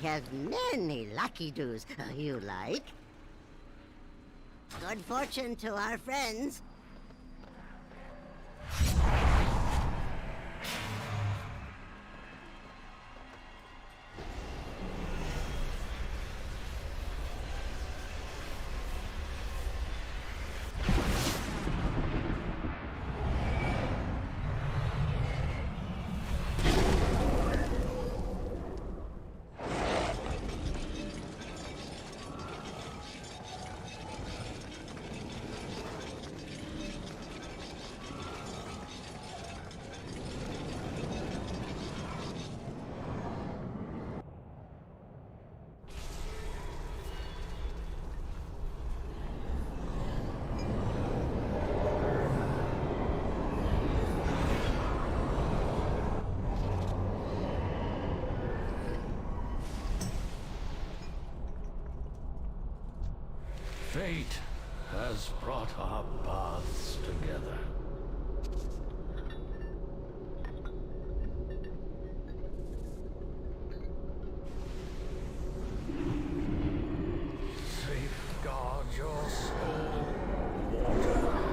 have many lucky doos you like. Good fortune to our friends. Fate has brought our paths together. Safeguard your soul, water.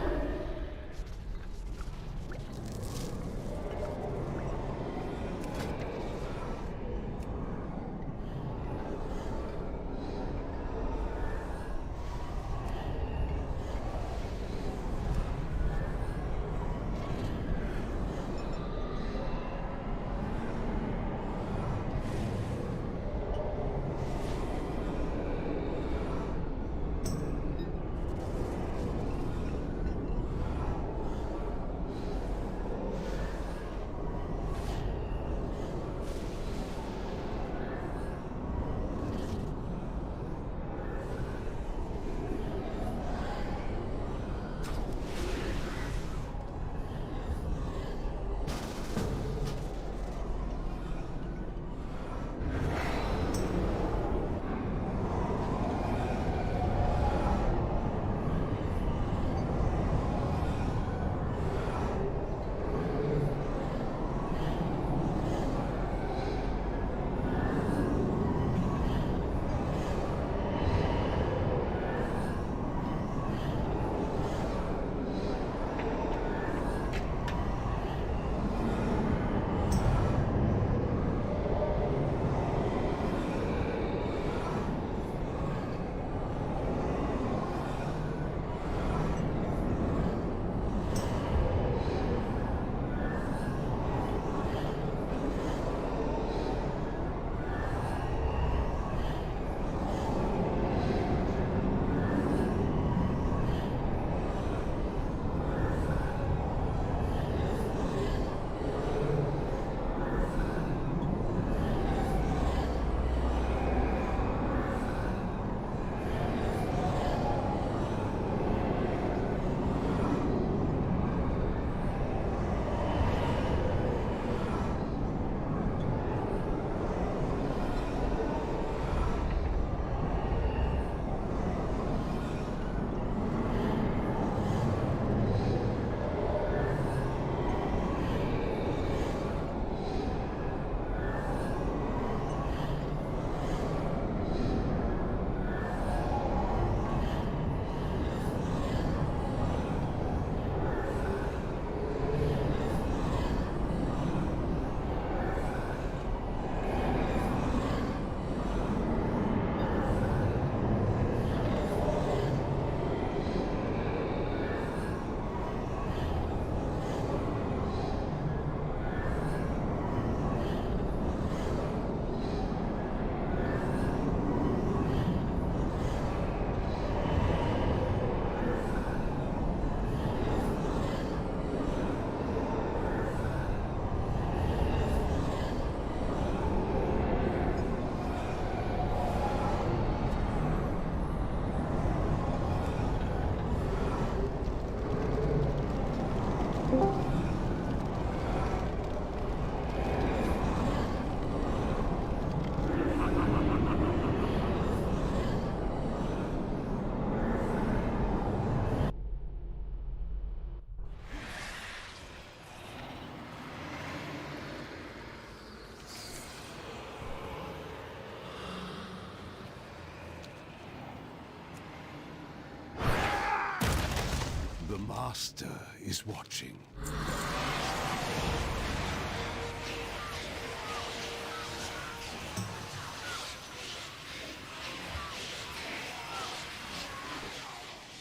The Master is watching.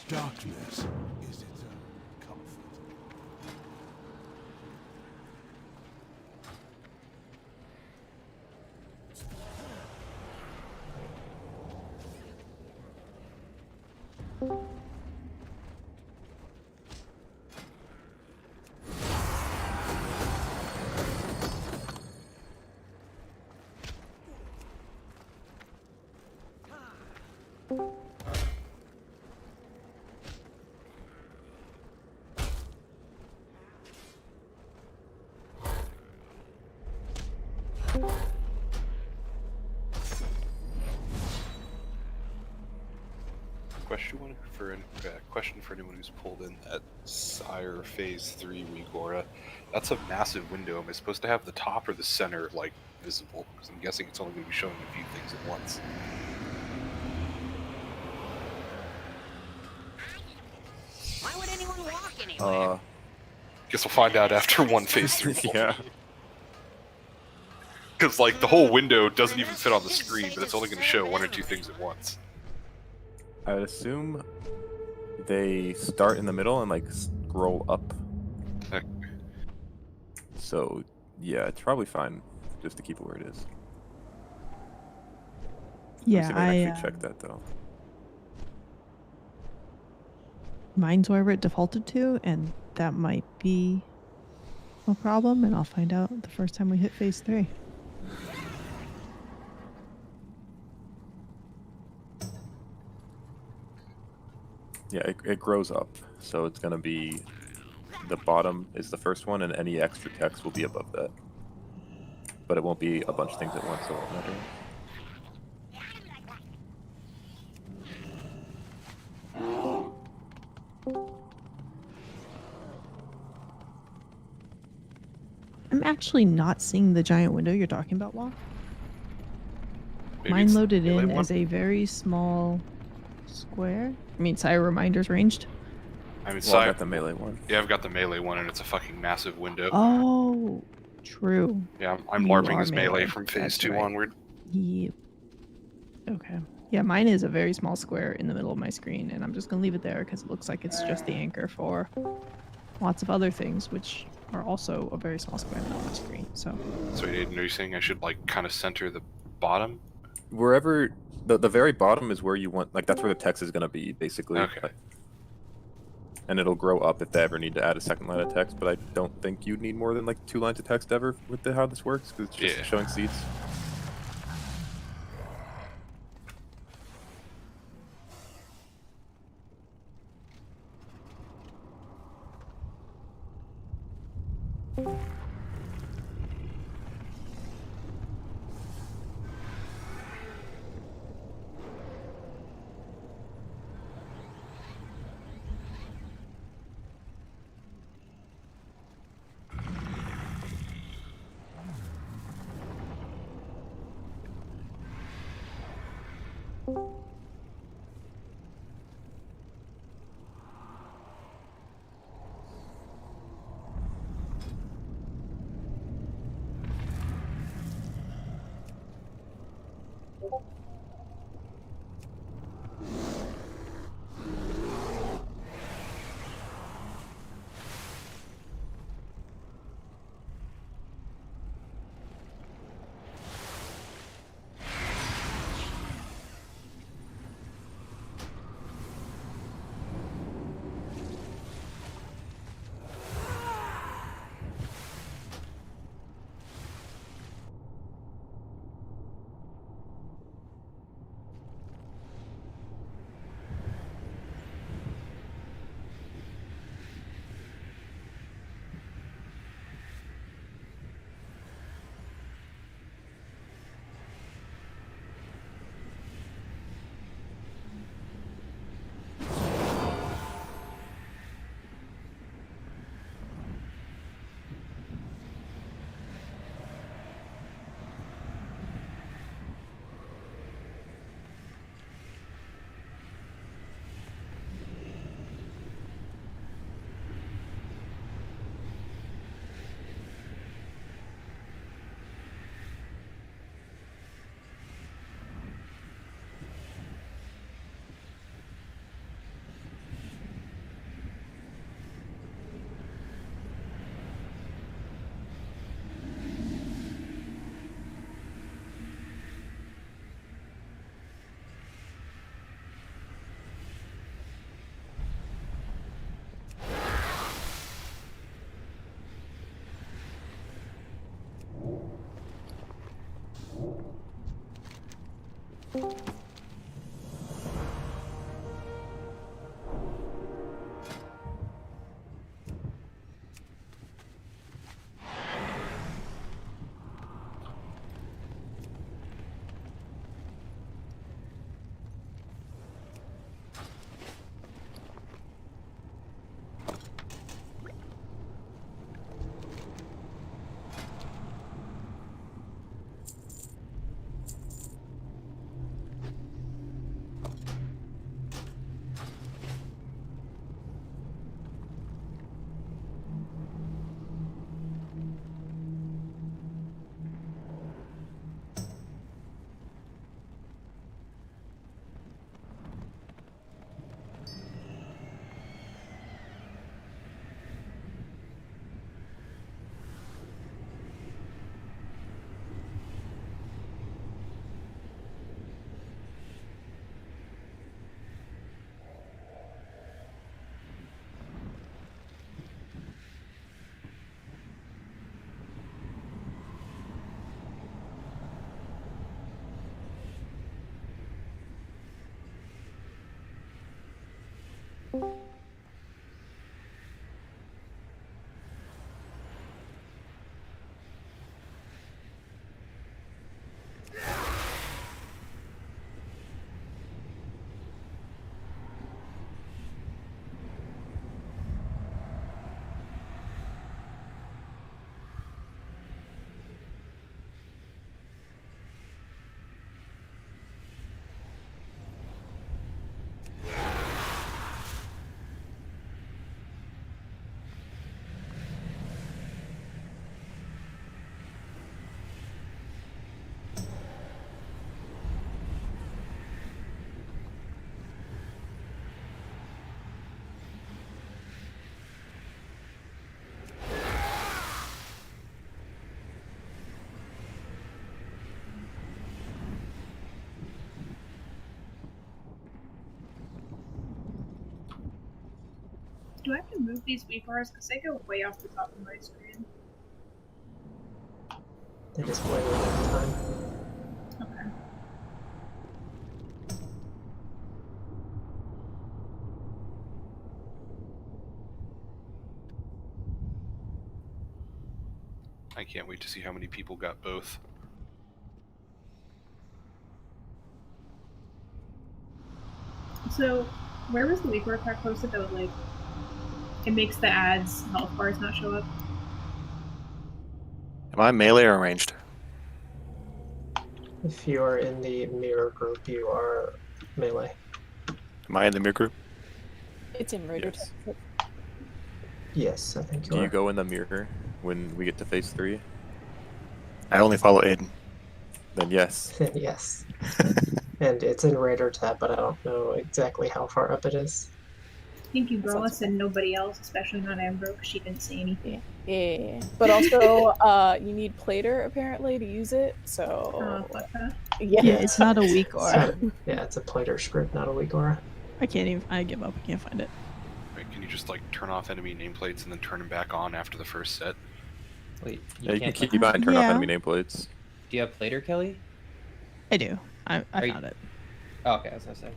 Darkness is its own comfort. Question for anyone who's pulled in that Sire Phase 3 Regora. That's a massive window. Am I supposed to have the top or the center, like, visible? Because I'm guessing it's only going to be showing a few things at once. Why would anyone walk anywhere? Guess we'll find out after one Phase 3. Yeah. Because, like, the whole window doesn't even fit on the screen, but it's only going to show one or two things at once. I would assume they start in the middle and like scroll up. Heck. So yeah, it's probably fine just to keep it where it is. Yeah, I I actually check that though. mine's wherever it defaulted to, and that might be a problem, and I'll find out the first time we hit phase 3. Yeah, it grows up, so it's gonna be the bottom is the first one, and any extra text will be above that. But it won't be a bunch of things at once, so it won't matter. I'm actually not seeing the giant window you're talking about, Wall. Maybe Mine it's loaded the in one? as a very small square. I mean, Sire Reminder's ranged. I mean, Well, I Sire, got the melee one. yeah, I've got the melee one, and it's a fucking massive window. Oh, true. Yeah, I'm You LARPing are as melee melee, from Phase that's 2 right. onward. Yep. Okay. Yeah, mine is a very small square in the middle of my screen, and I'm just going to leave it there because it looks like it's just the anchor for lots of other things, which are also a very small square in the middle of my screen. So, So Aiden, are you saying I should, like, kind of center the bottom? Wherever the very bottom is where you want, like that's where the text is gonna be basically. Okay. And it'll grow up if they ever need to add a second line of text, but I don't think you'd need more than like 2 lines of text ever with how this works, because it's just Yeah. showing seeds. Do I have to move these weak bars? Because they go way off the top of my screen. They just play one at a time. Okay. I can't wait to see how many people got both. So, where was the weak bar pack posted that was like, it makes the ads health bars not show up? Am I melee or ranged? If you are in the mirror group, you are melee. Am I in the mirror group? It's in Raider. Yes. Yes, I think you Do are. you go in the mirror when we get to phase 3? I only follow Aiden. Then yes. Yes. And it's in Raider tab, but I don't know exactly how far up it is. Thank you, girl. And nobody else, especially not Amber, because she didn't say anything. Yeah. But also, you need Plater apparently to use it. So Fuck that. yeah, Yeah, it's not a weak It's aura. not- yeah, it's a plater script, not a weak aura. I can't even. I give up. I can't find it. Right, can you just like turn off enemy nameplates and then turn them back on after the first set? Wait, Yeah, you can can't keep on and turn off Yeah. enemy nameplates. Do you have Plater, Kelly? I do. I Are you- found it. Oh, okay, I was gonna say.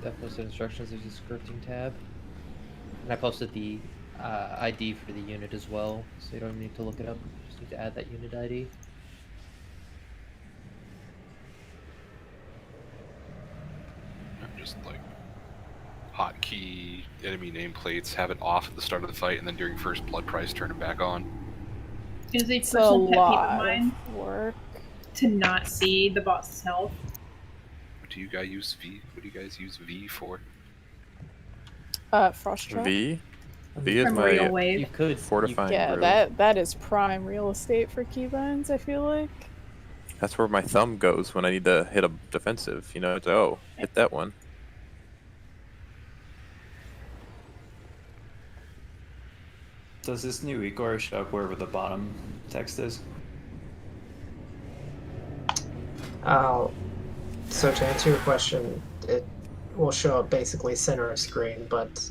That posted instructions, there's a scripting tab. And I posted the ID for the unit as well, so you don't need to look it up. You just need to add that unit ID. Just like hotkey enemy nameplates, have it off at the start of the fight, and then during first blood price turn it back on. It is a it's a personal pet peeve of lot mine of work. to not see the boss's health. What do you guys use V? What do you guys use V for? Frost trap. V? V is Primordial my wave. You could. fortifying Yeah, grove. that is prime real estate for keybinds. I feel like. That's where my thumb goes when I need to hit a defensive. You know, it's oh, hit that one. Does this new Igor show up wherever the bottom text is? So to answer your question, it will show up basically center of screen, but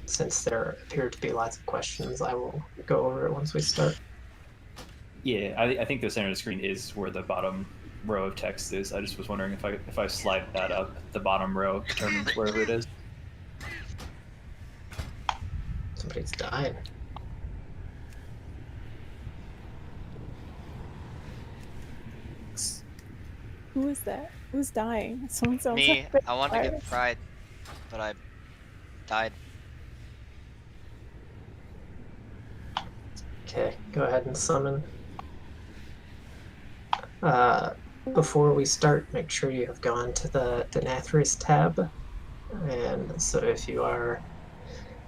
since there appear to be lots of questions, I will go over it once we start. Yeah, I think the center of the screen is where the bottom row of text is. I just was wondering if I slide that up, the bottom row determines wherever it is. Somebody's dying. Who is that? Who's dying? Someone sounds Me, like I wanted to get fried, but I died. Okay, go ahead and summon. Before we start, make sure you have gone to the Nathria tab. And so if you are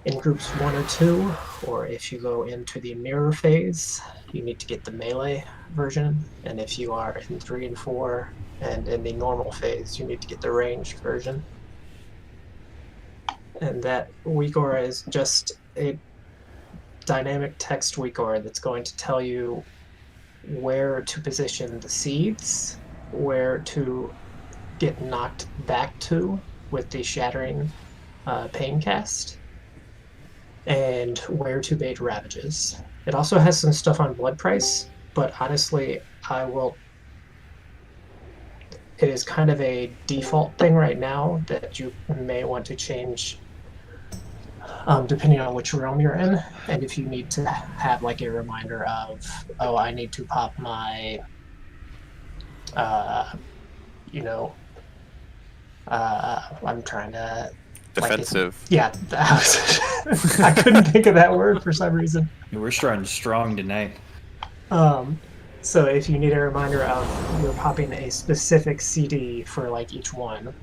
in groups 1 or 2, or if you go into the mirror phase, you need to get the melee version. And if you are in 3 and 4, and in the normal phase, you need to get the ranged version. And that weak aura is just a dynamic text weak aura that's going to tell you where to position the seeds, where to get knocked back to with the Shattering Pain cast, and where to bait Ravages. It also has some stuff on blood price, but honestly, it is kind of a default thing right now that you may want to change depending on which realm you're in, and if you need to have like a reminder of, oh, I need to pop my, I'm trying to... Defensive. Like I couldn't think of that word for some reason. We're starting strong tonight. So if you need a reminder of you're popping a specific CD for like each one,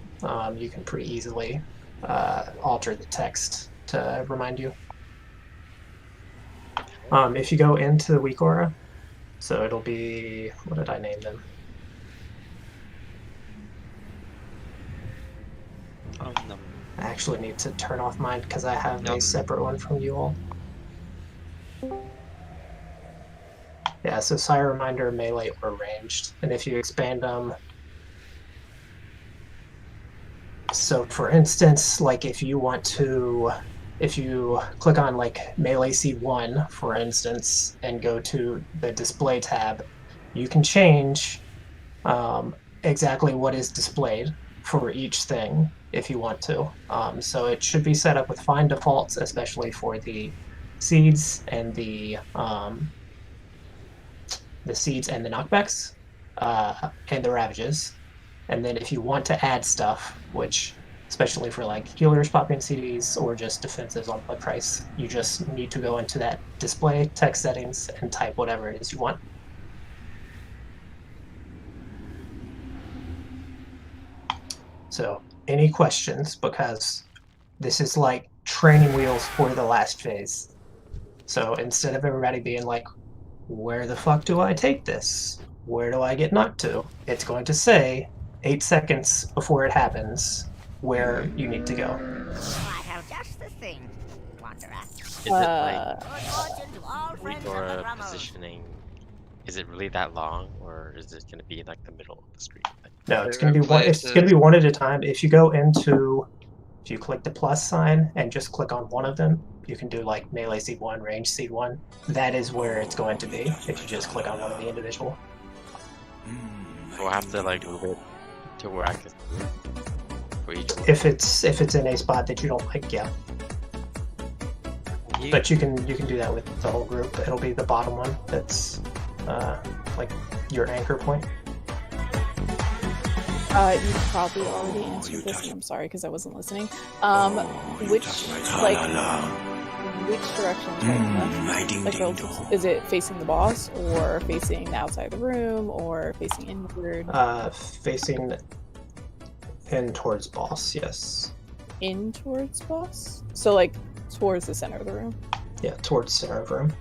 you can pretty easily alter the text to remind you. If you go into the weak aura, so it'll be, what did I name them? I actually need to turn off mine because I have a separate one from you all. Yeah, so Sire Reminder, melee, or ranged. And if you expand them, so for instance, like if you click on like melee C1, for instance, and go to the display tab, you can change exactly what is displayed for each thing if you want to. So it should be set up with fine defaults, especially for the seeds and the seeds and the knockbacks and the ravages. And then if you want to add stuff, which especially for like healers popping CDs or just defensives on blood price, you just need to go into that display text settings and type whatever it is you want. So any questions, because this is like training wheels for the last phase. So instead of everybody being like, where the fuck do I take this? Where do I get knocked to? It's going to say 8 seconds before it happens where you need to go. I have just the thing, Wanderer. Is it like weak aura positioning? Is it really that long, or is it going to be like the middle of the screen? No, it's going to be one. It's going to be one at a time. If you go into, if you click the plus sign and just click on one of them, you can do like melee C1, range C1. That is where it's going to be if you just click on one of the individual. So I have to like move it to where I can for each one. If it's in a spot that you don't like, yeah. But you can do that with the whole group. It'll be the bottom one that's like your anchor point. You probably already answered this, and I'm sorry because I wasn't listening. Which direction is right? Is it facing the boss, or facing the outside of the room, or facing inward? Facing in towards boss, yes. In towards boss? So like towards the center of the room? Yeah, towards center of the room.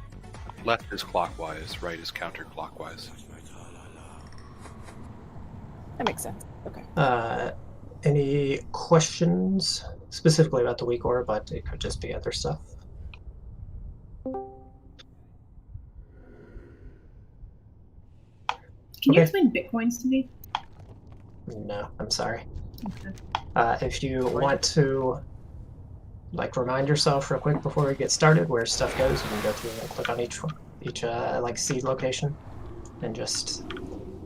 Left is clockwise, right is counterclockwise. That makes sense. Okay. Any questions specifically about the weak aura, but it could just be other stuff. Can you explain bitcoins to me? No, I'm sorry. Okay. If you want to like remind yourself real quick before we get started where stuff goes, you can go through and click on each like seed location and just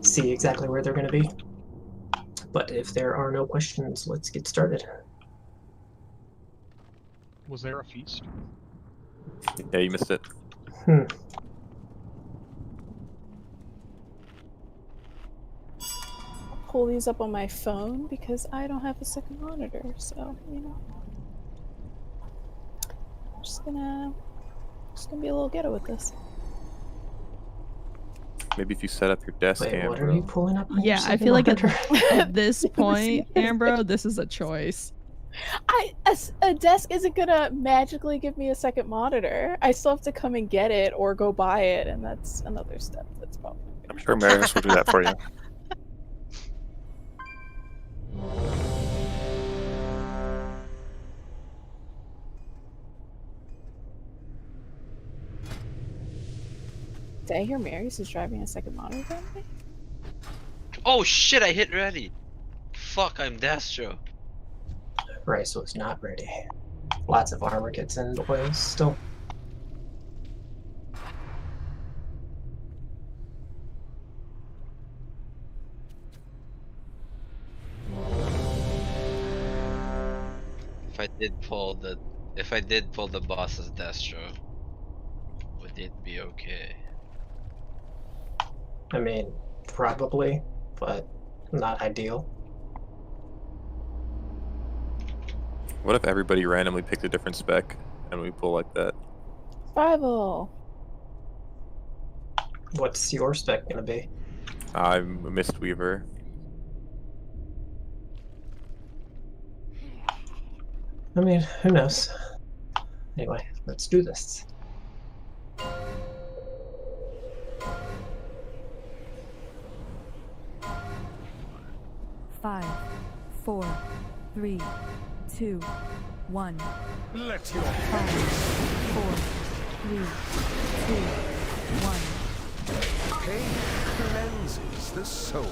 see exactly where they're going to be. But if there are no questions, let's get started. Was there a feast? Yeah, you missed it. Pull these up on my phone because I don't have a second monitor, so you know. I'm just gonna be a little ghetto with this. Maybe if you set up your desk, Wait, Ambro. what are you pulling up? Yeah, I feel like at this point, Ambro, this is a choice. A desk isn't gonna magically give me a second monitor. I still have to come and get it or go buy it, and that's another step. That's probably. I'm sure Marius will do that for you. Did I hear Marius is driving a second monitor on me? Oh shit! I hit ready. Fuck! I'm Dastro. Rice was not ready. Lots of armor gets in the oils still. If I did pull the boss as Dastro, would it be okay? I mean, probably, but not ideal. What if everybody randomly picked a different spec and we pull like that? Survival. What's your spec gonna be? I'm a Mistweaver. I mean, who knows? Anyway, let's do this. Five, 4, 3, 2, 1. Let your 5, 4, 3, 2, 1. pain cleanses the soul.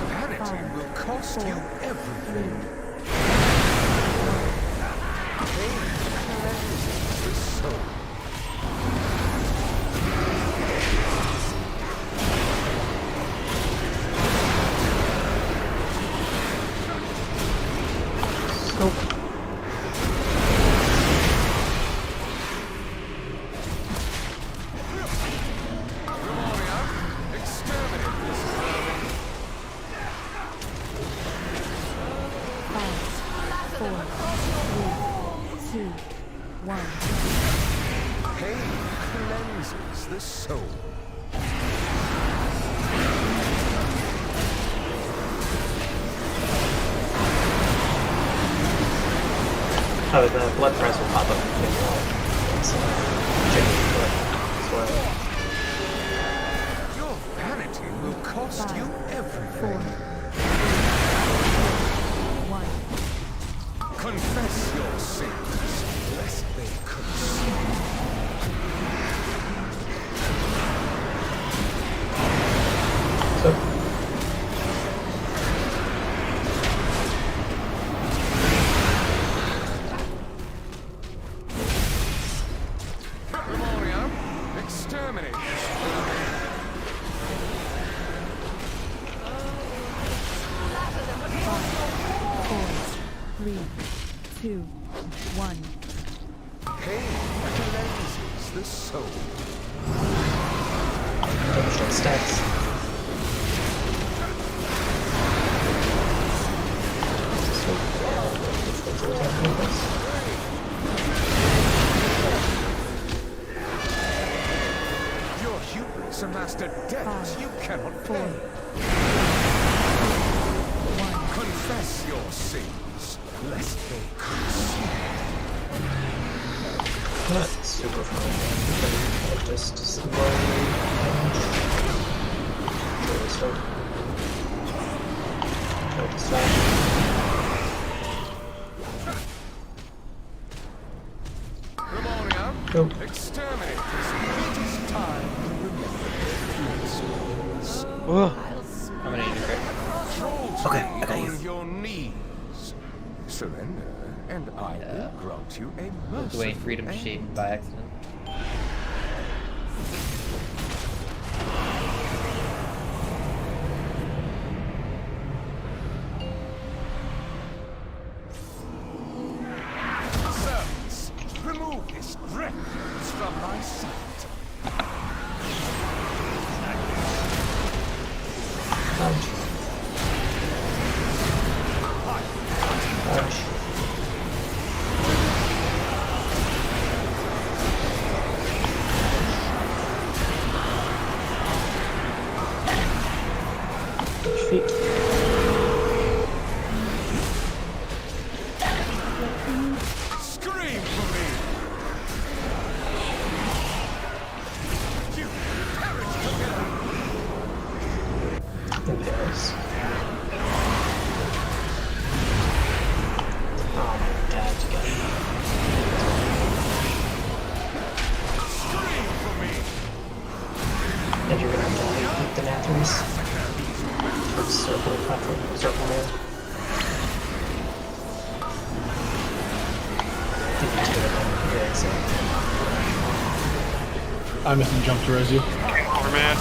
Vanity will cost you everything. Pain cleanses the soul. The soul. Oh, the blood press will pop up. Your vanity will cost you everything. 1. Confess your sins, lest they consume. Exterminate. 5, 4, 3, 2, 1. Pain cleanses the soul. Stats. Your hubris amassed a debt you cannot pay. 1. Confess your sins, lest they consume. Not super fun, but just slowly. Try to stop. Exterminate this. It is time to remember. I'm gonna need a crit. Okay, I got you. On your knees. Surrender, and I will grant you a Moved merciful away in freedom end. shape by accident. Servants, remove this refuse from my sight. Feet. Scream for me! You perish together! Yes. Oh my god, you got it. Scream for me! And you're gonna have to beat the Nathries. Circle there. I missed a jump to res you. Over, man.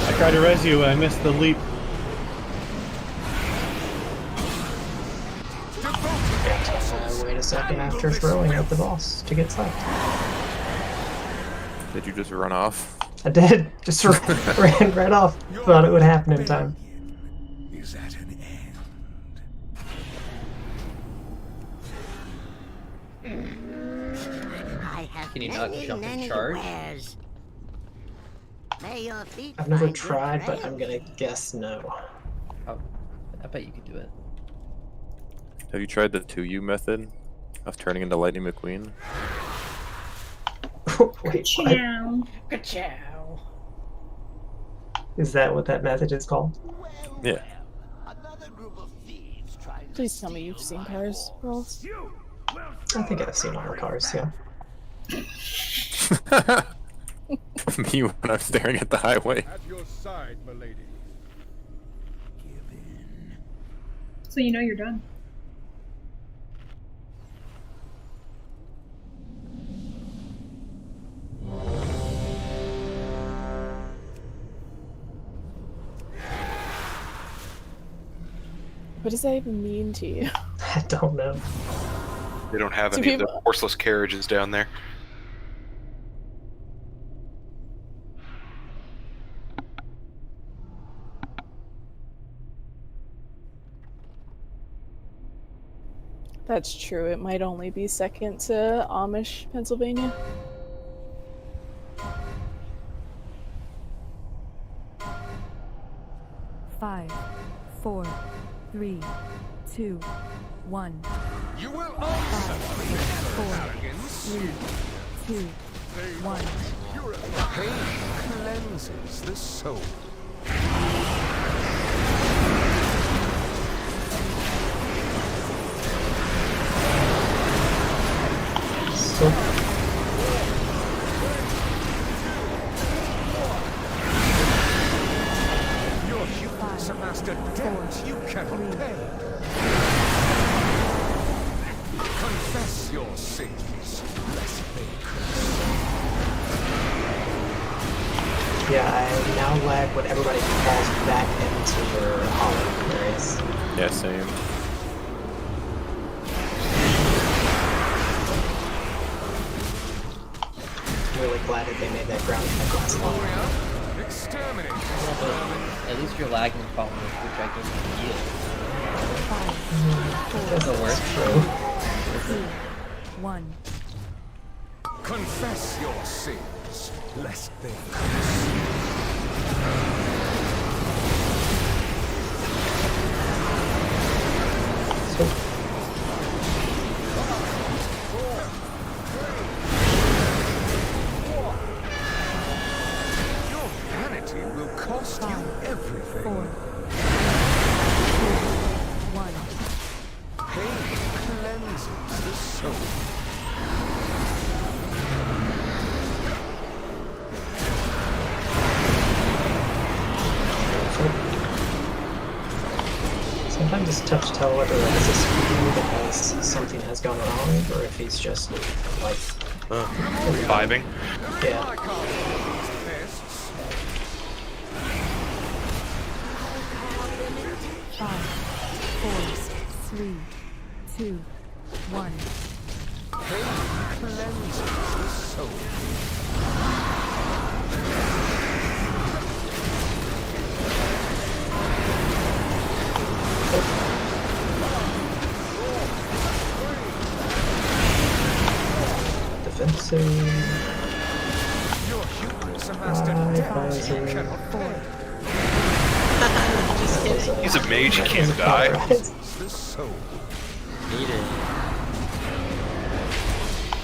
I tried to res you, I missed the leap. Wait a second after throwing at the boss to get slapped. Did you just run off? I did. Just ran right off. Thought it would happen in time. Is at an end. I have Can you not many, jump and many charge? wares. May your feet I've never find good tried, but I'm trails. gonna guess no. Oh, I bet you could do it. Have you tried the 2U method of turning into Lightning McQueen? Wait, what? Ciao. Ka-chow. Is that what that method is called? Yeah. Please tell me you've seen Cars, Rolls. I think I've seen all the cars, yeah. Me when I'm staring at the highway. At your side, milady. So you know you're done. What does that even mean to you? I don't know. They don't have Do any of people- the horseless carriages down there. That's true. It might only be second to Amish, Pennsylvania. Five, 4, 3, 2, 1. You will answer for your 4, arrogance. 3, 2, 1. Pain cleanses the soul. So, Your humans have mastered debt you cannot pay. Confess your sins, lest they curse. yeah, I now lag when everybody falls back into your hollow areas. Yeah, same. Really glad that they made that ground effect last long. Exterminate. At least you're lagging following the gigantic heal. 5, 4, Doesn't work. True. 2, 1. Confess your sins, lest they curse. Your vanity will cost you everything. 4, 2, 1. Pain cleanses the soul. It's tough to tell whether it's a speed because something has gone wrong or if he's just like Reviving? Yeah. 5, 4, 3, 2, 1. Defensive. Your hubris amounts to damage you cannot bear. He's a mage, he can't die. The soul. Need it.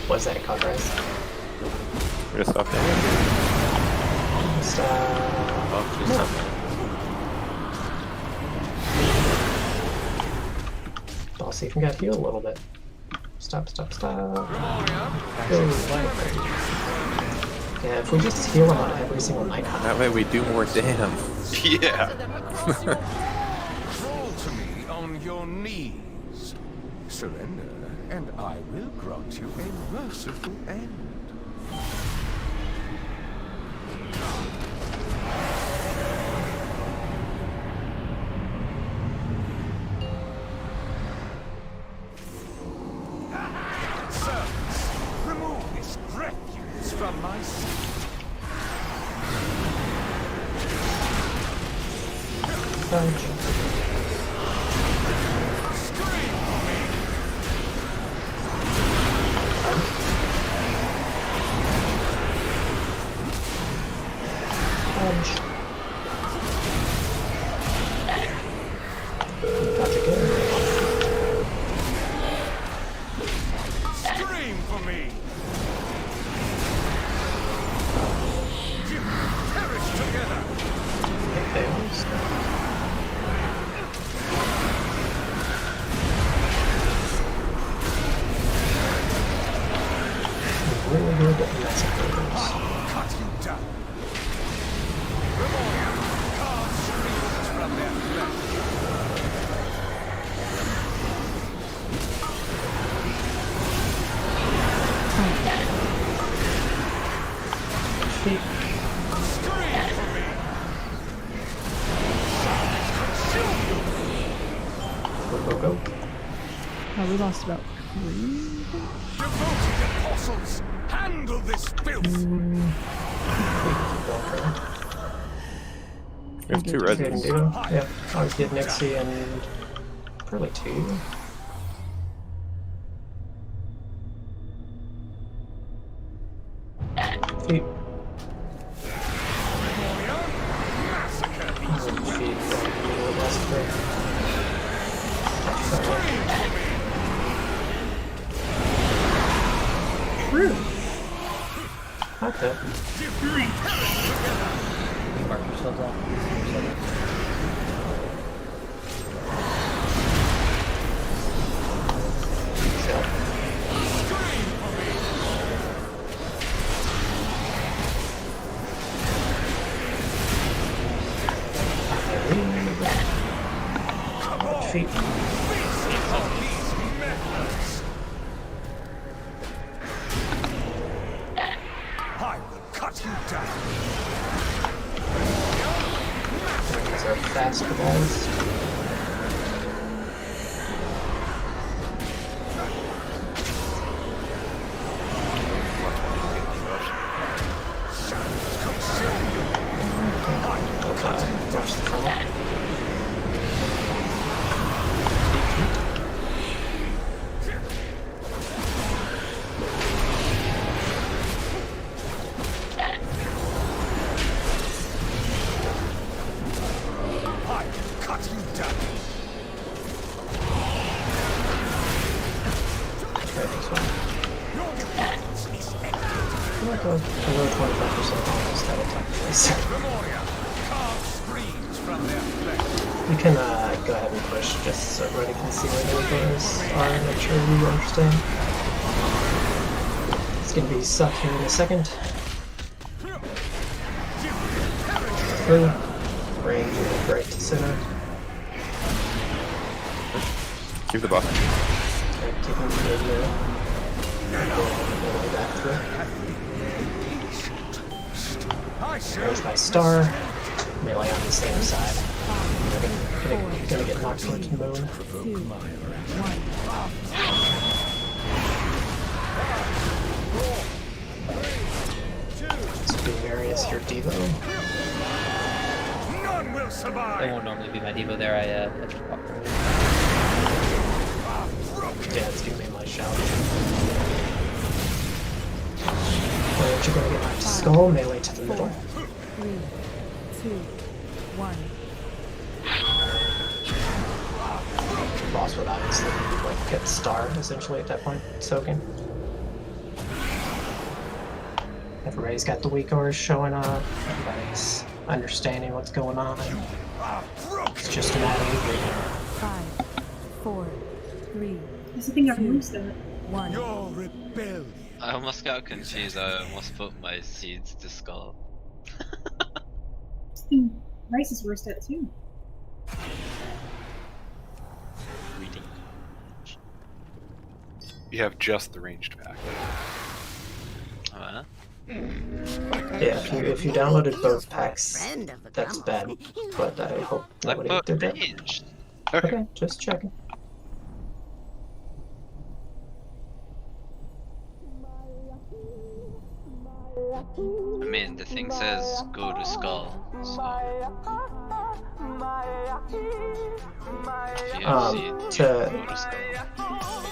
What's that called, Rise? We're gonna stop there. Stop. I'll see if we can get heal a little bit. Stop. Yeah, if we just heal him on every single icon. That way we do more damn. Yeah. Crawl to me on your knees. Surrender, and I will grant you a merciful end. Servants, remove this refuse from my seat. Scream for me! Perish together! Really good at massacres. Cut you down! Remoria, carve streams from their flesh! Scream for me! Go. Oh, we lost about 3. Devoted apostles, handle this filth! We have 2 Good residents. and do. Yeah, I'll get Nixie and probably 2. Feet. True. Okay. Mark yourselves off. Feet. I will cut you down. These are fast balls. Rush the front. I will cut you down. Try this one. Your defense is empty. I'm gonna go below 25% on this that attack face. Remoria, carve streams from their flesh. You can go ahead and push just so everybody can see where the weapons are and make sure you understand. It's gonna be suck here in a second. Through. Range right to center. Keep the buff. Okay, keep him good there. Go back through. There's my star. Melee on the same side. Gonna get knocked towards the moon. So be various your Devo. None will survive. That won't normally be my Devo there. I just popped earlier. Yeah, it's gonna be my shout. You're gonna get knocked to skull, melee to the middle. 3, 2, 1. Boss would obviously like get star essentially at that point, soaking. Everybody's got the weak auras showing up, everybody's understanding what's going on. It's just a matter of reading. 5, 4, 3. I think I've used that. 1. Your rebellion. I almost got confused. I almost put my seeds to skull. I think Rice is worse at too. Reading. You have just the ranged pack. Yeah, if you downloaded both packs, that's bad. But I hope nobody did that. Okay, just checking. I mean, the thing says go to skull, so... If you have seeds, go to skull.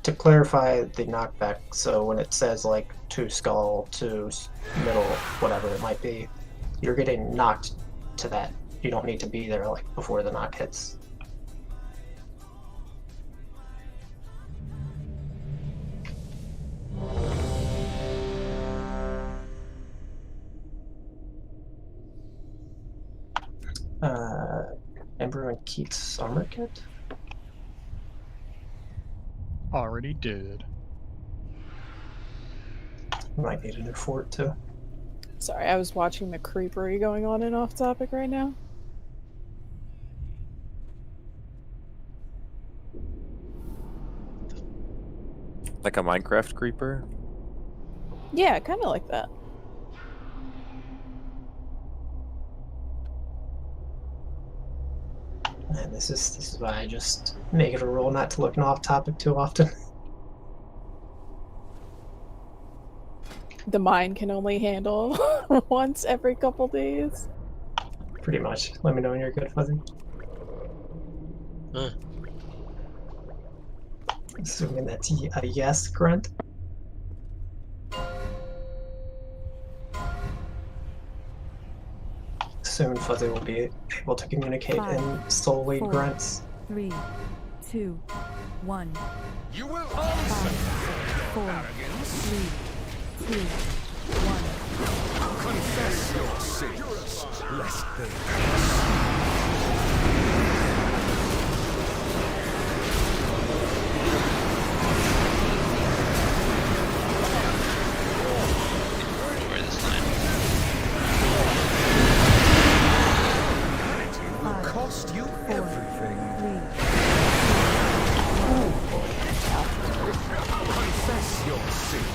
To clarify the knockback, so when it says like to skull, to middle, whatever it might be, you're getting knocked to that. You don't need to be there like before the knock hits. Ember and Keith's armor kit? Already did. Might need a new fort too. Sorry, I was watching the creepery going on and off topic right now. Like a Minecraft creeper? Yeah, kind of like that. And this is why I just make it a rule not to look off topic too often. The mind can only handle once every couple days. Pretty much. Let me know when you're good, Fuzzy. Assuming that's a yes, Grunt. Soon Fuzzy will be able to communicate in solely 4, grunts. 3, 2, 1. You will 5, answer 4, 3, 2, 1. confess your sins, lest they Where this line? It will cost you everything. 3. Confess your sins.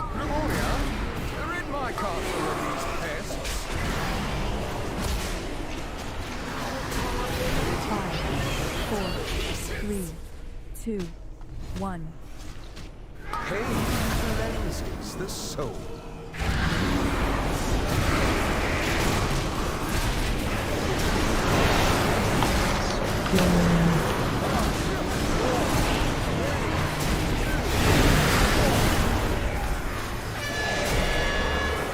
Nathria, they're in my castle with these pests. 5, 4, 3, 2, 1. Pain cleanses the soul.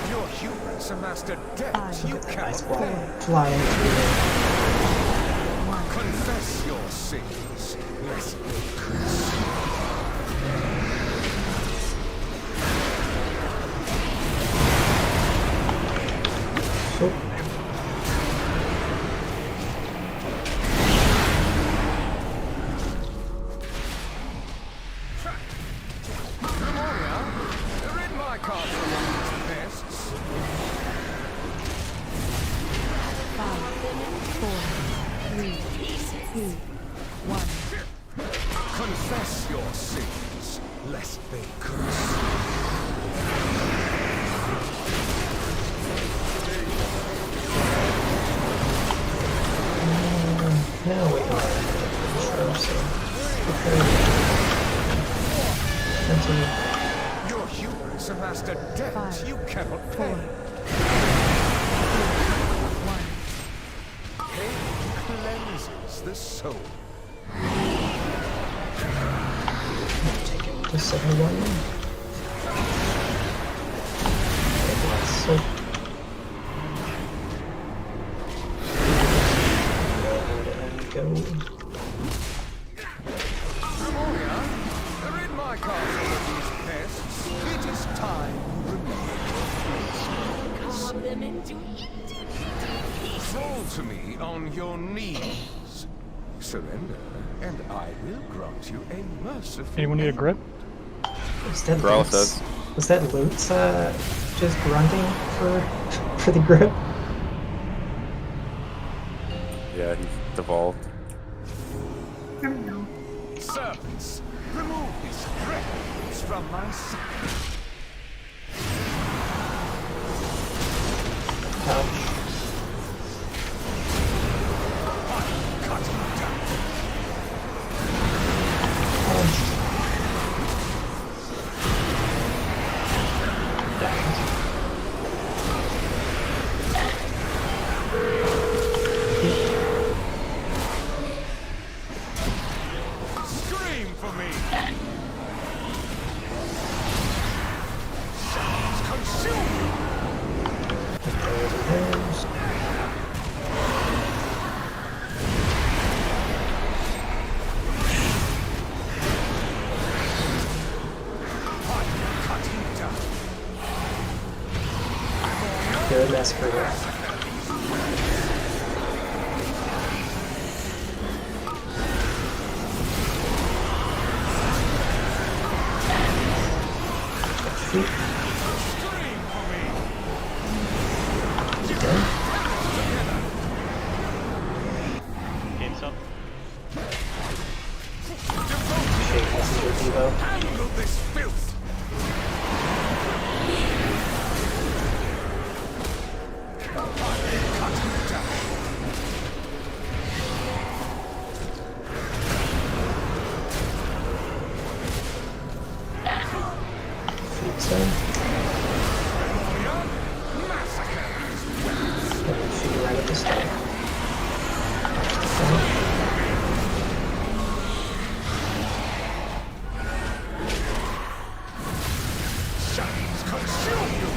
Your hubris amassed a debt you cannot pay. Flying. Confess your sins, lest they curse Confess your sins, lest they curse. Now we are sure, so prepare. Your humans amassed a debt you cannot pay. Pain cleanses the soul. Take it to 71. So go. They're in my castle with these pests. It is time you fall to me on your knees. Surrender, and I will grant you a merciful. Anyone need a grip? Was that Grawl Lutz? says. Was that Lutz just grunting for the grip? Yeah, he's devolved. Servants, remove his dregs from my sight. Ouch. Scream for me! Consume you! Good massacre. Game's up. Handle this filth! Right at the start. Shadows consume you!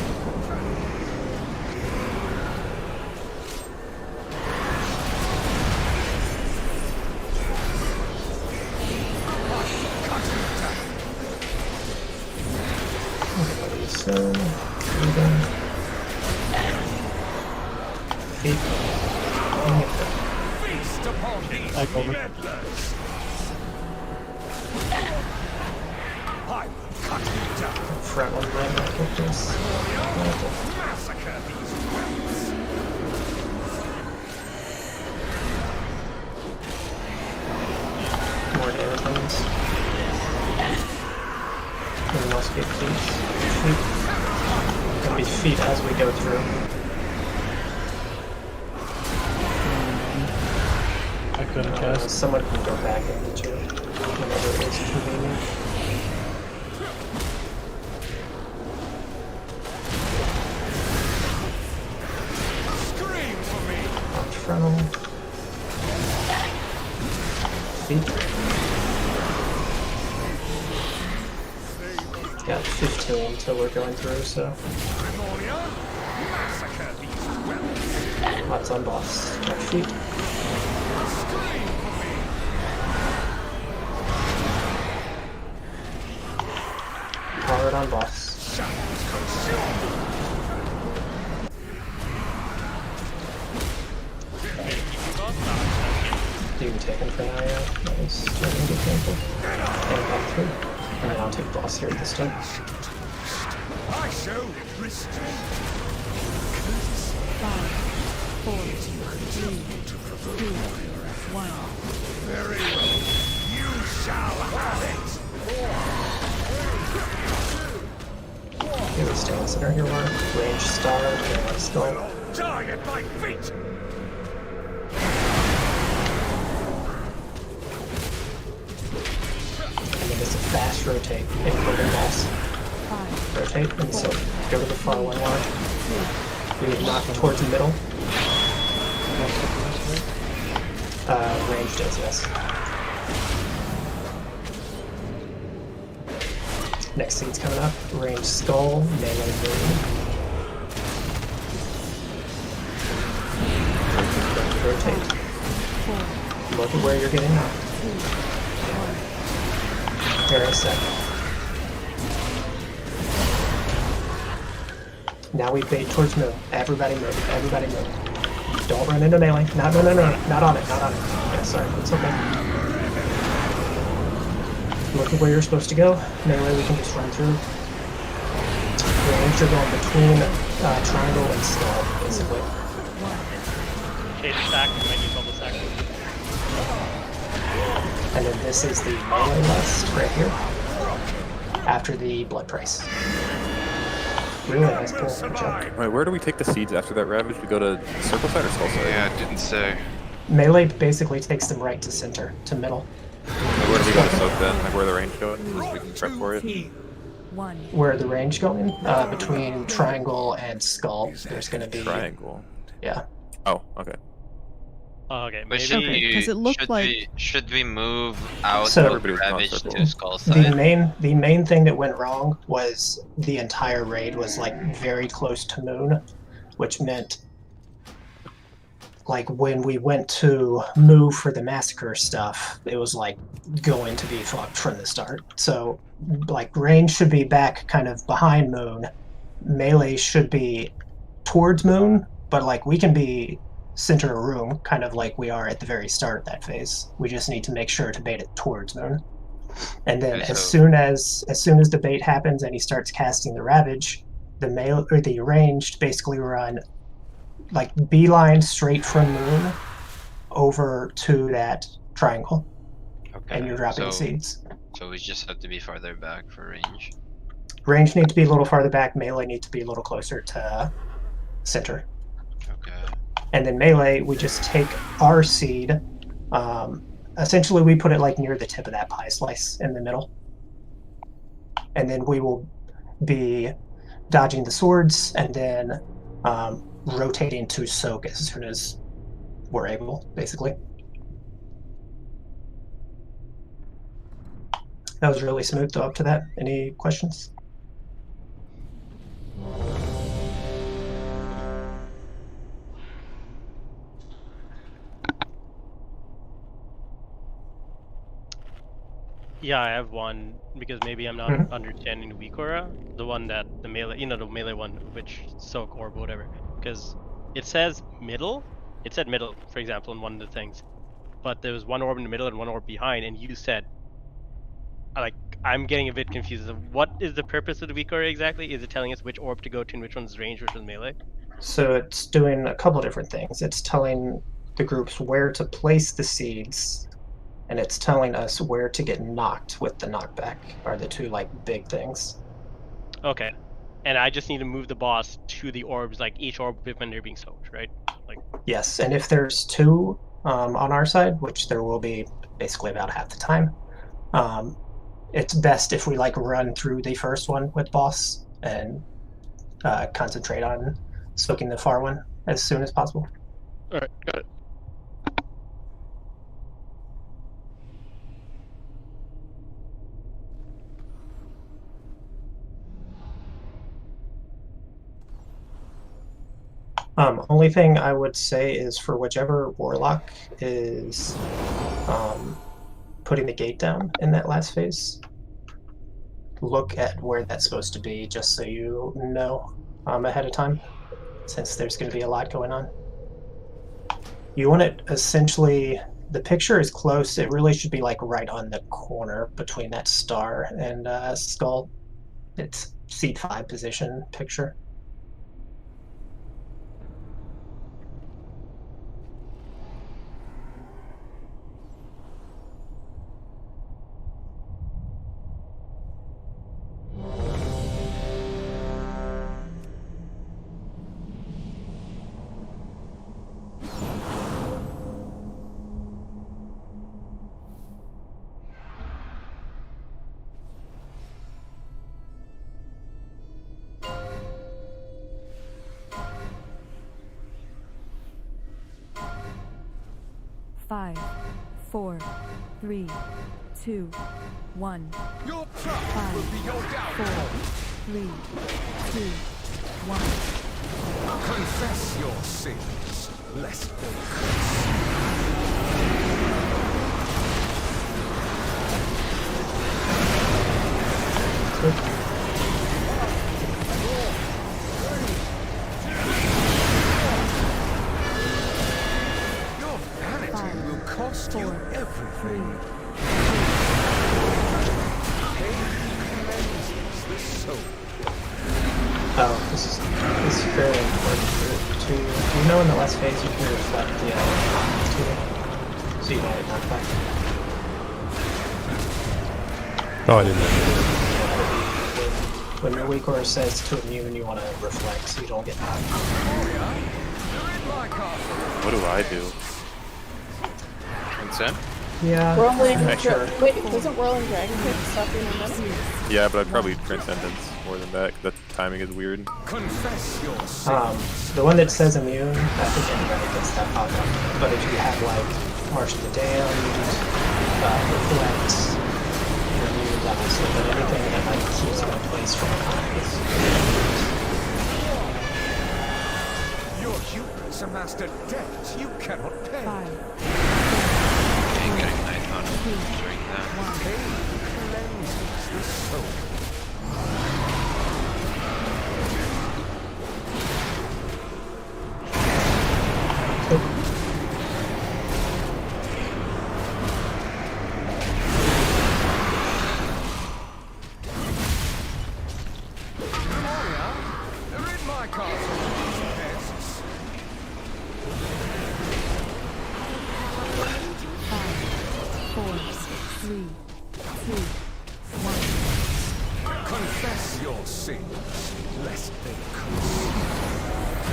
So, Feast upon these meddlers! I will cut you down! front one right back at this. Massacre these wells! More airplanes. There must be feet. Gonna be feet as we go through. I couldn't cast. Someone can go back and get you whenever it is convenient. Scream for me! Frontal. Feet. Got 15 until we're going through, so. Massacre these wells! Lots on boss. Got feet. Scream for me! Hard on boss. Shadows consume you! You can take him for now, yeah. That was starting to get painful. And back through. And then I'll take boss here at this time. I show restraint. 5, 4, 3, 2, 1. Very well. You shall have it! center here were. Range star, and let's go. Die at my feet! And then it's a fast rotate, including boss. Rotate, and so go to the far one line. We would knock towards the middle. Range does, yes. Next seed's coming up. Range skull, melee moon. Rotate. Look at where you're getting knocked. Here in a sec. Now we bait towards moon. Everybody move. Everybody move. Don't run into melee. No, not on it. Not on it. Yeah, sorry. It's okay. Look at where you're supposed to go. Melee we can just run through. Range you're going between triangle and skull, basically. Change stack, might use bubble stack. And then this is the melee list right here. After the blood price. Really nice pull. Good job. Alright, where do we take the seeds after that ravage? We go to circle side or skull side? Yeah, it didn't say. Melee basically takes them right to center, to middle. Where do we go to soak then? Like where the range going? So we can prep for it? Where the range going? Between triangle and skull, there's going to be... Triangle? Yeah. Oh, okay. Oh, okay, But maybe... because it looked like... Should we move out So- of Ravage to Skull The side? main thing that went wrong was the entire raid was like very close to moon, which meant like when we went to move for the massacre stuff, it was like going to be fucked from the start. So like range should be back kind of behind moon, melee should be towards moon, but like we can be center a room kind of like we are at the very start of that phase. We just need to make sure to bait it towards moon. And then Okay, as so- soon as the bait happens and he starts casting the ravage, the melee or the ranged basically run like beeline straight from moon over to that triangle. Okay, And you're dropping so, seeds. So we just have to be farther back for range. Range needs to be a little farther back, melee needs to be a little closer to center. Okay. And then melee, we just take our seed. Essentially, we put it like near the tip of that pie slice in the middle. And then we will be dodging the swords and then rotating to soak as soon as we're able, basically. That was really smooth though up to that. Any questions? Yeah, I have one, because maybe I'm not understanding the weak aura. The one that, the melee, the melee one, which soak orb, whatever. Because it says middle. It said middle, for example, in one of the things. But there was one orb in the middle and one orb behind, and you said, like, I'm getting a bit confused. What is the purpose of the weak aura exactly? Is it telling us which orb to go to and which one's range, which one's melee? So it's doing a couple different things. It's telling the groups where to place the seeds, and it's telling us where to get knocked with the knockback, are the two like big things. Okay. And I just need to move the boss to the orbs, like each orb when they're being soaked, right? Like. Yes, and if there's two on our side, which there will be basically about half the time, it's best if we like run through the first one with boss and concentrate on soaking the far one as soon as possible. All right, got it. Only thing I would say is for whichever warlock is putting the gate down in that last phase, look at where that's supposed to be just so you know ahead of time, since there's going to be a lot going on. You want it essentially, the picture is close, it really should be like right on the corner between that star and skull. It's seat 5 position picture. 5, 4, 3, 2, 1. Your pride will be your downfall. 3, 2, 1. Confess your sins, lest they curse. Your vanity will cost you everything. Cleanses the soul. Oh, this is very important to you know in the last phase you can reflect the too, so you don't get knocked back. Oh, I didn't know. When your weak aura says to immune, you want to reflect so you don't get knocked. What do I do? Consent? Yeah. Whirling I'm not sure. Wait, doesn't Whirling Dragon kick stop you in a minute? Yeah, but I'd probably Transcendence more than that, 'cause that timing is weird. Confess your sins. The one that says immune, I think anybody gets that pop up. But if you have like March of the Damned, reflect, your immune obviously, but anything that like keeps you in place from a is. Your hubris amassed a debt you cannot pay. 5, Ain't getting night on during that. Pain cleanses the soul. They're in my castle. Pests. 4, 3, 2, 1. Confess your sins, lest they curse.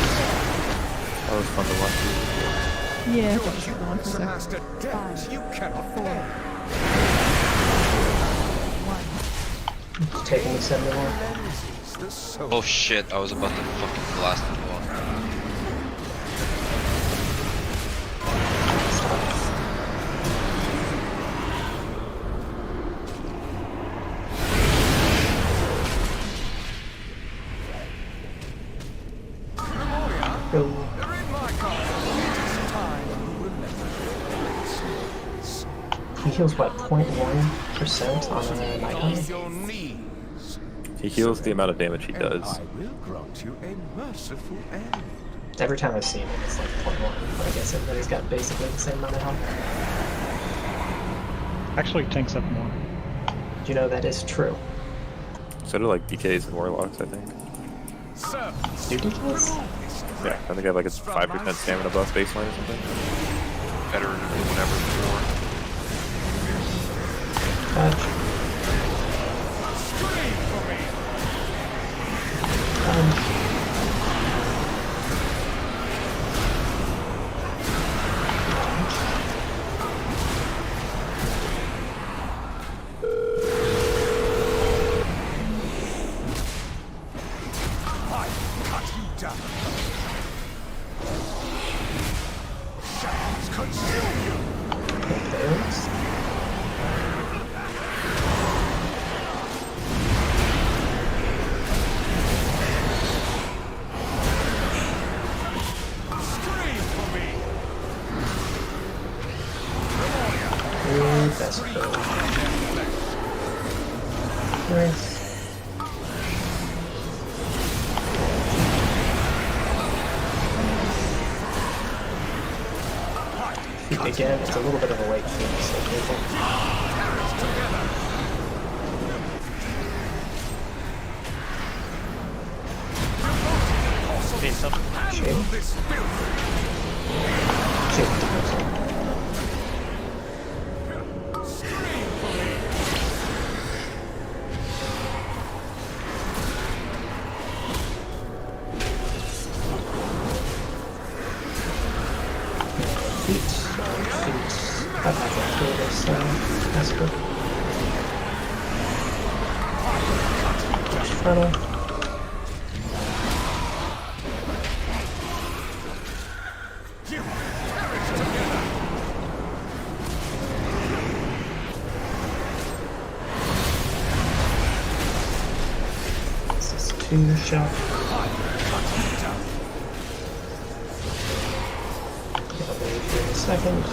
That was fun to watch. Yeah, Your that was the one for a hubris sec. amassed a debt you cannot pay. 1. Taking the 71. Cleanses the soul. Oh shit, I was about to fucking blast the wall. They're in my castle. It is time you remember your sins. He heals what, 0.1% on a night On hunt? your knees. He heals the amount of damage he And does. I will grant you a merciful end. Every time I've seen it, it's like 0.1, but I guess everybody's got basically the same amount of health. Actually, it tanks up more. You know, that is true. So do like DKs and Warlocks, I think. Servants, Do DKs? Yeah, I think I have like a 5% stamina buff baseline or something. Better than whatever before. cut you down. Shadows consume you. Scream for me. That's cool. Nice. Again, it's a little bit of a wake thing, so careful. Frontal. This is 2 shot. I'll wait for a second.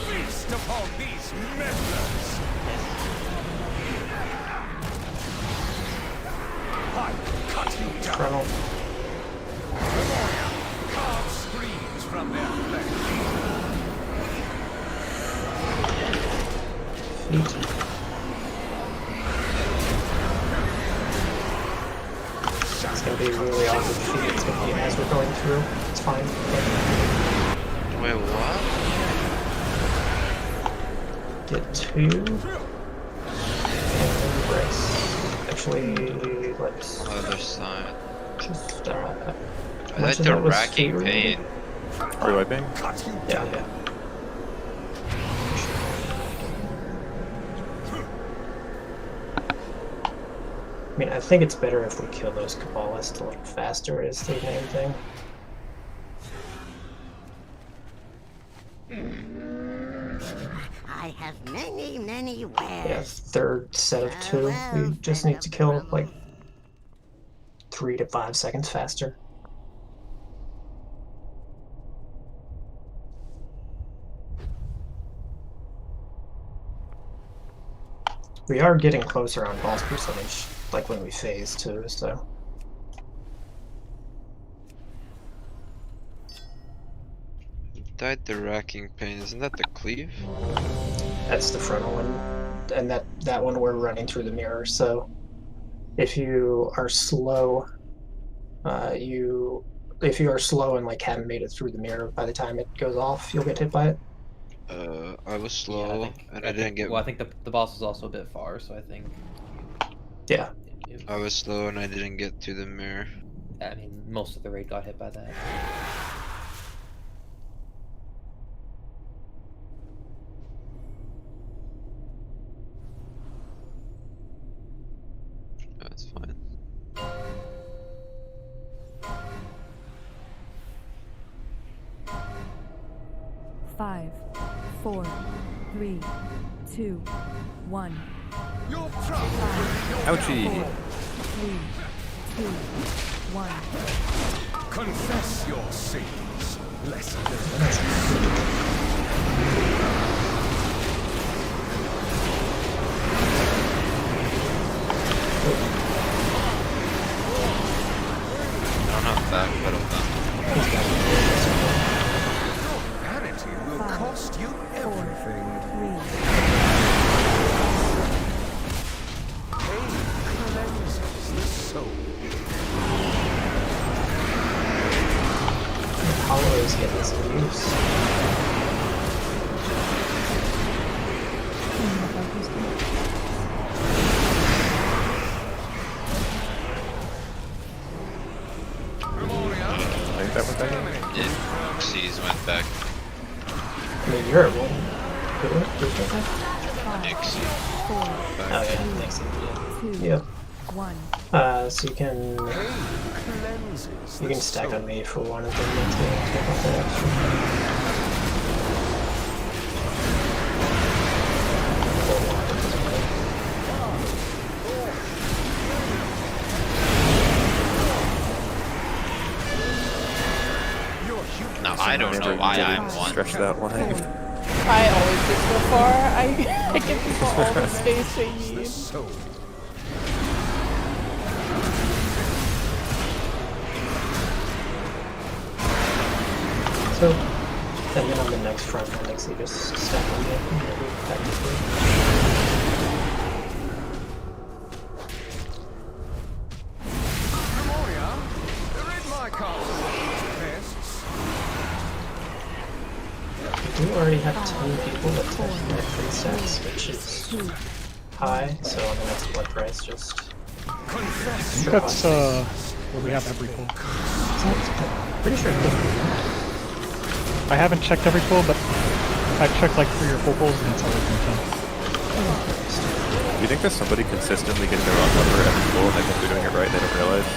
Feast upon these meddlers! I cut you down! Frontal. Carve screams from their flesh! Feet. It's gonna be really awkward feet. It's gonna be as we're going through. It's fine. Wait, what? Get 2. And brace. Actually, let's Other side. just I much like of the that was racking food. pain. Are you wiping? Yeah. I mean, I think it's better if we kill those Kabbalists a little faster is the main thing. I have many wares. Yeah, third set of 2. We just need to kill like 3 to 5 seconds faster. We are getting closer on boss percentage, like when we phase too, so. Died the racking pain. Isn't that the cleave? That's the frontal one, and that one we're running through the mirror. So if you are slow, if you are slow and like haven't made it through the mirror by the time it goes off, you'll get hit by it. I was slow and I didn't get. Well, I think the boss is also a bit far, so I think. Yeah. I was slow and I didn't get to the mirror. I mean, most of the raid got hit by that. That's fine. Five, 4, 3, 2, 1. Your Ouchie! 4, 3, 2, 1. Confess your sins, lest I don't have back pedal vanity will cost you everything. Pain cleanses the soul. Hollow is getting some use. I think that went back in. Yeah, Xyz went back. I mean, you're at one. Who went back? Nixie. Oh yeah, Nixie. Yep. So you can stack on me for one of them to take off that extra. Now I don't know why I'm one. Stretch that line. I always get so far. I give people all the space they need. So, and then on the next front, I'll actually just stack on me. We do already have 10 people that touched my 3 sets, which is high, so on the next blood price, just... I think that's where we have every pool. Pretty sure it could be. I haven't checked every pool, but I've checked like 3 or 4 pools and it's always been 10. Do you think there's somebody consistently getting the wrong number every pool and they think they're doing it right and they don't realize?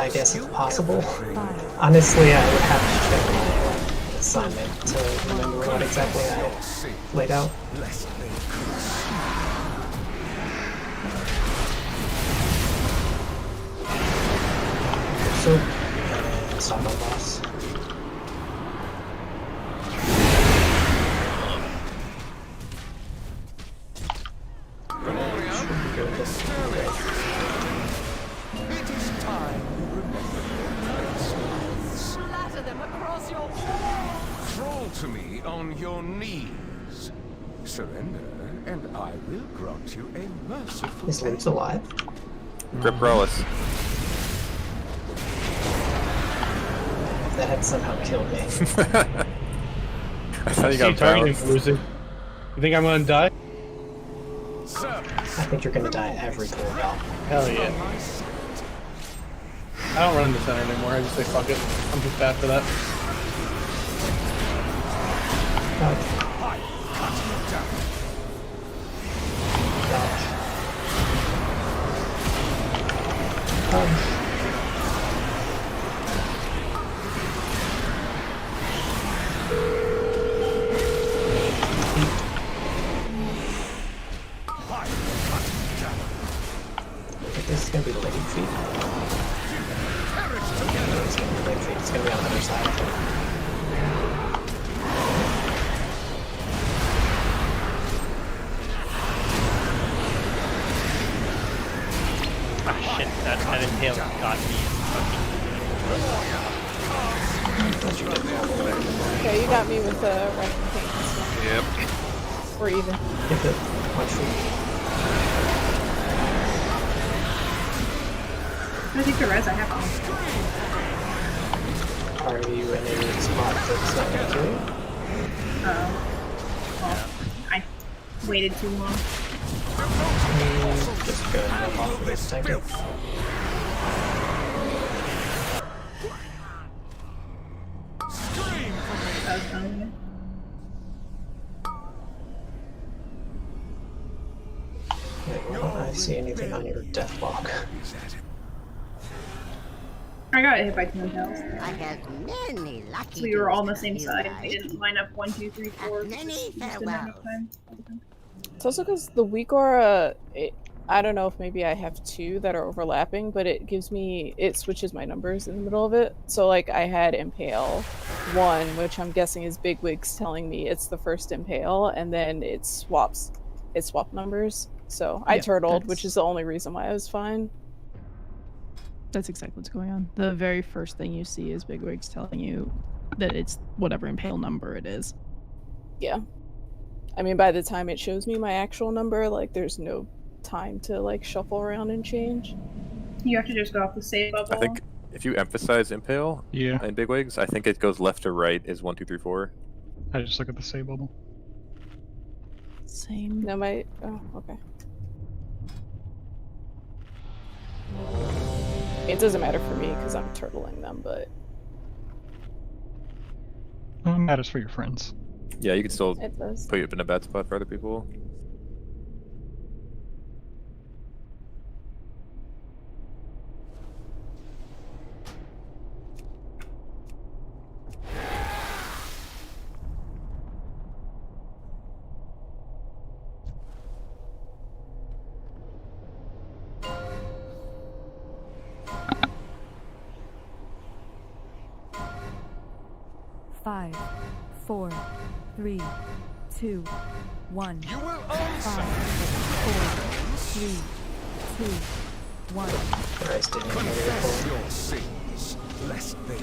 I guess it's possible. Honestly, I would have to check my assignment to remember what exactly I laid out. So, stop my boss. It is time you remember your Splatter them across your Crawl to me on your knees. Surrender, and I will grant you a merciful. Is Luke's alive? Grip Rollis. That had somehow killed me. I thought you got bounced. You think I'm gonna die? I think you're gonna die at every pool, Val. Hell yeah. I don't run in the center anymore, I just say fuck it. I'm too fat for that. This is gonna be late feet. It's gonna be late feet. It's gonna be on the other side. Ah shit, that impale got me. Okay, you got me with the wrecking things. Yep. We're even. Hit it. Watch feet. I think the res I have on. Are you in a spot that's not gonna kill you? Well, I waited too long. Just go and jump off of this tanker. That was fun. Wait, don't I see anything on your death log? I got hit by 2 impales. I have many lucky. So we were all on the same side. We didn't line up 1, 2, 3, 4. Many Just didn't have enough time. It's also because the weak aura, I don't know if maybe I have 2 that are overlapping, but it gives me, it switches my numbers in the middle of it. So like I had Impale 1, which I'm guessing is Bigwig's telling me it's the first Impale, and then it swapped numbers. So I turtled, which is the only reason why I was fine. That's exactly what's going on. The very first thing you see is Bigwigs telling you that it's whatever impale number it is. Yeah. I mean, by the time it shows me my actual number, like, there's no time to, like, shuffle around and change. You have to just go off the save bubble. I think if you emphasize impale in Bigwigs, I think it goes left to right is 1, 2, 3, 4. I just look at the save bubble. Same. No, oh, okay. It doesn't matter for me because I'm turtling them, but Well, it matters for your friends. Yeah, you can still it does. put you up in a bad spot for other people. Five, 4, 3, 2, 1. You will 5, 4, 3, 2, 1. confess your sins, lest they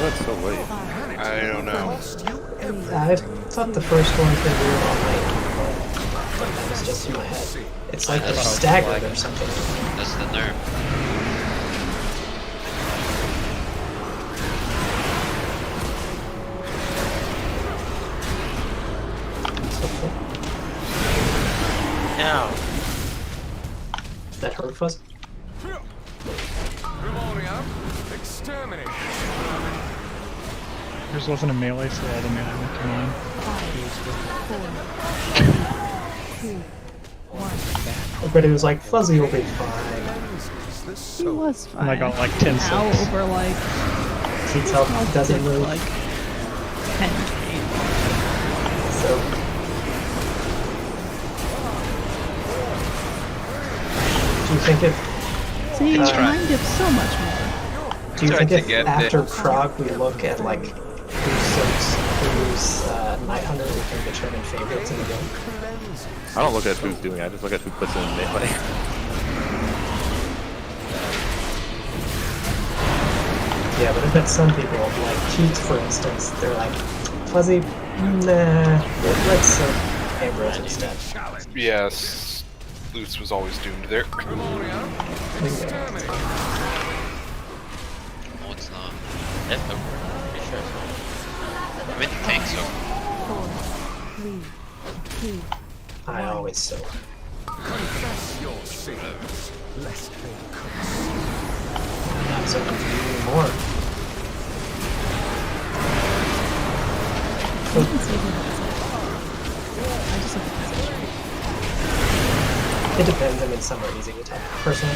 That's so late. I don't know. I thought the first one was gonna be all night, but that was just in my head. It's like they're staggered or something. That's the nerve. now. That hurt us. Exterminate. Yours wasn't a melee, so all the melee went to mine. 5, 4, 3, 2, 1. But it was like, Fuzzy will be fine. He was fine. And I got like 10 Now subs. over like Keats health doesn't move. like 10k. So do you think if See, mine gives so much more. do you think if after Prague we look at like who's Night Hunter, we can determine favorites in the game? I don't look at who's doing it, I just look at who puts in melee. Yeah, but I bet some people, like Keats for instance, they're like, Fuzzy, nah, let's Ambrose instead. Yes, Luce was always doomed there. No, it's not. That's over. Pretty sure it's not. I mean, the tank's over. 4, 3, 2. I always so. Confess your sins, lest they curse. Not so much anymore. It depends. I mean, some are easy to attack. Personally,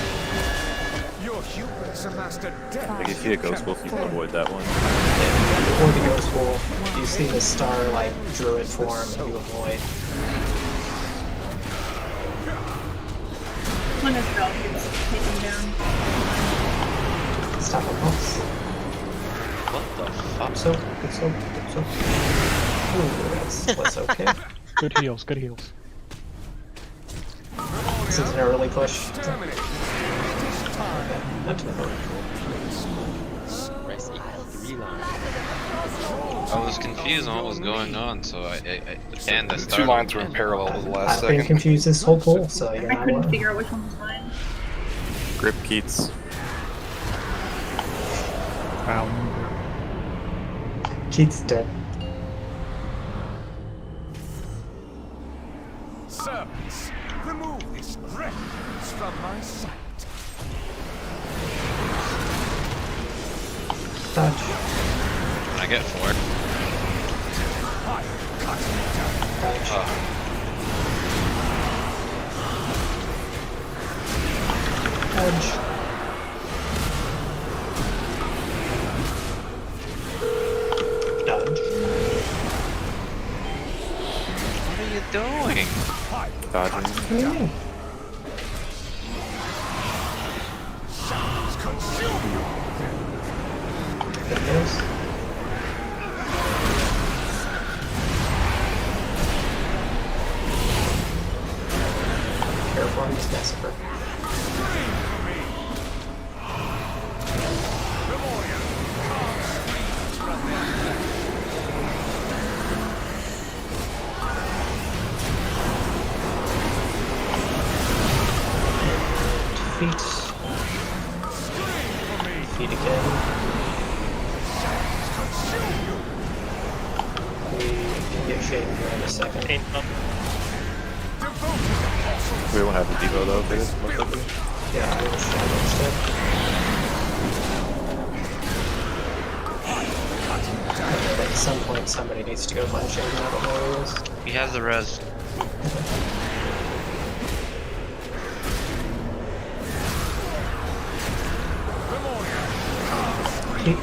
Your hubris amassed a death. Like, if you see a Ghost Wolf, you can avoid that one. or the Ghost Wolf. You see the star like druid form, and you avoid. One of Valkyries taken down. Stop on box. What the fuck? So, good so, good so. Ooh, that's okay. Good heals, good heals. This is an early push. Okay, not too early. Rest equal 3 line. I was confused on what was going on, so I and The two lines were in parallel to the last I've second. been confused this whole poll, so you're I not couldn't alone. figure out which one was mine. Grip Keats. Keats dead. Servants, remove this refuse from my sight. Dodge. I get 4. Dodge. Dodge. Dodge. What are you doing? Dodging. What do you mean? Good news. Careful on this massacre. Feet. Feet again. We can get Shade here in a second. We won't have the Devo though for this, most likely. Yeah, I will Shadow instead. But at some point somebody needs to go find Shade, and I don't know where he is. He has the res. Keep. In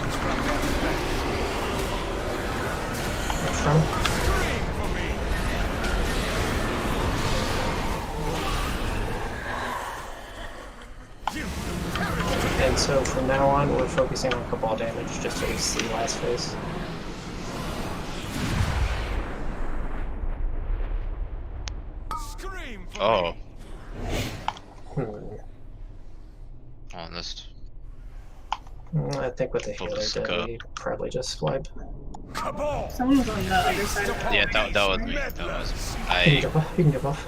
front. And so from now on, we're focusing on Cabal damage just so we see last phase. Oh. Hmm. On this. I think with the healer Focus dead, cup. we probably just wipe. Someone was on the other side of Yeah, that was me. That was You can get buff. You can get buff.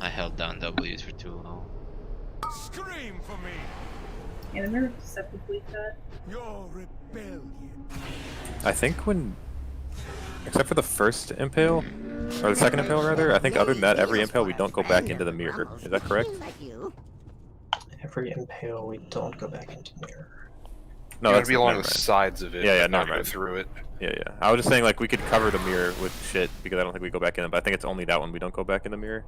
I held down W's for too long. Scream for me. Yeah, the nerve deceptively cut. Your rebellion. I think when Except for the first impale, or the second impale rather. I think other than that, every impale we don't go back into the mirror. Is that correct? Every impale we don't go back into mirror. No, You that's gotta be along never the mind. sides of it. Yeah, but never not go mind. through it. Yeah. I was just saying like we could cover the mirror with shit because I don't think we go back in it, but I think it's only that one we don't go back in the mirror.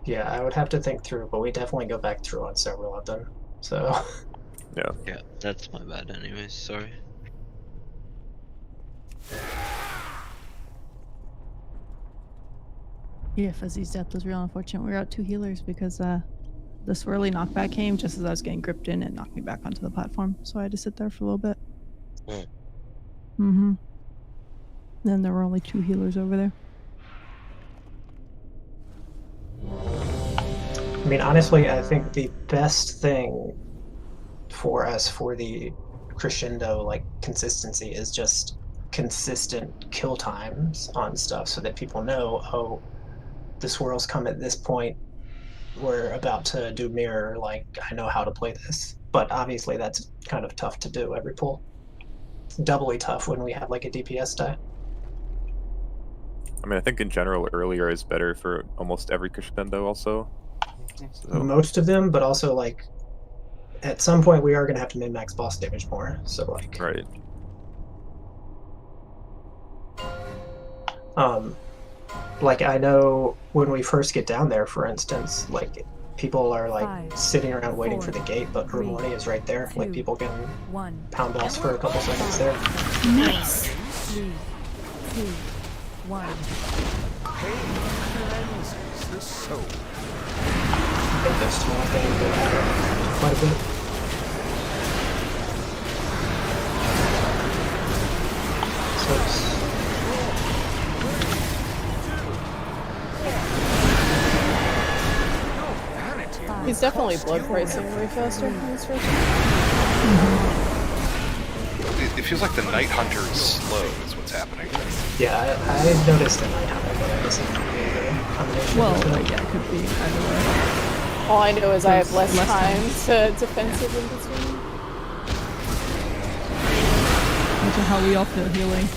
Yeah, I would have to think through, but we definitely go back through on several of them. So. Yeah. Yeah, that's my bad anyways, sorry. Yeah, Fuzzy's death was real unfortunate. We were out 2 healers because the swirly knockback came just as I was getting gripped in and knocked me back onto the platform. So I had to sit there for a little bit. Mm-hmm. Then there were only 2 healers over there. I mean, honestly, I think the best thing for us for the crescendo like consistency is just consistent kill times on stuff so that people know, oh, the swirls come at this point, we're about to do mirror, like I know how to play this. But obviously that's kind of tough to do every pull. It's doubly tough when we have like a DPS die. I mean, I think in general earlier is better for almost every crescendo also. So. Most of them, but also like at some point we are going to have to min-max boss damage more, so like right. Like I know when we first get down there, for instance, like people are like sitting around waiting for the gate, but Urmoni is right there. Like people can pound boss for a couple seconds there. Nice. 3, 2, 1. I think those two things go back quite a bit. So He's definitely blood pricing way faster than this first It feels like the Night Hunter is slow, is what's happening. yeah, I noticed the Night Hunter, but I guess it could be a combination. Well, yeah, it could be either way. All I know is I have less time to defensive in between. Which is how we all feel healing.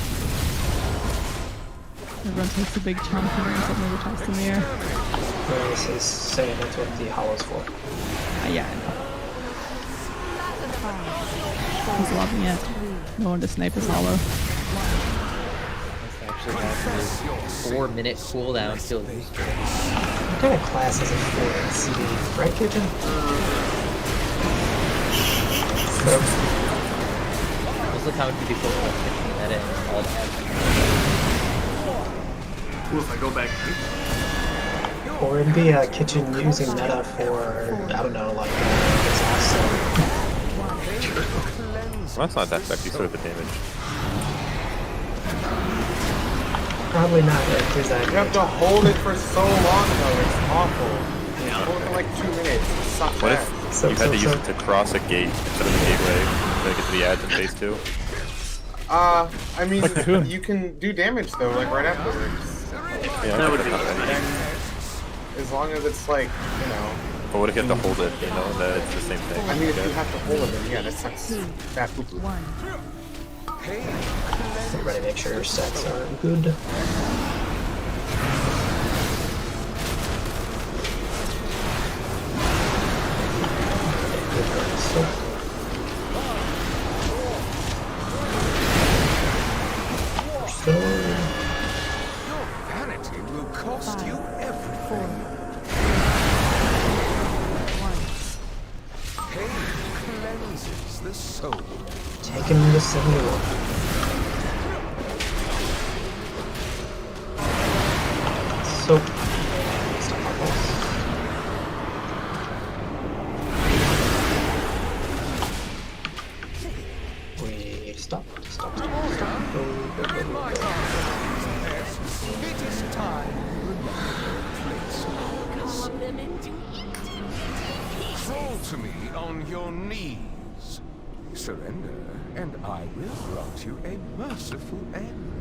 Everyone takes a big chunk and then suddenly retires to the mirror. This is saying that's what the hollow's for. Yeah, I know. He's loving it. No one to snipe his hollow. Actually have a 4-minute cooldown till you start. What kind of class is it for CD? Right, Kitchen? Most of the time you people are pitching that in all that. Cool if I go back. Or it'd be a kitchen using meta for, I don't know, like, Well, that's not that effective sort of the damage. probably not because You have to hold it for so long though, it's awful. Hold it for like 2 minutes, it sucks What ass. if you had to use it to cross a gate instead of the gateway to get to the ads in phase 2? I mean, you can do damage though, like right afterwards. Yeah, That would be as long as it's like, you know. But what if you have to hold it, you know, that it's the same thing? I mean, if you have to hold it, then yeah, that sucks. Fat poo poo. Everybody make sure your stats are good. Your vanity will cost you everything. Pain cleanses the soul. Take him to 71. So, stop my boss. We stop. It is time you fall to me on your knees. Surrender, and I will grant you a merciful end.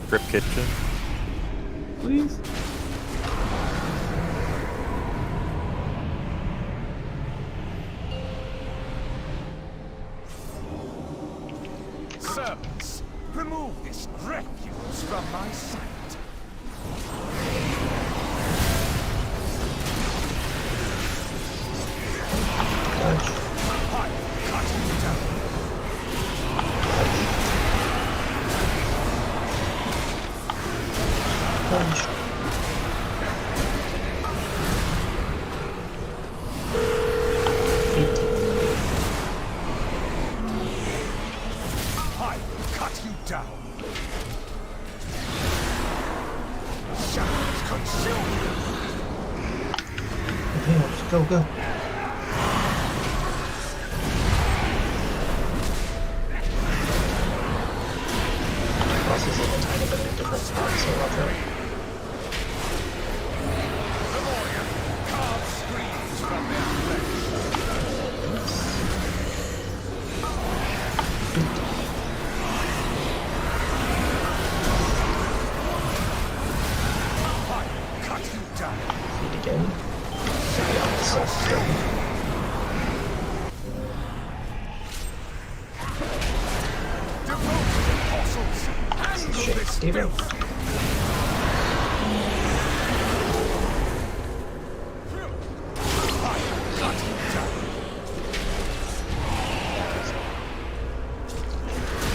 Grip kitchen. Please. Servants, punch. I will cut you down. Shadows consume you. Okay, let's go. Boss is in a tiny bit of a different spot, so watch out. Screams from their flesh. Cut you down. Feed again. Yeah, so shit, Steven.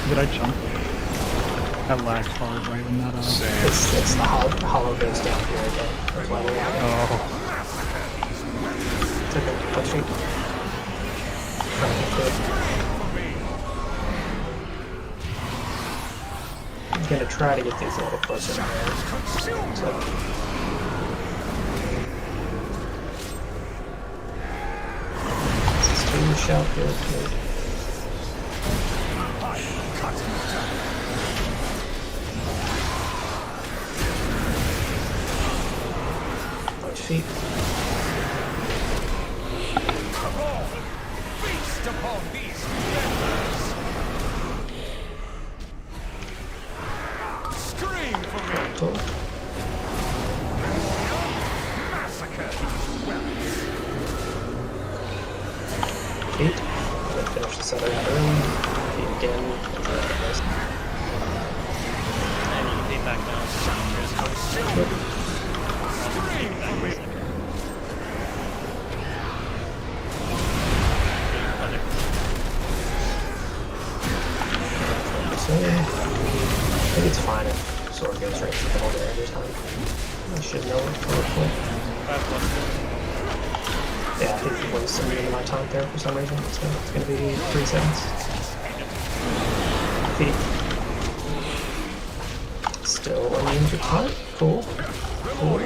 Did I jump? That lagged hard right in that. It's the hollow goes down here again. That's why we're out. Oh. It's okay. Touch feet. I'm gonna try to get these a little closer to there. So. Shout good. Watch feet. Come on, feast upon these members. Scream for me. Massacre these wells. Feet. Then finish this other out early. Feet again. And you can feed back down. I think it's fine if sword goes right to the middle there every time. I should know it real quick. Yeah, I think it wasted me into my taunt there for some reason, so it's gonna be 3 seconds. Feet. Still immune to taunt. Cool. Cool.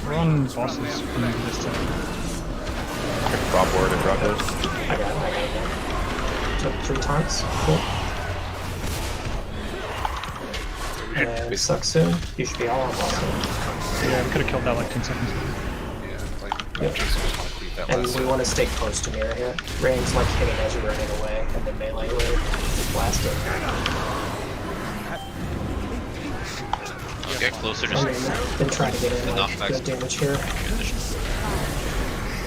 We're on bosses coming this time. Drop ward and drop this. I got it. Took 3 taunts. Cool. And suck soon. You should be all on boss soon. Yeah, we could have killed that like 10 seconds ago. Yep. And we want to stay close to mirror here. Range like hitting as you're running away, and then melee will blast it. Get closer to Then try to get in like good damage here.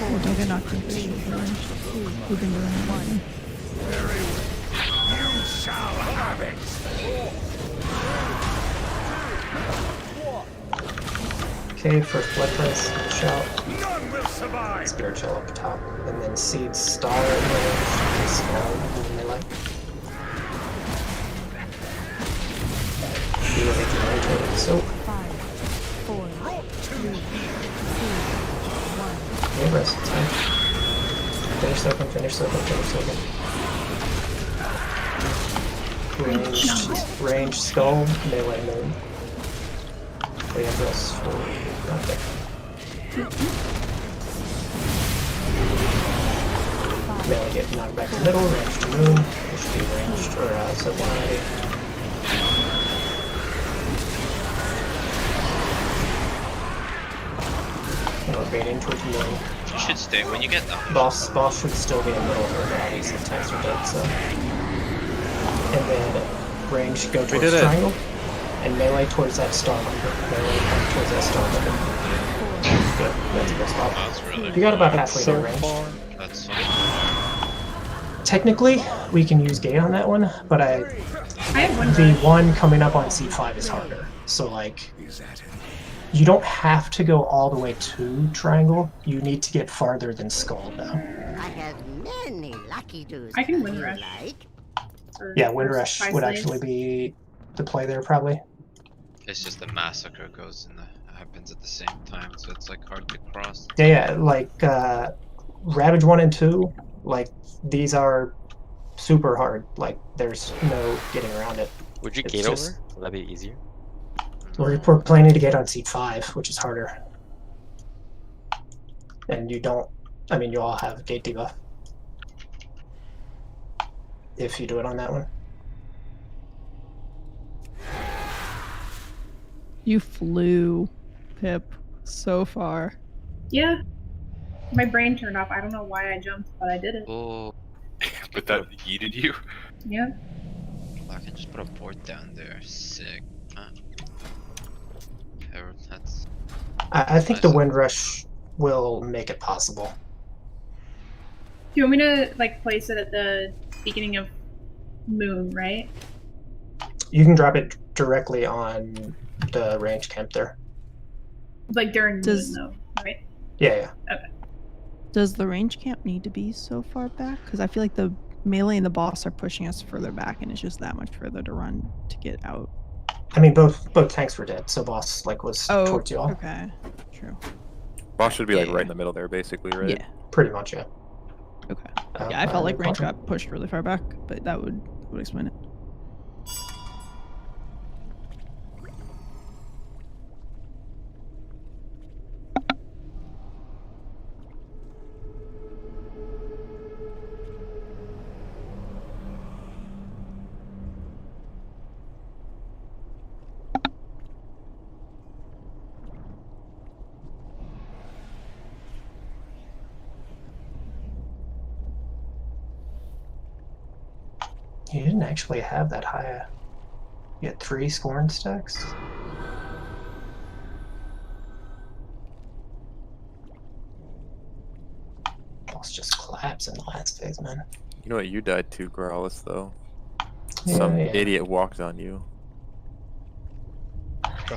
Oh, don't get knocked into the range. We've been doing one. You shall have it. Okay, first blood price, shout. None will survive. Spiritual up top, and then seed star range, small, and melee. So, 5, 4, 3, 2, 1. yeah, rest time. Finish second, finish second, finish second. Ranged skull, melee moon. We have this for right there. Melee get knocked back to middle, range to moon. It should be ranged, or so 180. Baiting towards the middle. You should stay when you get that. Boss should still be in the middle of her body since attacks are dead, so. And then range should go towards triangle. And melee towards that star marker. Melee towards that star marker. Good. That's a good spot. That's really you got about halfway there range. That's Technically, we can use gate on that one, but the one coming up on C5 is harder. So like, you don't have to go all the way to triangle. You need to get farther than skull though. I have many lucky dudes. I can wind rush. Like. Yeah, wind rush would actually be the play there probably. It's just the massacre happens at the same time, so it's like hard to cross. Yeah, like Ravage 1 and 2, like these are super hard. Like there's no getting around it. Would you It's gate just- over? Would that be easier? We're planning to get on seed 5, which is harder. And you don't, I mean, you all have gate debuff. If you do it on that one. You flew, Pip, so far. Yeah. My brain turned off. I don't know why I jumped, but I did it. Oh. But that yeeted you? Yeah. I can just put a board down there. Sick. That's... I think the Windrush will make it possible. Do you want me to like place it at the beginning of moon, right? You can drop it directly on the range camp there. Like during Does- moon though, right? Yeah. Okay. Does the range camp need to be so far back? Because I feel like the melee and the boss are pushing us further back, and it's just that much further to run to get out. I mean, both tanks were dead, so boss like was towards you all. Okay, true. Boss should be like right in the middle there, basically, right? Yeah. Pretty much, yeah. Okay. Yeah, I felt like range got pushed really far back, but that would explain it. You didn't actually have that high. You had 3 scorn stacks. Boss just collapsed in the last phase, man. You know what? You died too, Growlithe, though. Yeah, Some yeah. idiot walked on you.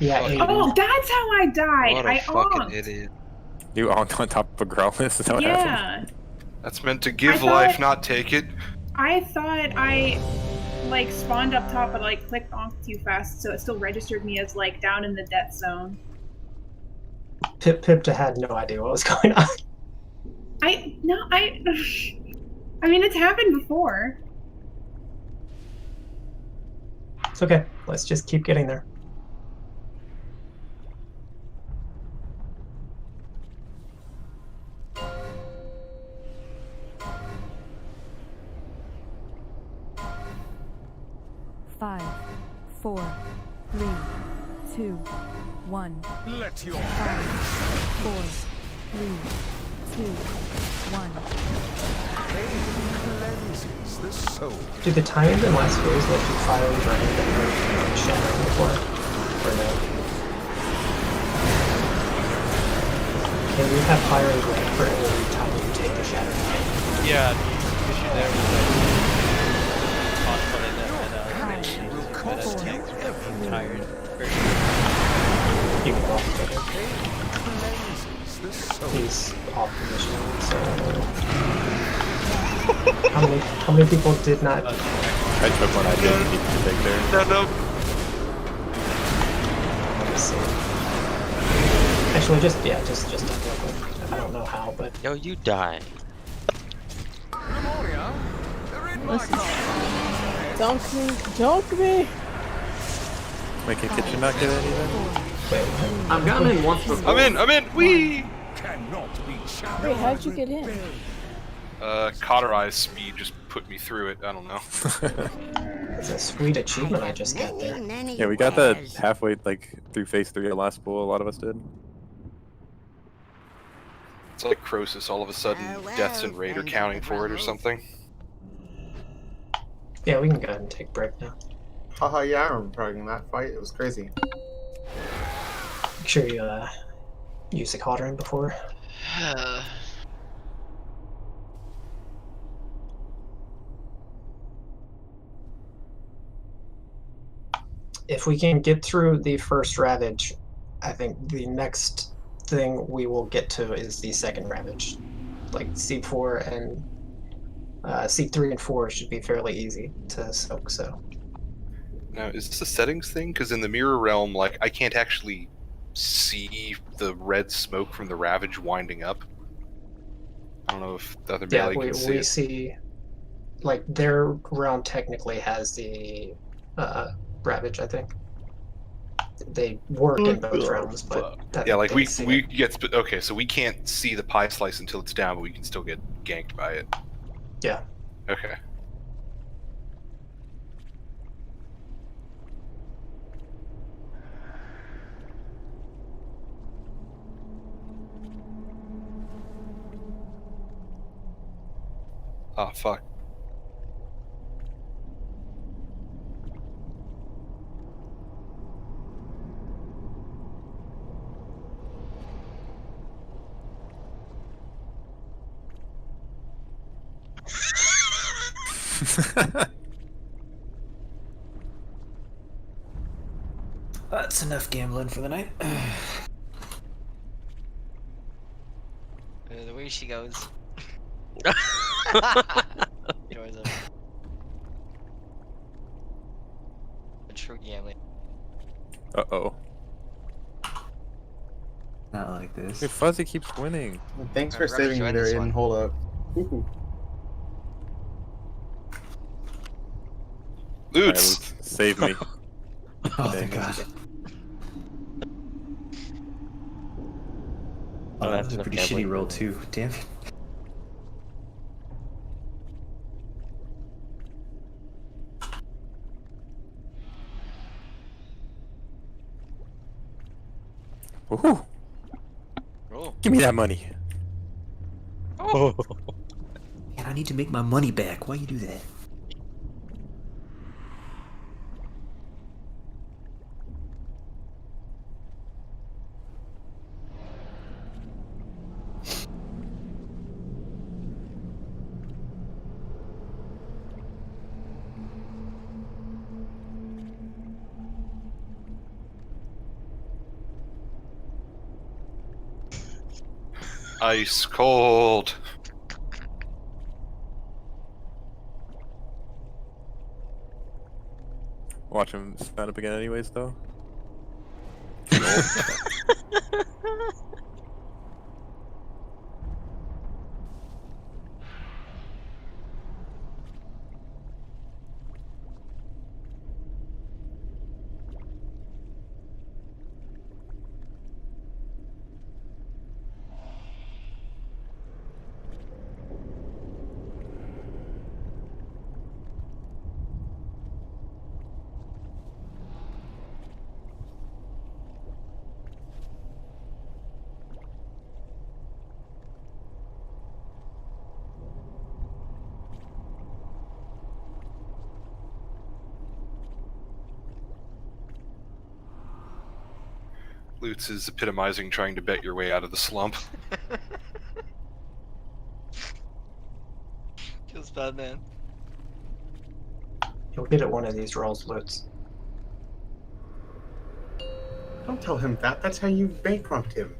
Yeah. Oh, that's how I died. What I a fucking onked. idiot. You onked on top of a Growlithe? Is that what happened? Yeah. That's meant to give I thought- life, not take it. I thought I like spawned up top, but like clicked onk too fast, so it still registered me as like down in the death zone. Pip had no idea what was going on. I mean, it's happened before. It's okay. Let's just keep getting there. Five, 4, 3, 2, 1. Let your 5, 4, 3, 2, 1. cleanses the soul. Do the times in last phase let you fire and drain and shatter before? Or no? Can you have fire and drain for every time you take the shatter? Yeah, the issue there was that possible and tanks were getting tired. You can go off Cleanses the soul. He's off position, so... how many people did not... I took one I didn't need to take there. No. Let me see. Actually, just real quick. I don't know how, but... Yo, you die. Memoria, they're in my Dunk me! Dunk me! Wait, can Kitchen not get anything? I've gotten in once before. I'm in! Wee! cannot be shadowed. Wait, how'd you get in? Cauterized speed just put me through it. I don't know. It's a sweet achievement I just got there. Yeah, we got that halfway, like, through phase 3 of the last pool, a lot of us did. It's like Crosus, all of a sudden, deaths and raid are counting for it or something. Yeah, we can go ahead and take a break now. Haha, yeah, I remember playing that fight. It was crazy. Make sure you use the cauldron before. If we can get through the first Ravage, I think the next thing we will get to is the second Ravage. Like C4 and C3 and 4 should be fairly easy to soak, so. Now, is this a settings thing? Because in the mirror realm, like, I can't actually see the red smoke from the Ravage winding up. I don't know if the other Yeah, melee can see we it. see, like, their realm technically has the Ravage, I think. They work in both realms, but Yeah, like, we it. get... Okay, so we can't see the pie slice until it's down, but we can still get ganked by it. Yeah. Okay. Oh, fuck. That's enough gambling for the night. The way she goes. Enjoys it. A true gambling. Uh-oh. Not like this. Hey, Fuzzy keeps winning. Thanks for Whoever saving me joined there, this Aiden. one. Hold up. Ooh. Loots! Save me. Oh, thank God. Oh, that was a pretty shitty roll, too. Damn it. Woohoo! Oh. Give me that money. Oh. Man, I need to make my money back. Why you do that? Ice cold. Watch him stand up again anyways, though. Loots is epitomizing trying to bet your way out of the slump. Feels bad, man. You'll get it one of these rolls, Lutz. Don't tell him that. That's how you bankrupt him.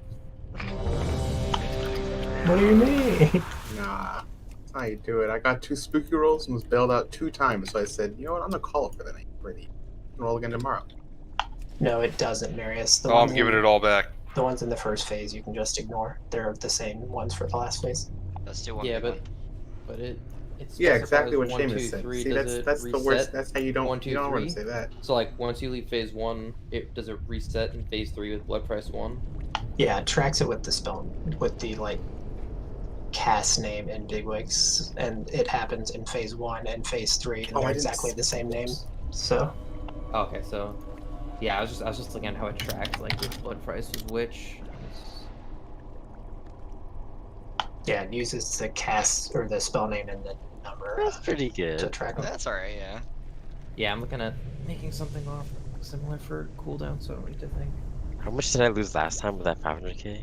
What do you mean? Nah. That's how you do it. I got 2 spooky rolls and was bailed out 2 times, so I said, you know what, I'm gonna call it for the night. Ready. Roll again tomorrow. No, it doesn't, Marius. Oh, I'm giving it all back. The ones in the first phase you can just ignore. They're the same ones for the last phase. Let's do one. Yeah, but it Yeah, exactly what one, Seamus two, said. three, See, does that's it the worst. reset? That's how you don't. 1, 2, you don't 3? want to say that. So like once you leave phase 1, does it reset in phase 3 with blood price 1? Yeah, it tracks it with the spell, with the like cast name in Bigwigs, and it happens in phase 1 and phase 3, and they're exactly the same name. So. Okay, so yeah, I was just looking at how it tracked like which blood price was which. Yeah, it uses the cast or the spell name and the number. That's pretty good. To track them. That's alright, yeah. Yeah, I'm looking at making something off similar for cooldown, so I don't need to think. How much did I lose last time with that 500k?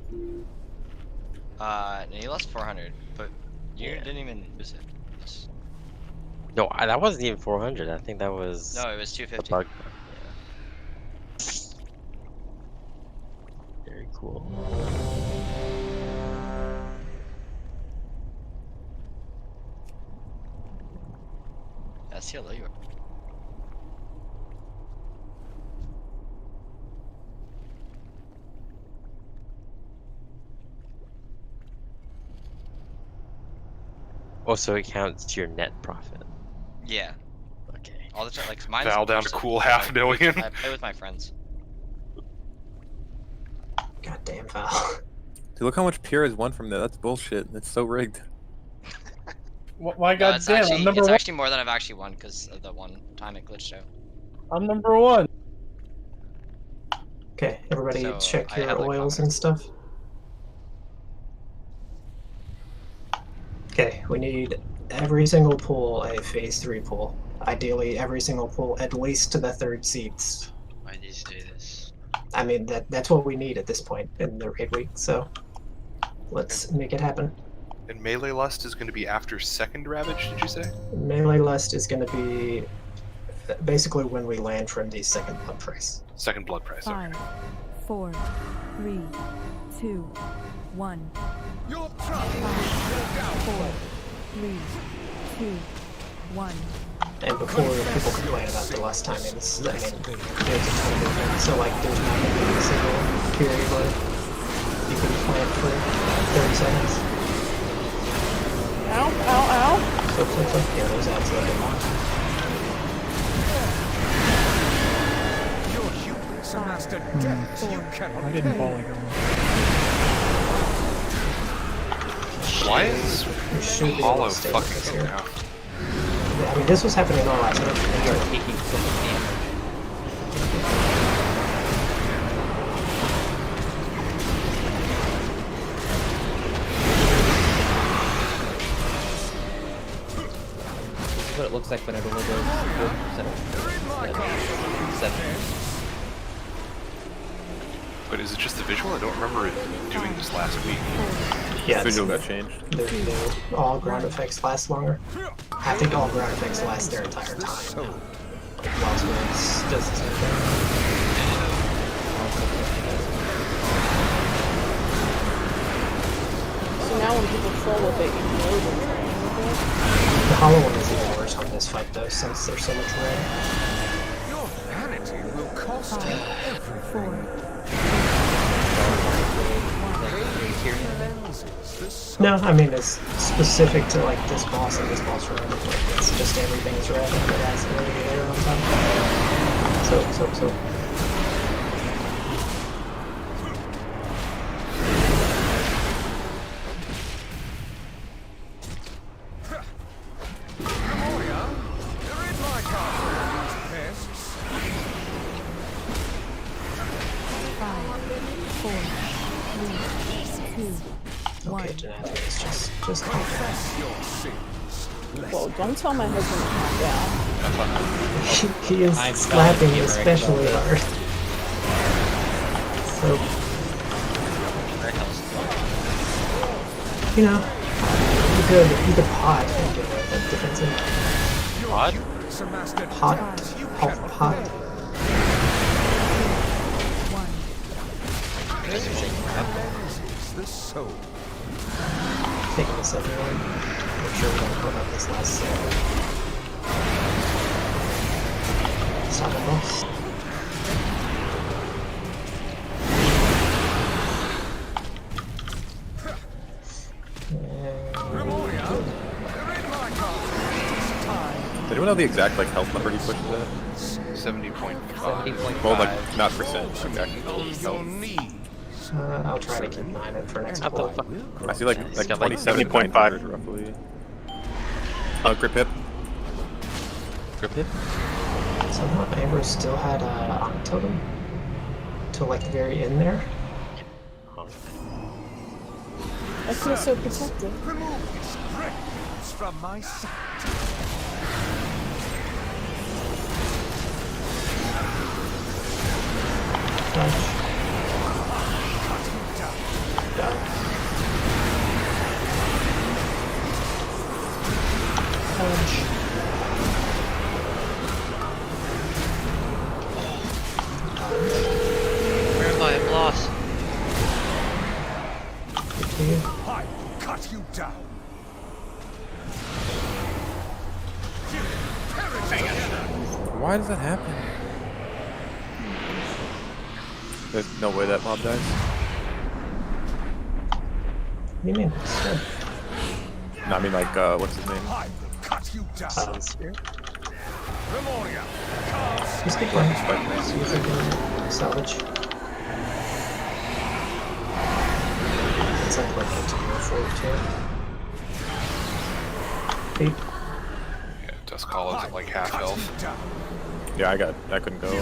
You lost 400, but you didn't even lose it. No, that wasn't even 400. I think that was. No, it was 250. A bug. Very cool. That's how low you are. Oh, so it counts to your net profit. Yeah. Okay. All the time, like mine's Val down to also- cool I- $500,000. I play with my friends. Goddamn Val. Dude, look how much Pierre has won from that. That's bullshit. It's so rigged. Why, No, goddamn, it's actually I'm number it's one. actually more than I've actually won because of the one time it glitched out. I'm number one. Okay, everybody So, check I your have, like, oils 500. and stuff. Okay, we need every single pool a phase 3 pool. Ideally, every single pool at least to the 3rd seats. Why did you say this? I mean, that's what we need at this point in the raid week, so let's make it happen. And Melee Lust is going to be after second Ravage, did you say? Melee Lust is going to be basically when we land from the second blood price. Second Blood Price. 5, 4, 3, 2, 1. 5, 4, 3, 2, 1. And before people complain about the lust timings, I mean, there's a ton of movement, so like there's not going to be a single period where you can plan for 30 seconds. Ow, ow, ow. So, yeah, those ads are a bit long. Your hubris amassed a depth you cannot I didn't fall like Why is Hollow fucking here. now? I mean, this was happening all last night. We are taking so much damage. This is what it looks like when it only goes 4% instead of 7. But is it just the visual? I don't remember it doing this last week. Yeah, Visual got changed. All ground effects last longer. I think all ground effects last their entire time. Like Lost Winds does the same thing. So now when people troll with it, you know they're training with it. The hollow one is even worse on this fight though, since there's so much red. Your vanity will cost you everything. No, I mean it's specific to like this boss and this boss room. Like, it's just everything's red and it has a layer on top. So. Okay, Nathria is just Confess your sins. Whoa, don't tell my husband to calm down. he is slapping especially hard. So, you know, you could pot and get a defensive. Pot. The soul. Taking this everyone. Make sure we don't put up this last stop it, boss. Does anyone know the exact like health number he pushes at? 70.5. Well, like not percent. Okay. I'll try to keep mine in for next pull. I see like 27.5 roughly. Grip hip. Grip hip. Somehow Amber still had on totem till like the very end there. I feel so protected. Remove his brains from my sight. Where am I? I'm lost. I cut you down. Why does that happen? There's no way that mob dies. What do you mean? It's good. No, I mean like what's his name? Just keep going. See if I can salvage. It's like what to go forward to. Eight. Yeah, Duskhollows at like half health. Yeah, I couldn't go. So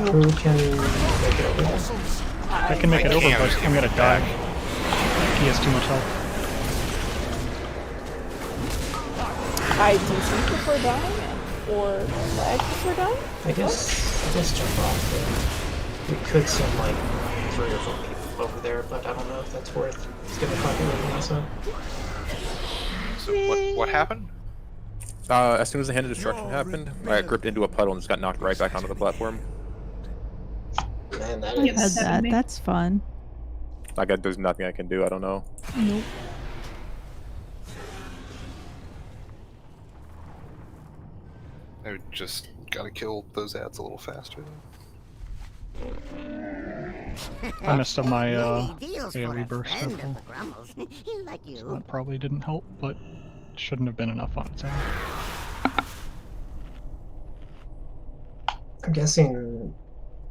who can make it over there? I can make it over, but I'm gonna die. He has too much health. I decent before dying, or lag before dying? I guess jump off there. We could send like 3 or 4 people over there, but I don't know if that's worth giving populating also. So what happened? As soon as the hand of destruction happened, I got gripped into a puddle and just got knocked right back onto the platform. Man, that I've had that. That's fun. There's nothing I can do. I don't know. Nope. I just gotta kill those ads a little faster. I messed up my AoE burst. So that probably didn't help, but shouldn't have been enough on its own. I'm guessing.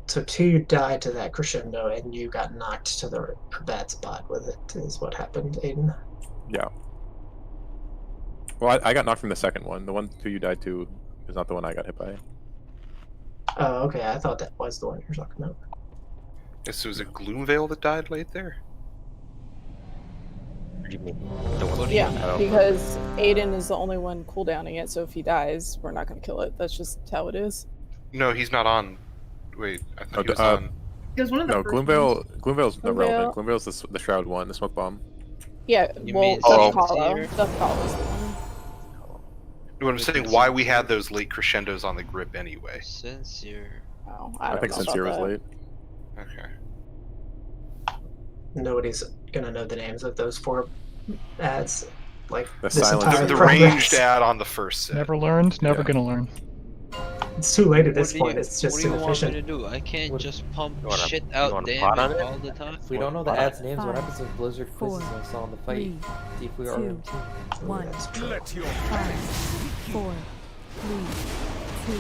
So 2 died to that crescendo, and you got knocked to the bad spot with it. Is what happened, Aiden? Yeah. Well, I got knocked from the second one. The one who you died to is not the one I got hit by. Oh, okay. I thought that was the one you're talking about. Yes, it was a Gloomveil that died right there. What do you mean? Yeah, because Aiden is the only one cooldowning it, so if he dies, we're not going to kill it. That's just how it is. No, he's not on. Wait, I thought he was on. It was one of the first Gloomveil's irrelevant. Gloomveil's the Shroud one, the smoke bomb. Yeah, well, Duskhollow is the one. No, I'm saying why we had those late crescendos on the grip anyway. Sincere. Oh, I think Sincere was late. Okay. Nobody's gonna know the names of those 4 ads. Like the this entire the progress. ranged ad on the first set. Never learned, never gonna learn. It's too late at this point. It's just what do you inefficient. want me to do? I can't just pump wanna- shit you out wanna damage plot on it? all the time. If we don't know the ads' names, what happens if Blizzard quizzes us on the fight? See if we are in team. 1. Let your 5, 4, 3, 2,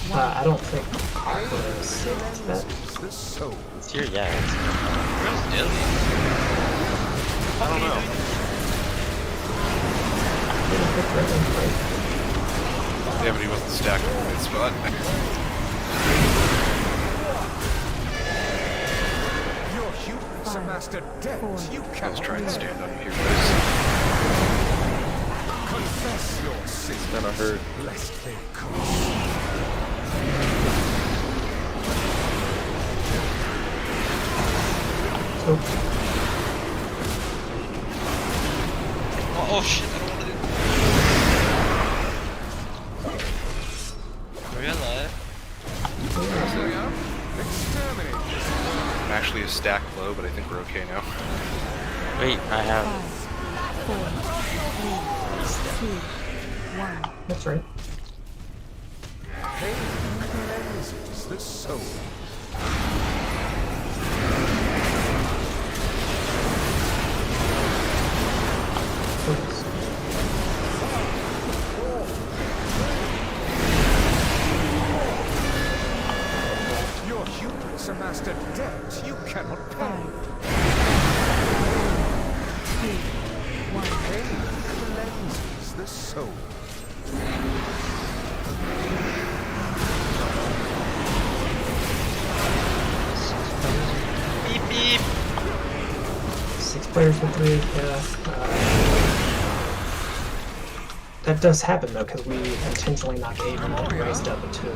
1. I don't think Aqua is safe to that. It's here, yeah. Where's Dilly? I don't know. Yeah, but he wasn't stacked in the right spot. Your humans amassed a debt you I was trying to stand up here. confess your sins. It's gonna hurt. Lest they come. Oh shit, I don't want to do Are we alive? I'm actually a stack low, but I think we're okay now. Wait, I have. 4, 3, 2, 1. That's right. Pain cleanses the soul. Your humans amassed a debt you cannot pay. 2, 1. Pain cleanses the soul. Beep beep! 6 players with 3, yeah. That does happen though, because we intentionally knock Aiden and raised up a 2.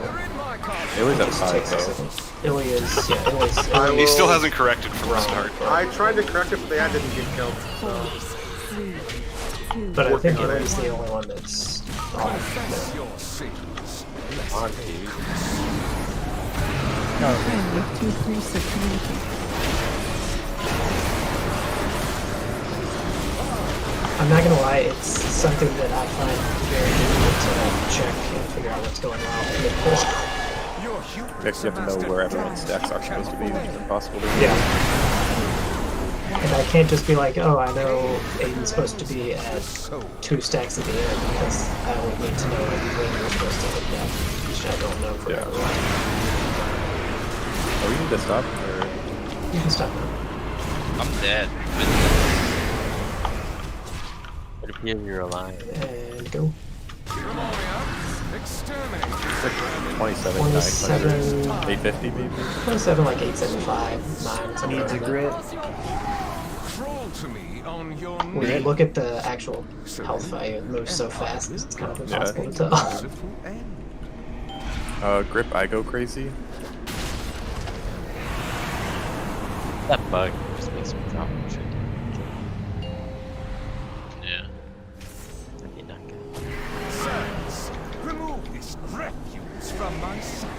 Illy's at 5 though. Illy is, yeah, Illy's... He still hasn't corrected from the start. I tried to correct it, but the ad didn't get killed. So. 3, 2, But I think Illy's the only one that's Confess your sins. On, dude. With 2, 3, 6 communicate. I'm not gonna lie, it's something that I find very difficult to check and figure out what's going on. You actually have to know where everyone's stacks are supposed to be, which is impossible to do. Yeah. And I can't just be like, oh, I know Aiden's supposed to be at 2 stacks at the end, because I would need to know when you're supposed to hit that, which I don't know for everyone. Oh, we need to stop? Or... You can stop now. I'm dead. It appears you're alive. And go. It's like 27, 27, 850 maybe? 27, like 875, 9, something Needs a like grit. that. When you look at the actual health value, it moves so fast, it's kind of impossible to tell. Grip, I go crazy. That bug just makes me drop shit. Yeah. That'd be not good. Sirs, remove this refuse from my sight.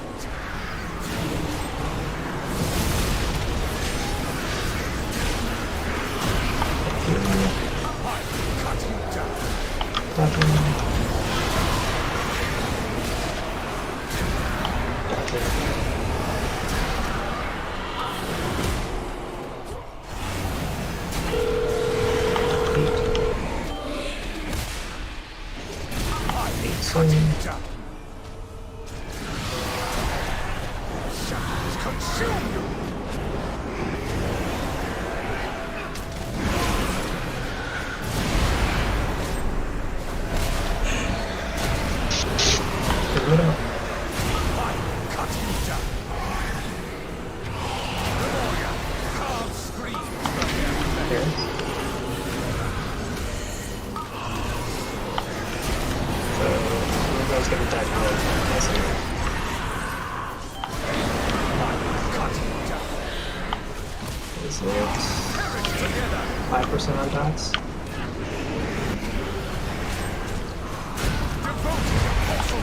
Is it 5% on dots?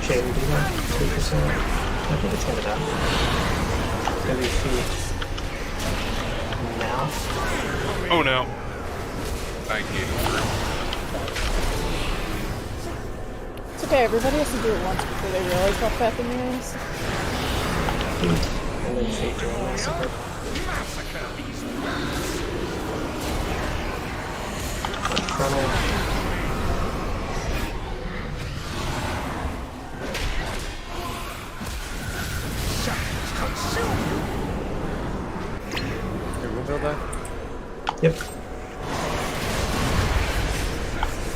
Shade would be that? 3%? I think it's gonna die. It's gonna be feet. Now. Oh no. Thank you. It's okay, everybody has to do it once before they realize how fat the mirror is. And then feet during massacre. Frontal. Yep.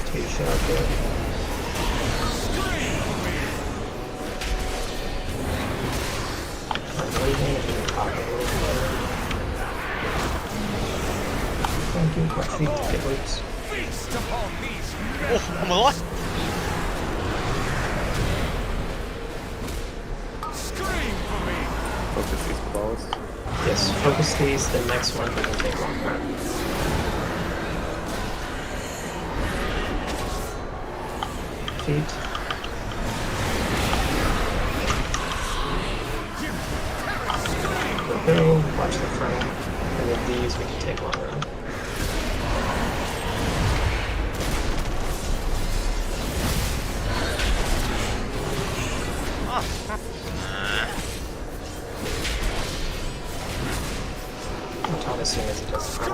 2 shot there. I'm leaving and pop a little bit. Thank you. My feet get loose. Oh, I'm alive. Focus these balls. Yes, focus these, the next one we can take longer. Feet. Go, watch the front, and then these we can take longer. As soon as he does the front.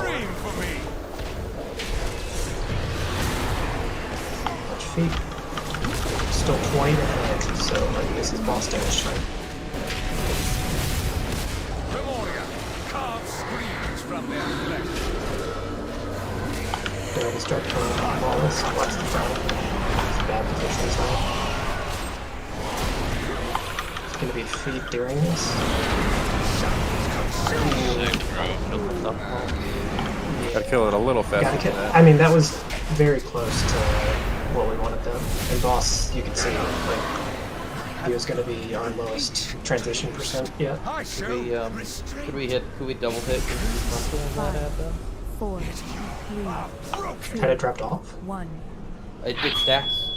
Watch feet. Still 20 to hit, so like this is boss damage time. They're gonna start turning balls. Watch the front. It's a bad position as well. It's gonna be feet during this. Gotta kill it a little faster than that. I mean, that was very close to what we wanted though. And boss, you can see, like, he was gonna be our lowest transition percent yet. Could we double hit Five, 4, 3, 2, Had it dropped off? 1. It stacks.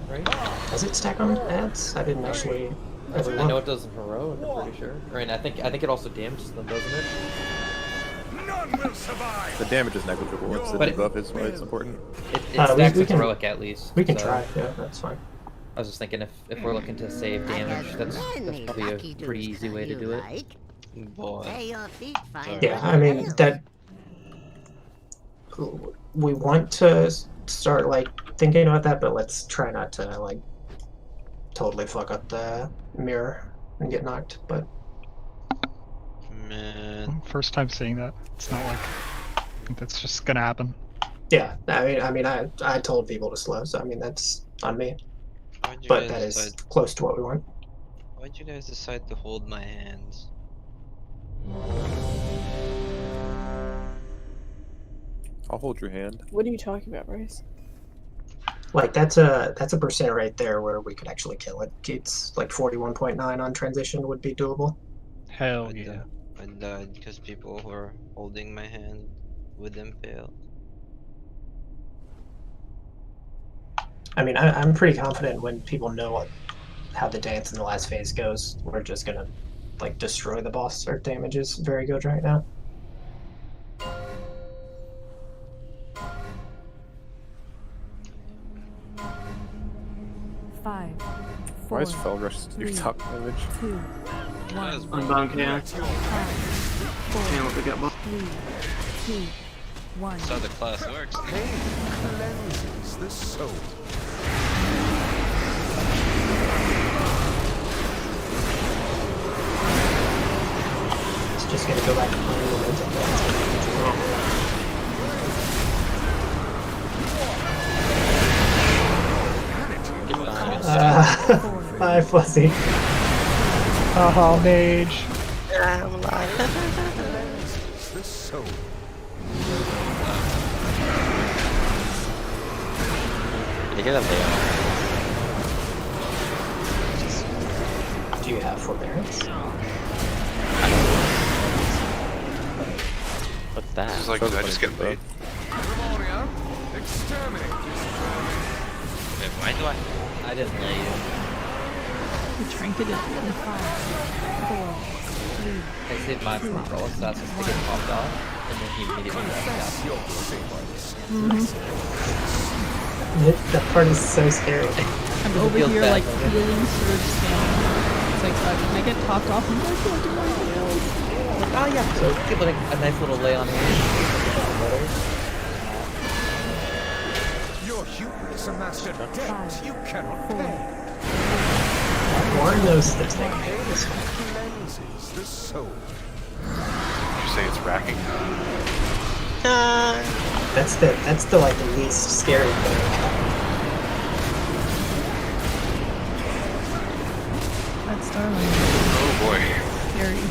Right? Does it stack on ads? I didn't actually ever I look. know it does in heroic, I'm pretty sure. Right, and I think it also damages them, doesn't it? The damage is negligible. It's the debuff is why it's important. It stacks with heroic at least. We can so. try, yeah, that's fine. I was just thinking if we're looking to save damage, that's probably a pretty easy way to do it. Boy. Yeah, I mean that we want to start like thinking about that, but let's try not to like totally fuck up the mirror and get knocked. But Man. First time seeing that. It's not like that's just gonna happen. yeah, I told people to slow, so I mean that's on me. Why'd you But guys that is decide? close to what we want. Why'd you guys decide to hold my hands? I'll hold your hand. What are you talking about, Bryce? Like that's a percent right there where we could actually kill it. It's like 41.9 on transition would be doable. Hell yeah. I died because people were holding my hand with impale. I mean, I'm pretty confident when people know how the dance in the last phase goes, we're just gonna like destroy the boss. Our damage is very good right now. Five. Why is Fell Rush your top damage? 2, 1. Unbound can. Can't look at both. 3, 2, 1. That's how the class works. Pain cleanses the soul. It's just gonna go back to playing momentum. Bye, Fuzzy. Haha, mage. I'm alive. The soul. You get a layout. Do you have forbearance? What's that? This is like, did I just get laid? Wait, why do I didn't lay you. The trinket is 5, 4, 3. I saved mine from roll, so that's just to get popped off, and then he immediately walked out. That part is so scary. I'm over feels here bad, like doesn't it? feeling surge scanning. It's like, can I get topped off? And I can't do anything. Oh yeah, so give like a nice little lay on hand. Your hubris amassed a debt you cannot pay. Warren knows the technique. Cleanses the soul. You say it's racking? That's the like the least scary thing. That's Starling. Oh boy. Scary.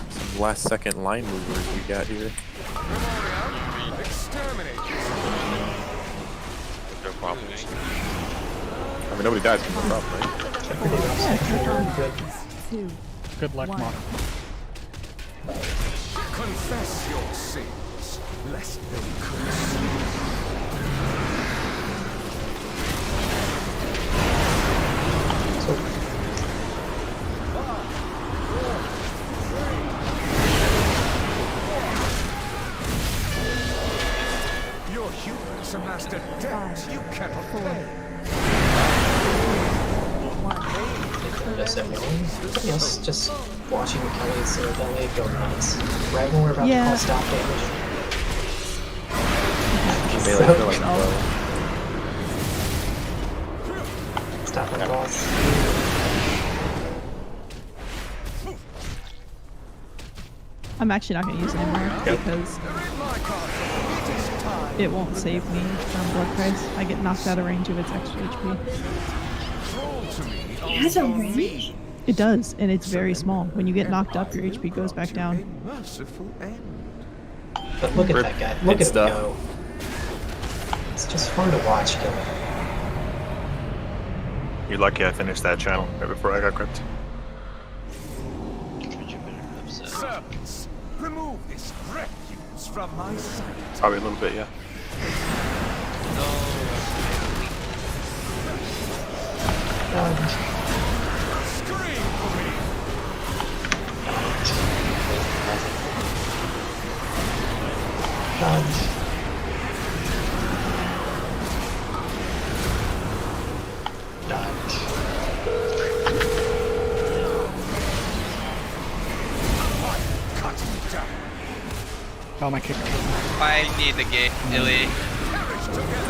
Some last second line movers we got here. Exterminate. No problem. I mean, nobody dies from the problem, right? Good luck, Mark. Confess your sins, lest they consume. Your hubris amassed a debt you cannot pay. Just everyone else just watching Kelly's belly go nuts. Right when we're about to call stop damage. Melee feel like low. Stop that boss. I'm actually not going to use it anymore because it won't save me from blood price. I get knocked out of range of its extra HP. It has a range? It does, and it's very small. When you get knocked up, your HP goes back down. But look at that guy. Look at him go. It's just fun to watch go. You're lucky I finished that channel right before I got gripped. Servants, remove this refuse from my sight. Probably a little bit, yeah. Scream for me. Die. Oh, my kick. I need the game, Illy.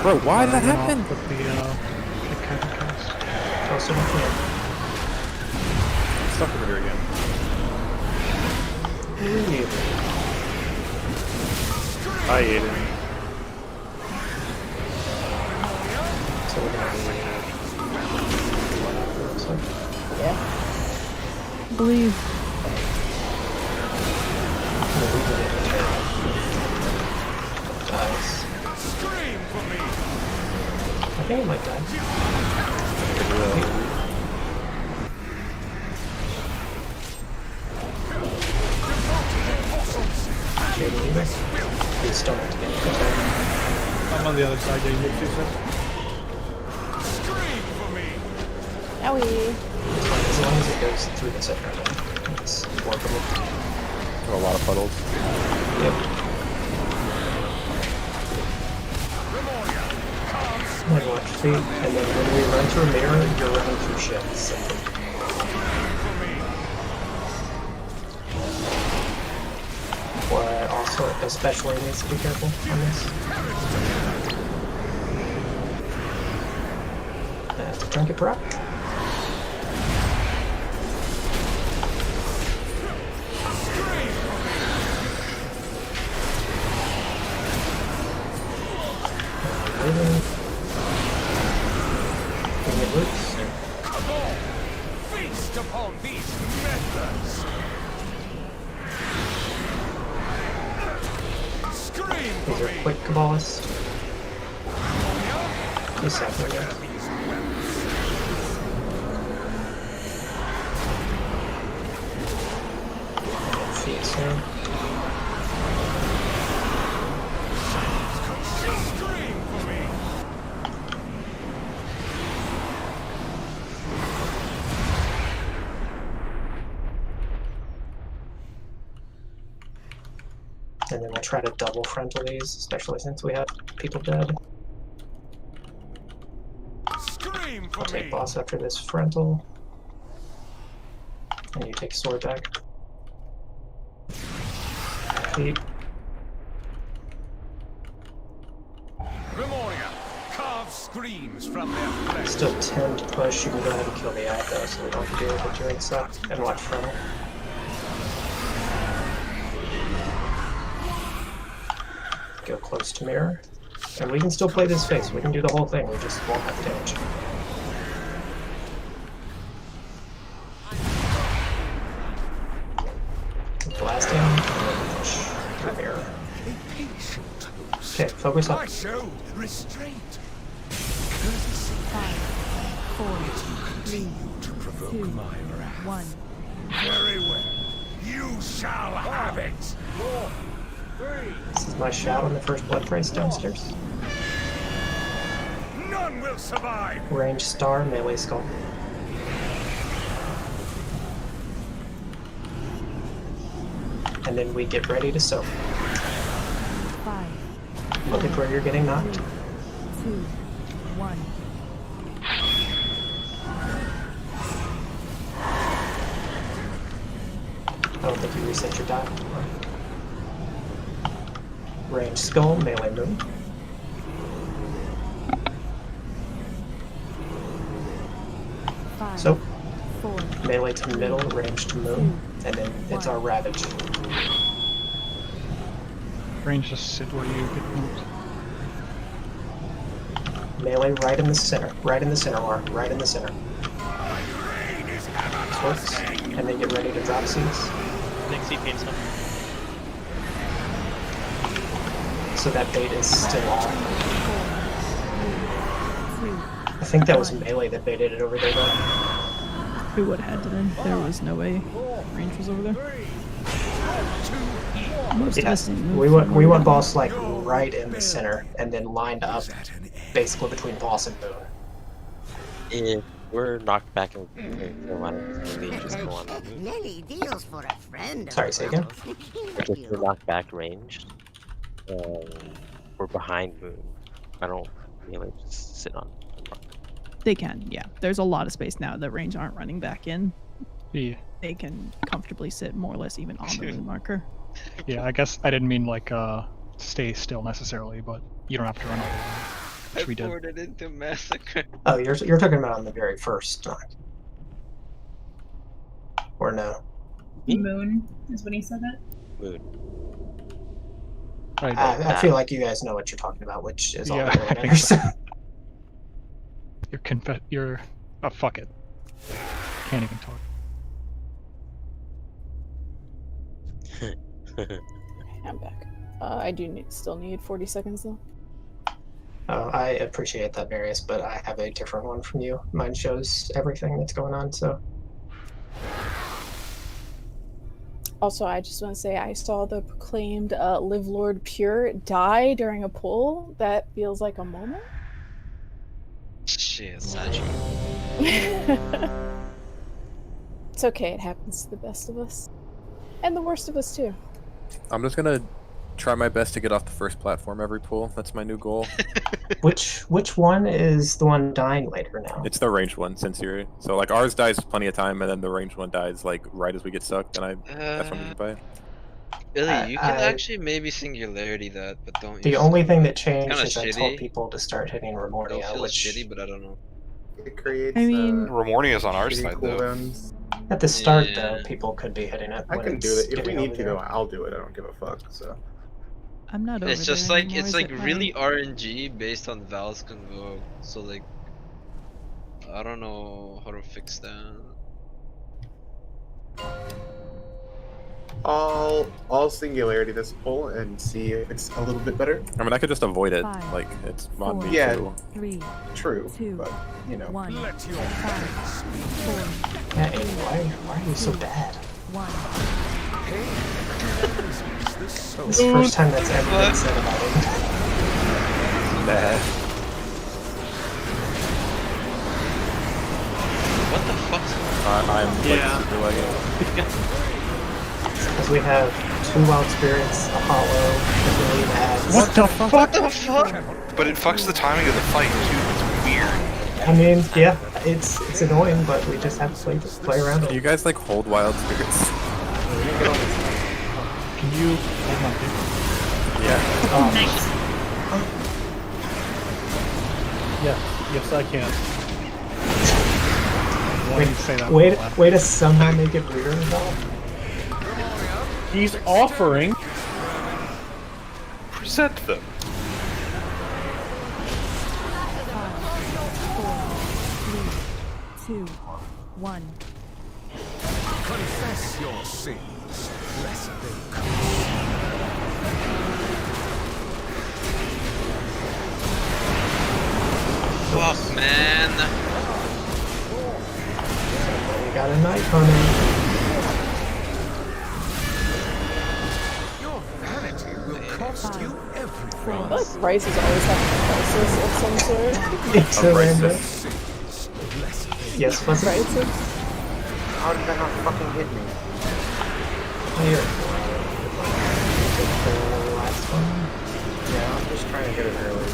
Bro, why did that Went off happen? with the kick heavy cast. Also, yeah. I'm stuck over here again. I ate it. So we're gonna be... Yeah. Believe. Dies. I think it might die. Please don't have to get attacked. I'm on the other side getting hit too, sir. Owie. As long as it goes through the center of it, it's workable. A lot of puddles. Yep. And watch feet, and then when we run through a mirror, you're running through shit. So. What also especially needs to be careful on this. That's a trinket prop. Feast upon these methods. Scream These are quick Cabbalists. He's second again. Feet soon. And then we'll try to double frontal these, especially since we have people dead. I'll take boss after this frontal. And you take sword back. Feet. Memoria, carve screams from their flesh. Still 10 to push. You can go ahead and kill the ad though, so we don't have to deal with it during suck. And watch frontal. Go close to mirror. And we can still play this face. We can do the whole thing. We just won't have damage. Blast down. And then push through mirror. Okay, focus up. I showed restraint. 5, 4, 3, To provoke 2, my wrath. 1. Very well. You shall have it. 4, 3. This is my shout on the first blood price downstairs. None will survive. Range star, melee skull. And then we get ready to soak. 5, Look at where you're getting knocked. 2, 1. I don't think you reset your die. Range skull, melee moon. So, 4, melee to middle, range to moon, and then it's our ravage. Range just sit where you get moved. Melee right in the center, Mark, right in the center. This works, and then get ready to drop seeds. Next seed pain stuff. So that bait is still on. I think that was melee that baited it over there though. We would have had to then. There was no way range was over there. Most of us didn't move We want forward. boss like right in the center, and then lined up basically between boss and moon. If we're knocked back and go on, maybe just go on. Nelly deals for a friend. Sorry, say again? If we're knocked back ranged, we're behind moon. I don't really just sit on. They can, yeah. There's a lot of space now that range aren't running back in. Yeah. They can comfortably sit more or less even on the moon marker. Yeah, I guess I didn't mean like stay still necessarily, but you don't have to run over there, which we did. poured it into massacre. Oh, you're talking about on the very first time. Or no? Moon is when he said that. Moon. Right. I feel like you guys know what you're talking about, which is all Yeah, that I really think matters. so. You're oh fuck it. Can't even talk. I'm back. I do still need 40 seconds though. I appreciate that, Marius, but I have a different one from you. Mine shows everything that's going on, so. Also, I just want to say I saw the proclaimed Live Lord Pure die during a pull. That feels like a moment. Shit, Sachi. It's okay, it happens to the best of us. And the worst of us too. I'm just gonna try my best to get off the first platform every pull. That's my new goal. Which one is the one dying later now? It's the ranged one, Sincere. So like ours dies plenty of time, and then the ranged one dies like right as we get sucked, and that's when we can buy it. Billy, you can actually maybe singularity that, but don't. The use only it. thing that changed Kinda is I told shitty. people to start hitting It Remordia, feels which shitty, but I don't know. It creates. I mean, Remordia's on our shitty side though. cooldowns. at the start though, people could be hitting it. I when can do it's it. If we getting need over to there. go, I'll do it. I don't give a fuck. So. I'm not over It's just there like anymore. it's Is like it really my- RNG based on Val's Convoke. So like, I don't know how to fix that. I'll singularity this pull and see if it's a little bit better. I mean, I could just avoid it. 5, Like it's on me Yeah. too. 3, True, 2, but you know. 1. Let your 5, 4, Yeah, Aiden, why are you so bad? 1. This is the first time that's ever been said about Aiden. Nah. What the fuck? I'm like Yeah. super lagging. Because we have 2 wild spirits, a hollow, a million ads. What the fuck? What the fuck? But it fucks the timing of the fight too. It's weird. I mean, yeah, it's annoying, but we just have to play around Do it. you guys like hold wild spirits? Can you hold my dick? Yeah. Nice. Yes, I can. Why did you say that? Way to somehow make it weird though. He's offering. Present them. 5, 4, 3, 2, 1. Confess your sins, lest they come. Fuck, man. We got a night coming. Your vanity will cost you everything. I feel like Bryce is always having a crisis of some sort. It's so random. Yes, what's it? Crisis? How did that not fucking hit me? Here. The last one. Yeah, I'm just trying to get it early.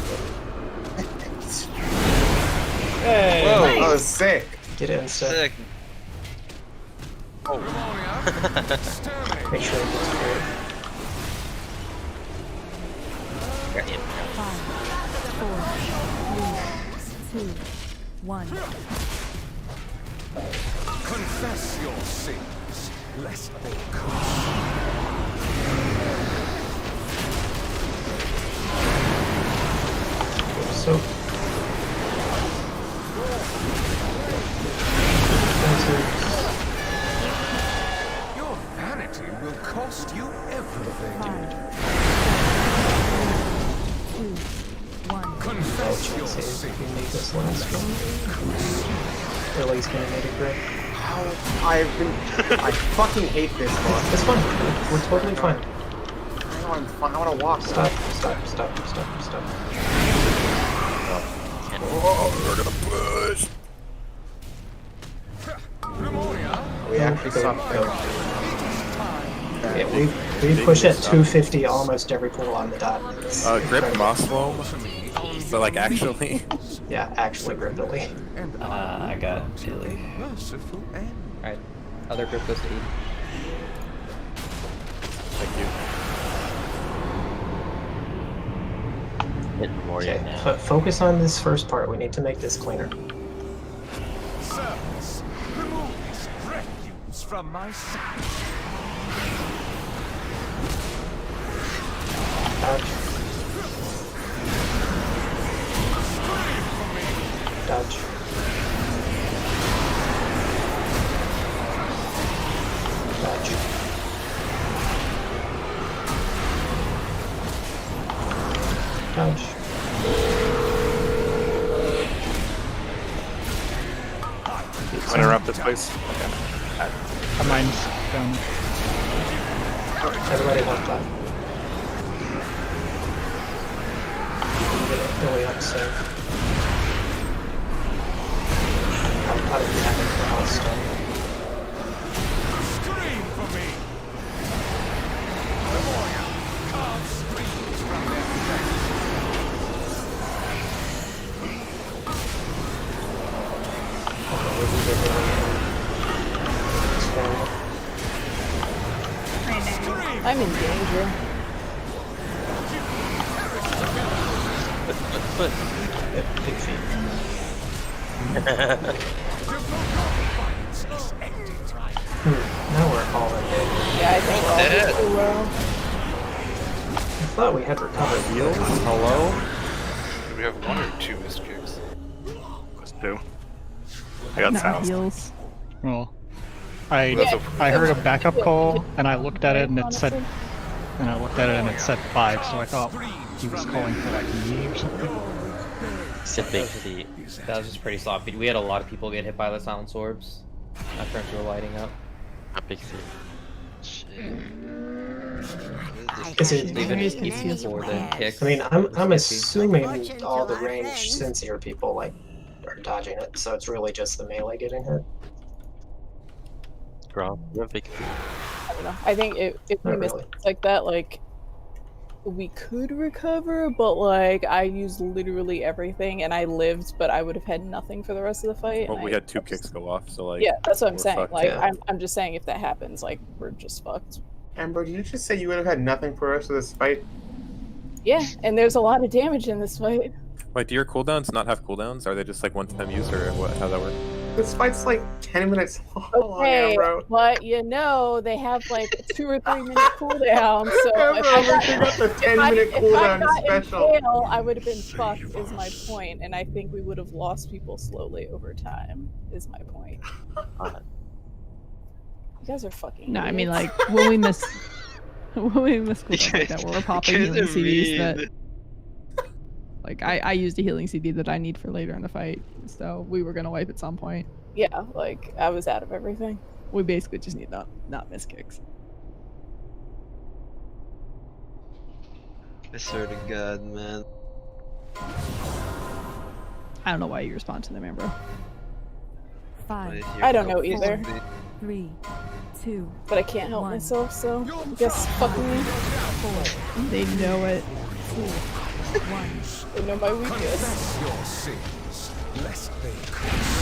Hey. Whoa, Nice. that was sick. Get in, so Sick. make sure it goes through. 5, 4, 3, 2, 1. Confess your sins, lest they come. So. Your vanity will cost you everything. 2, 1. Confess your If you sins. need this last one. Billy's gonna make it grip. I fucking hate this boss. It's fine. We're totally fine. I know I'm fine. I want to walk. Stop. We're gonna push. We actually suck. Yeah, we push at 250 almost every pull on the dot. It's Grip incredible. moss foam. So like actually. Yeah, actually grip Billy. I got Billy. Alright. Other grip goes to 8. Thank you. Hit Moria Okay, now. focus on this first part. We need to make this cleaner. Servants, remove this refuse from my sight. Dodge. Dodge. Dodge. Dodge. Want to interrupt this, please? Mine's down. Everybody left that. Really upset. How did you have it for Hearthstone? Scream for me! Memoria, carve screams from their faces. I'm in danger. Now we're all in it. Yeah, I think we're all Dead. pretty well. I thought we had recovered. Heals? Hello? Do we have one or two missed kicks? Just two. I got silenced. Heals. Well, I heard a backup call and I looked at it and it said 5, so I thought he was calling for like me or something. That was just pretty sloppy. We had a lot of people get hit by the silence orbs after we were lighting up. A big thing. Is it? Before the kicks. I mean, I'm assuming all the range sincere people like are dodging it, so it's really just the melee getting hit. Bro, you're a big thing. I don't know. I think if we Not missed really. things like that, like we could recover, but like I used literally everything and I lived, but I would have had nothing for the rest of the fight. Well, and we I had 2 kicks go off, so like. yeah, that's what I'm we're saying. fucked. Like Yeah. I'm just saying if that happens, like we're just fucked. Amber, did you just say you would have had nothing for the rest of this fight? Yeah, and there's a lot of damage in this fight. Wait, do your cooldowns not have cooldowns? Are they just like one-time use, or what? How that work? This fight's like 10 minutes long, Okay, Amber. but you know they have like 2 or 3 minute cooldowns. So Amber, if I got, you got the 10 if I- minute if I cooldown got special. Impale, I would have been fucked. Is my point, and I think we would have lost people slowly over time. Is my point. You guys are fucking. No, I mean idiots. like when we miss cooldowns like that, we're popping healing CDs that. Like I used a healing CD that I need for later in the fight, so we were gonna wipe at some point. Yeah, like I was out of everything. We basically just need not miss kicks. I swear to God, man. I don't know why you respond to them, Amber. 5. I don't know either. 3, 2. But I can't help myself, so I guess fuck me. 4. They know it. 2. 1. They know my weakness. Confess your sins, lest they curse.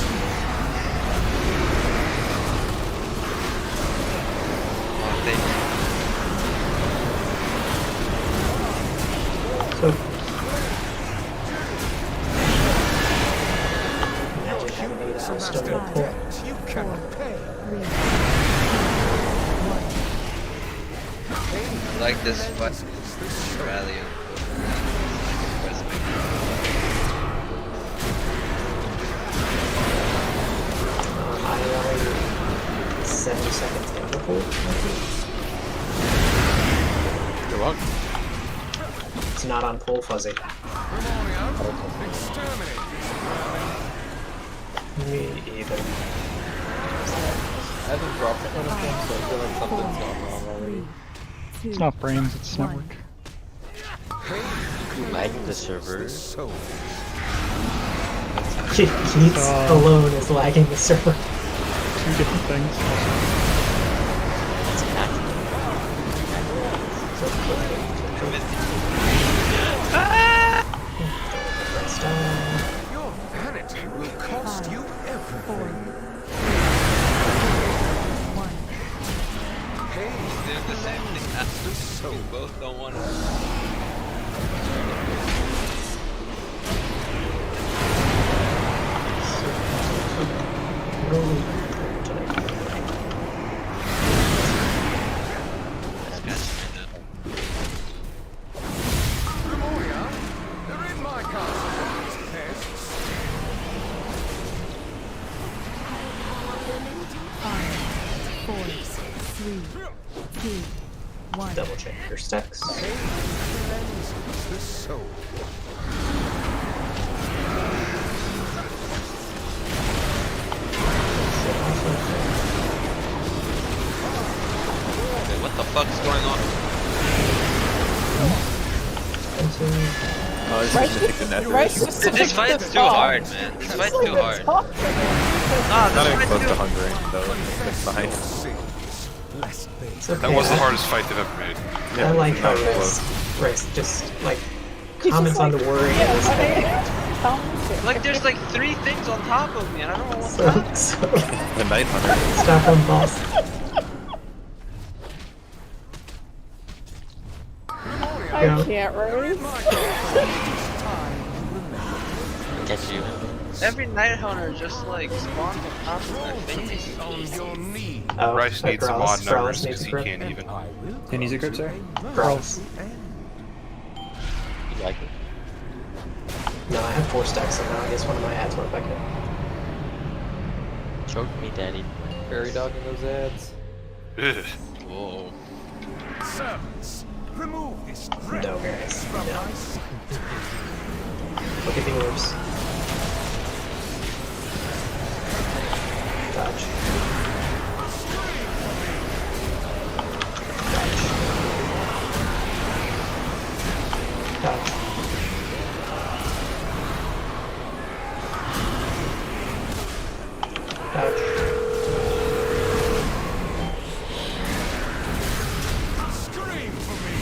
So, Your human master debt you cannot pay. I like this fight. Rally. I only 70 seconds in the pool. You're welcome. It's not on pool fuzzy. Me either. I haven't dropped a ton of things, so I feel like something's gone wrong already. It's not brains, it's network. You lagging the server? Keats alone is lagging the server. 2 different things. Your vanity will cost you everything. saying? We both don't want to. They're in my castle. Pests. 5, 4, 3, 2, 1. Double check your stacks. The soul. Okay, what the fuck's going on? Oh, this is Mythic and Nathria. This fight's too hard, man. This fight's too hard. Not even close to hungry, though. It's fine. That was the hardest fight they've ever made. I like how Rex just like comments on the worry. Like there's like 3 things on top of me and I don't know what's up. The Night Hunter. Stop on boss. I can't raise. Catch you. Every night hunter just like spawns on top of my face. Oh, Bryce needs some odd numbers because he grip. can't even. Can you use a grip, sir? Grass. You like it? No, I have 4 stacks, so now I guess one of my ads went back in. Choke me, daddy. Fairy dogging those ads. Ugh. Whoa. Servants, remove this No, guys. No. Look at the orbs. Dodge. Dodge. Dodge. Dodge. Scream for me.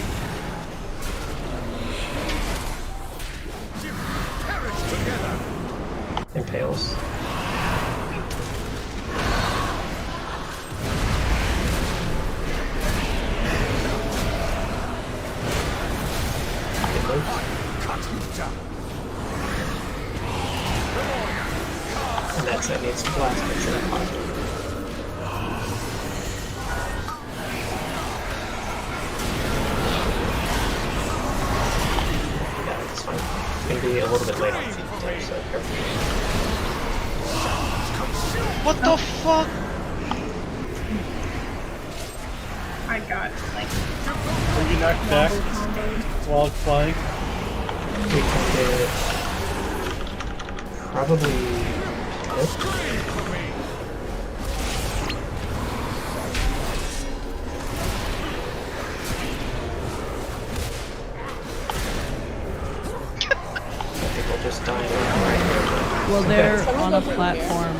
Perish together. Impales. And that side needs to blast, make sure I'm positive. Yeah, it's fine. It's gonna be a little bit late on feet too, so careful. What the fuck? I got like. Are you knocked back while it's flying? We can get probably this. People just dying right here. Well, they're on a platform.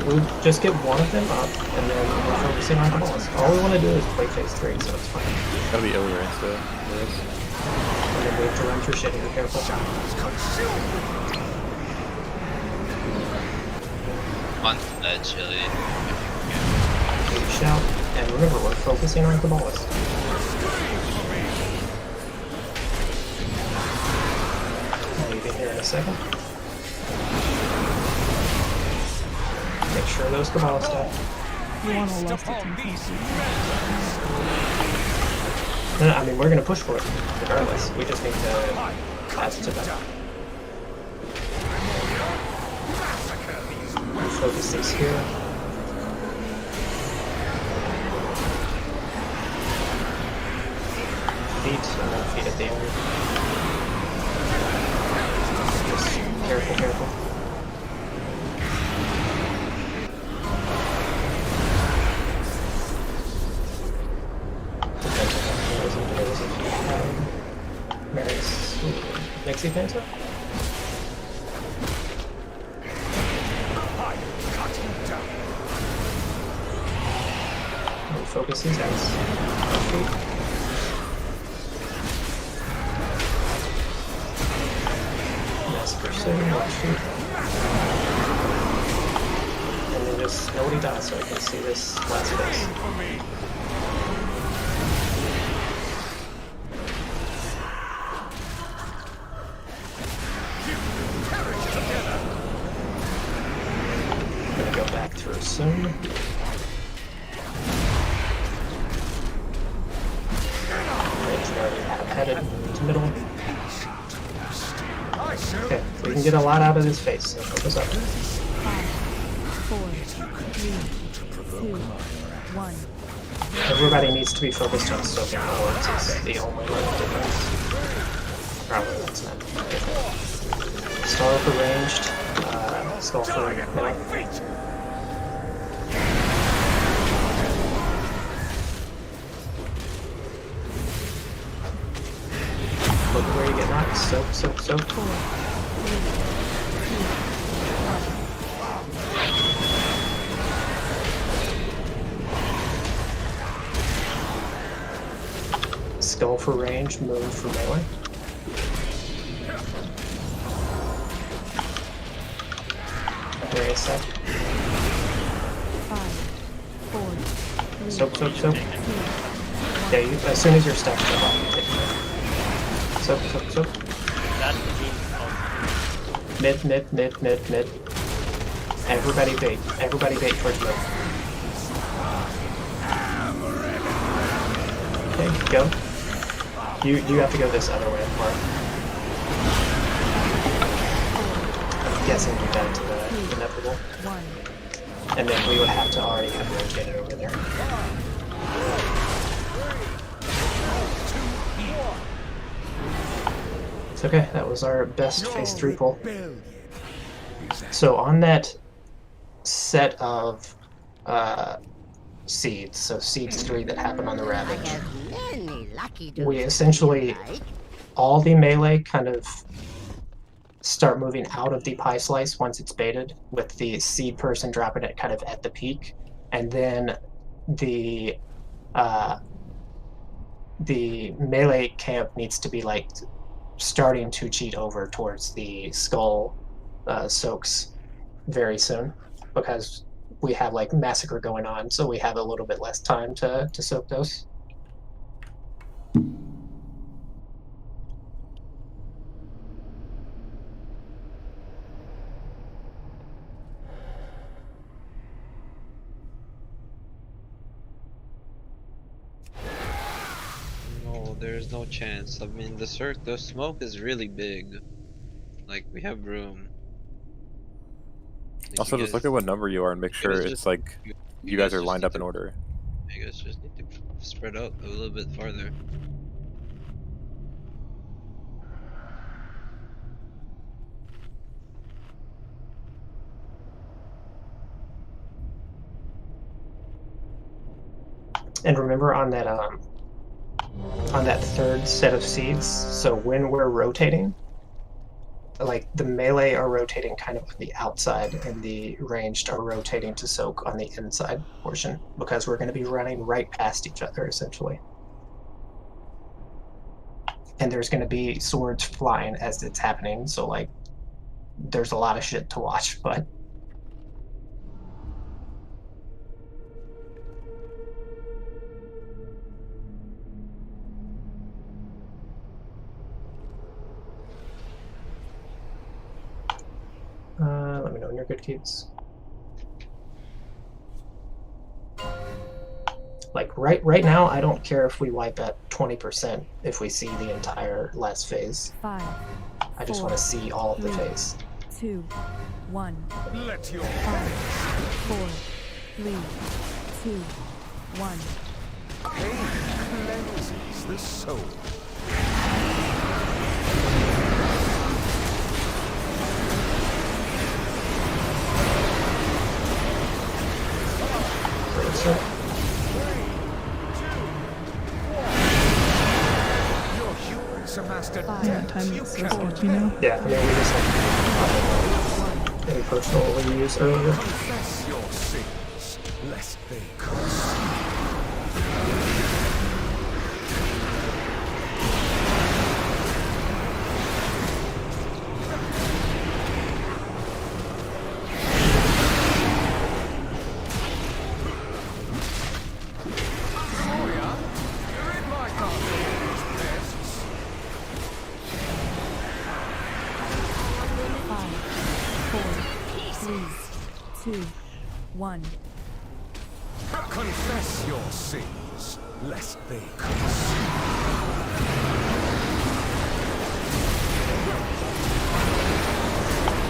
We'll just get one of them up, and then we're focusing on the boss. All we want to do is play phase 3, so it's fine. That'll be ill range though. And then we have to run through shit and be careful. On that chili. Big shout. And remember, we're focusing on the boss. I'll leave it here in a second. Make sure those Caballas die. You want to left it No, I mean, we're gonna push for it, regardless. We just need to add to that. Focus these here. Feet, and then feet at the end. Just careful, careful. Nexi Panther? Focus these guys. Massacre City, watch feet. And then just nobody dies so I can see this last phase. headed to middle. Okay, we can get a lot out of this phase, so focus up. 5, 4, 3, 2, 1. Everybody needs to be focused on soaking forwards. It's the only difference. Probably that's not different. Star for ranged, skull for melee. Look where you get knocked. Soak, soak, soak. 4, 3, 2, 1. Skull for range, move for melee. Wait a sec. 5, 4, 3, Soak, soak, soak. Yeah, you, as soon as you're stuck, jump off and take it. Soak, soak, soak. That's the mean. Mid, mid, mid, mid, mid. Everybody bait. Everybody bait towards mid. Okay, go. You have to go this other way, Mark. I'm guessing you got to the inevitable. And then we would have to already have rotated over there. It's okay, that was our best phase 3 pull. So on that set of seeds, so seeds 3 that happen on the Ravage, we essentially, all the melee kind of start moving out of the pie slice once it's baited, with the seed person dropping it kind of at the peak, and then the melee camp needs to be like starting to cheat over towards the skull soaks very soon, because we have like massacre going on, so we have a little bit less time to soak those. No, there's no chance. I mean, the smoke is really big. Like, we have room. Like, Also, just look at what number you are and make sure it's just- like you guys are lined up in to- order. You guys just need to spread out a little bit farther. And remember on that third set of seeds, so when we're rotating, like the melee are rotating kind of on the outside and the ranged are rotating to soak on the inside portion, because we're going to be running right past each other essentially. And there's going to be swords flying as it's happening, so like there's a lot of shit to watch, but let me know when you're good, kids. Like right now, I don't care if we wipe at 20% if we see the entire last phase. 5, I just want to see all of the phase. 2, 1. Let your 5, 4, 3, 2, 1. pain cleanses the soul. Your humans are mastered. Yeah, time is so sketchy now. Yeah, I mean, we just have any personal we use earlier. Confess your sins, lest they curse. One. Confess your sins, lest they curse.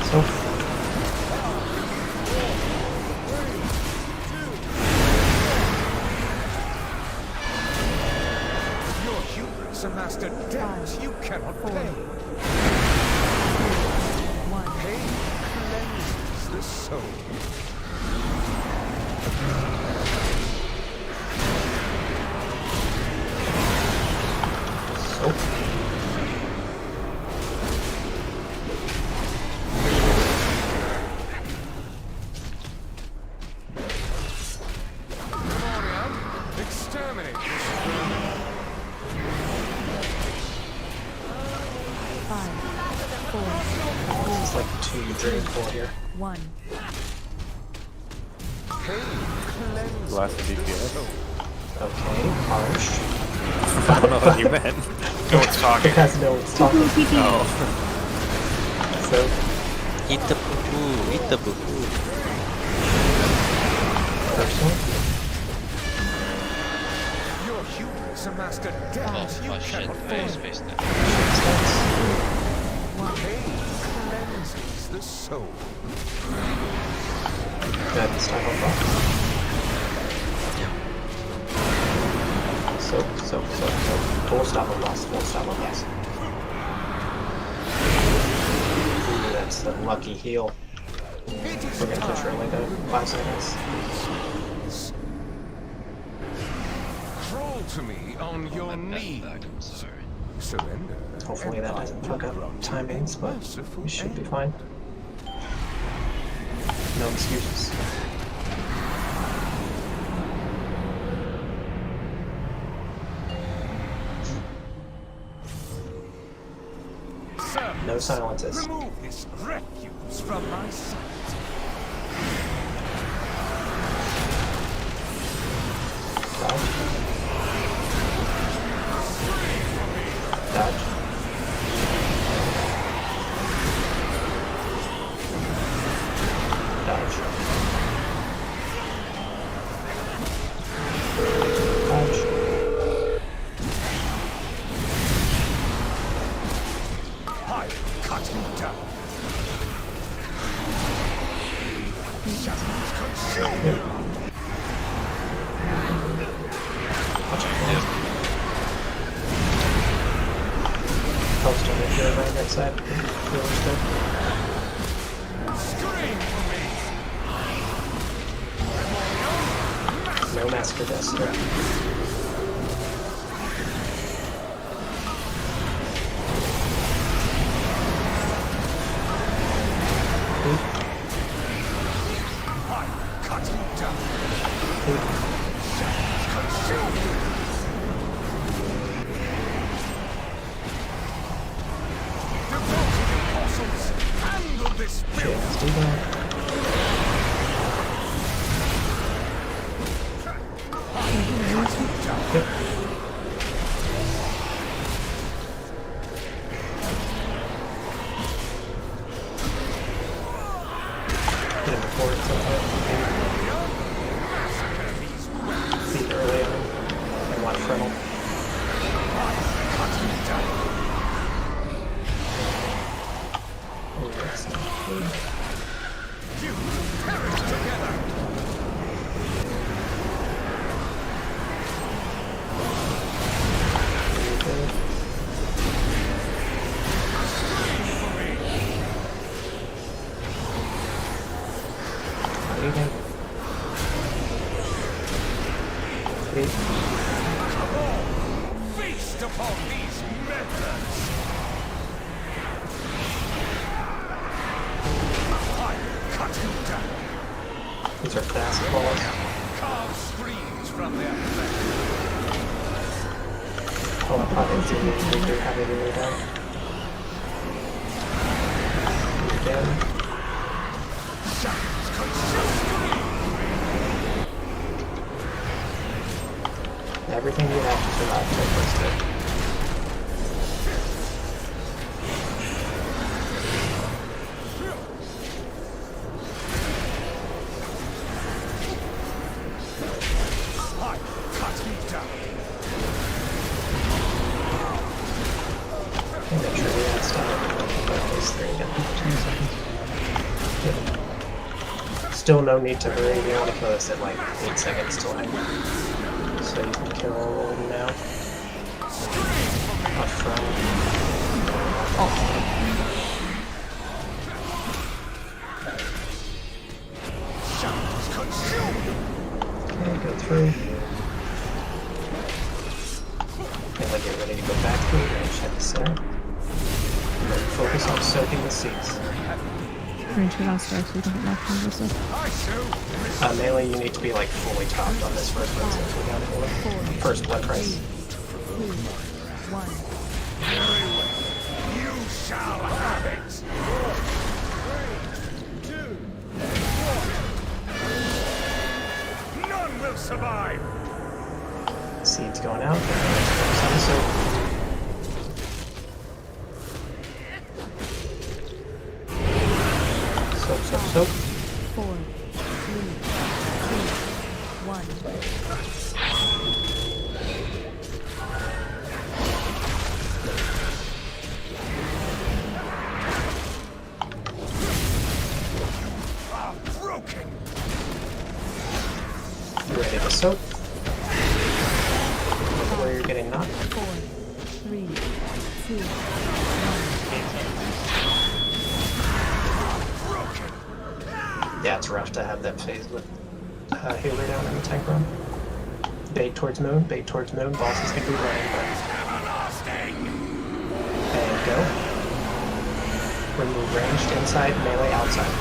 So Your hubris amassed a debt you cannot pay. Pain cleanses the soul. Exterminate this vermin. 5, 4, it's like 2 drain for here. 1. Last DPS. Okay, harsh. I don't know what you meant. No one's talking. Because no one's talking. Oh. So Eat the poo-poo, eat the poo-poo. first one. Your hubris amassed a debt you Oh shit, cannot I pay. spaced that. Pain cleanses the soul. Good, this time I'll drop. So. Full stop on boss, full stop on boss. Ooh, that's the lucky heal. We're gonna push her like 5 seconds. Crawl to me on your knees. I'm sorry. Surrender. Hopefully that doesn't fuck up timings, but we should be fine. No excuses. No silences. Remove this refuse from my sight. Dodge. Dodge. Dodge. Dodge. I cut him down. Shadows consume you. Post on it here, right that side. Really good. Scream for me. No master duster. I cut him down. Shadows consume you. Devoted apostles, handle this Okay, filth. let's do that. Cut him down. Yep. Hit him before it's see early on. And one frontal. Oh, that's not good. You perish together. Okay. Even. Come on, feast upon these methods. I cut you down. These are fast balls. Carve screams from their flesh. Oh, I probably didn't think they're having to lay down. Again. Shadows consume. Everything you have to survive till first hit. I cut you down. And make sure we have stuff. still no need to hurry. We want to kill this at like 8 seconds till end. So you can kill now. Up front. Okay, go through. And then get ready to go back through range at the center. Focus on soaking the seeds. Range me downstairs so you can get knocked into this stuff. Melee, you need to be like fully topped on this first one since we got it away. First blood price. 2, 1. You shall have it! 3, 2, 1. None will survive! Seeds going out. Some soak. Soak. 4, 3, 2, 1. Broken! Ready to soak. Where you're getting knocked. 4, 3, 2, 1. Yeah, it's rough to have that phase with healer down in the tank room. Bait towards moon, boss is gonna be running, and go. Remove ranged inside, melee outside.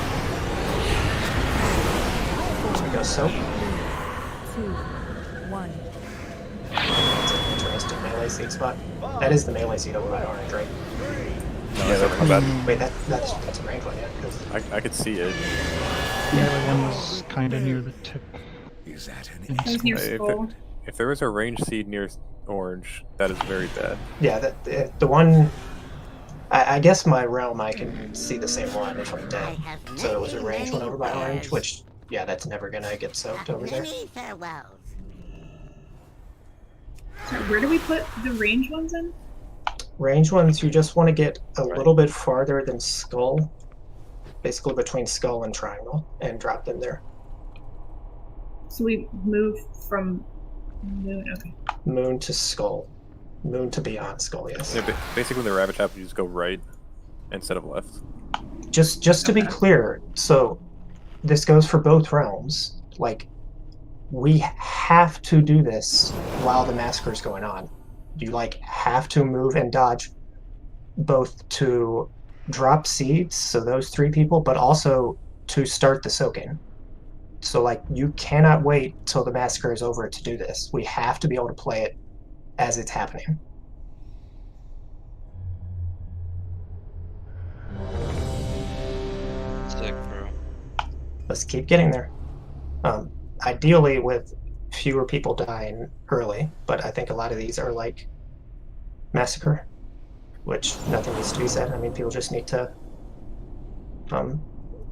So we go soak. 2, 1. It's an interesting melee seed spot. That is the melee seed over by orange, right? No, yeah, that's not bad. Wait, that's a range one, yeah. 'Cause I could see it. The other one was kind of near the tip. Is that an If there was a range seed near orange, that is very bad. yeah, the one. I guess my realm, I can see the same one if I'm dead. So it was a range one over by orange, which, yeah, that's never gonna get soaked over there. Farewells. So where do we put the range ones in? Range ones, you just want to get a little bit farther than skull, basically between skull and triangle, and drop them there. So we move from moon, okay. Moon to skull. Moon to beyond skull, yes. Yeah, basically, when the ravage happens, you just go right instead of left. Just to be clear, so this goes for both realms. Like, we have to do this while the massacre's going on. You like have to move and dodge both to drop seeds, so those 3 people, but also to start the soaking. So like you cannot wait till the massacre is over to do this. We have to be able to play it as it's happening. Sick, bro. Let's keep getting there. Ideally with fewer people dying early, but I think a lot of these are like massacre, which nothing needs to be said. I mean, people just need to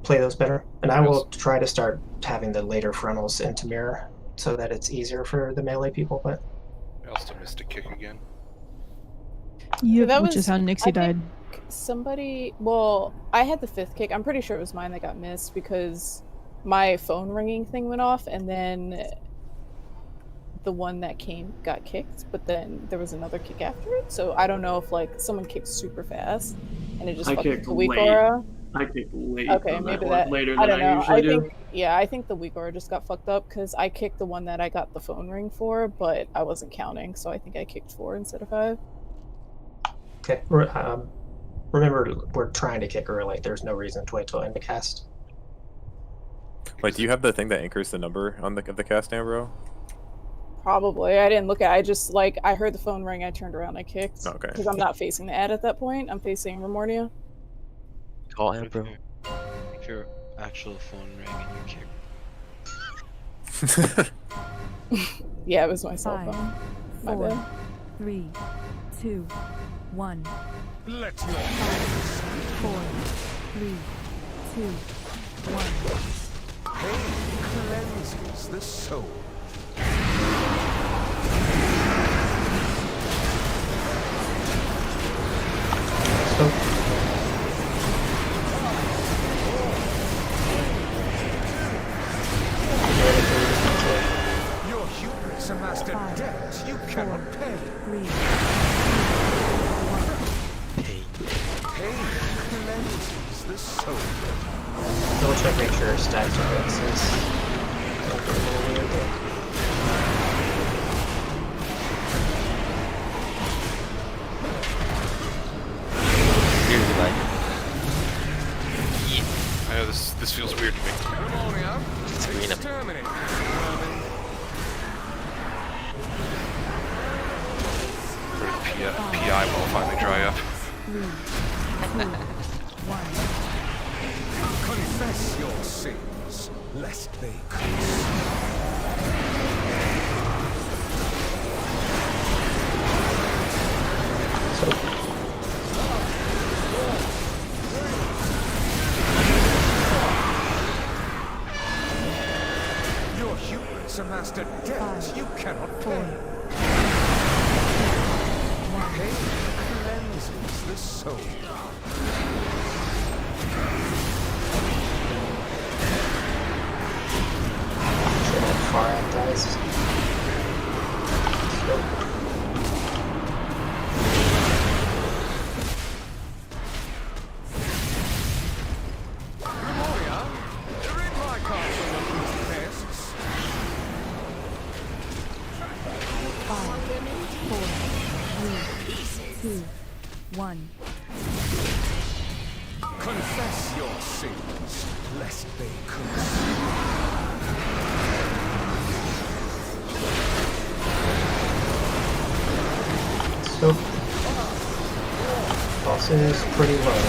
play those better. And I will try to start having the later frontals into mirror so that it's easier for the melee people, but... I also missed a kick again. Yeah, that which is how Nixie died. Somebody... Well, I had the 5th kick. I'm pretty sure it was mine that got missed because my phone ringing thing went off, and then the one that came got kicked, but then there was another kick after it. So I don't know if like someone kicked super fast and it just fucked with the weak aura. I kicked late. Okay, maybe that. Later I than don't know. usually do. Think yeah, I think the weak aura just got fucked up because I kicked the one that I got the phone ring for, but I wasn't counting, so I think I kicked 4 instead of 5. Okay. Remember, we're trying to kick early. There's no reason to wait till end of cast. Wait, do you have the thing that anchors the number on the cast now, bro? Probably. I didn't look at it. I just, like, I heard the phone ring, I turned around, I kicked. Okay. Because I'm not facing the ad at that point. I'm facing Remornia. Call him, bro. If your actual phone rang and you kicked. Yeah, it was my cell 5, phone. My 4, bad. 3, 2, 1. Let 5, 4, 3, 2, 1. pain cleanses the soul. debt you cannot pay. 3, Pain cleanses the soul. Double check, make sure stacks are boxes. I know this feels weird to me. Exterminate. PI will finally dry up. 3, 2, 1. Confess your sins, lest they curse. Your humans amassed a debt you cannot pay. Pain cleanses the soul. Far out, guys. Memoria, they're in my castle with these pests. 5, 4, 3, 2, 1. Confess your sins, lest they curse. So, boss is pretty low,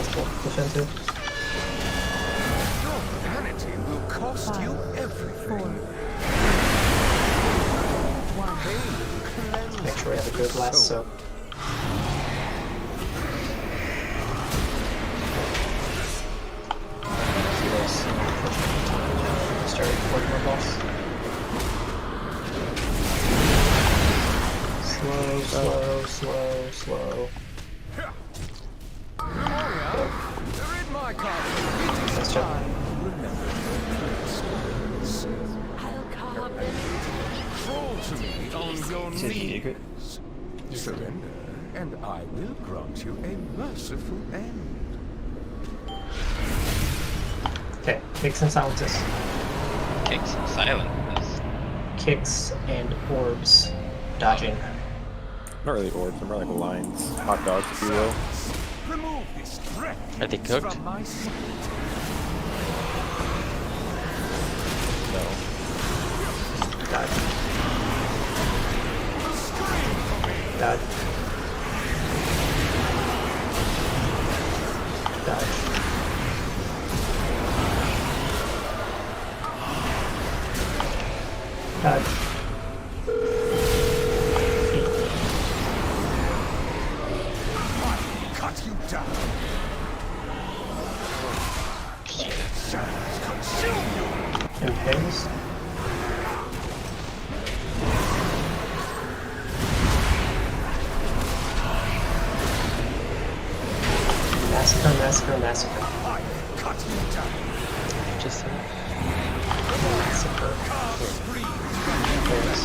so defensive. Your vanity will cost you everything. 4, 1. Make sure we have a good last soak. Start working on boss. Slow. They're in my castle. It is time. Remember crawl to me on your knees. Surrender, and I will grant you a merciful end. Okay, kicks and silences. Kicks and silences. Kicks and orbs. Dodging. Not really orbs, they're more like lines. Hot dogs, if you will. Remove this threat. Are they cooked? From my sight. No. Dodge. Dodge. Dodge. Dodge. Cut you down. Shadows consume you. Impales. Massacre. Cut you down. Just Massacre. Impales.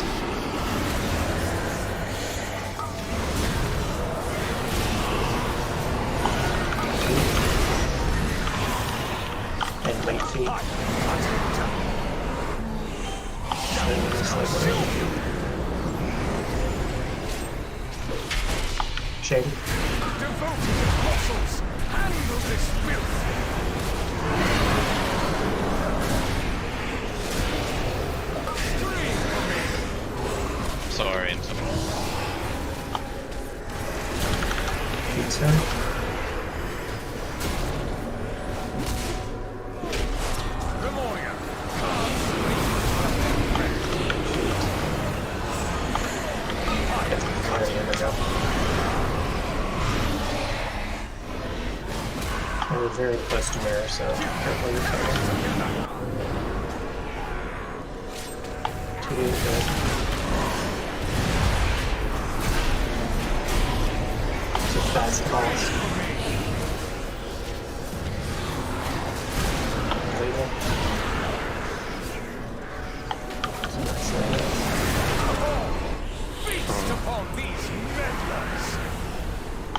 And late feet. Shady. Devoted apostles, handle this filth. Sorry, I'm sorry. Pizza. Memoria. We're very close to mirror, so careful you're coming. Too good. It's a fast boss. Legal. It's a nice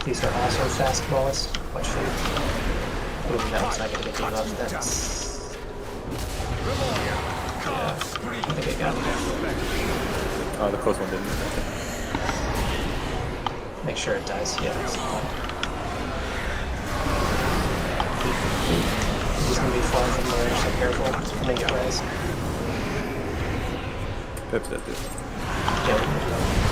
These are also fast balls. Watch for you. Ooh, that one's not gonna get debuffed. That's... Yeah, I think I got it. Oh, the close one didn't. Make sure it dies. Yeah, that's the point. He's gonna be far from there, so careful. Make it rise. Pip's dead, dude. Yeah.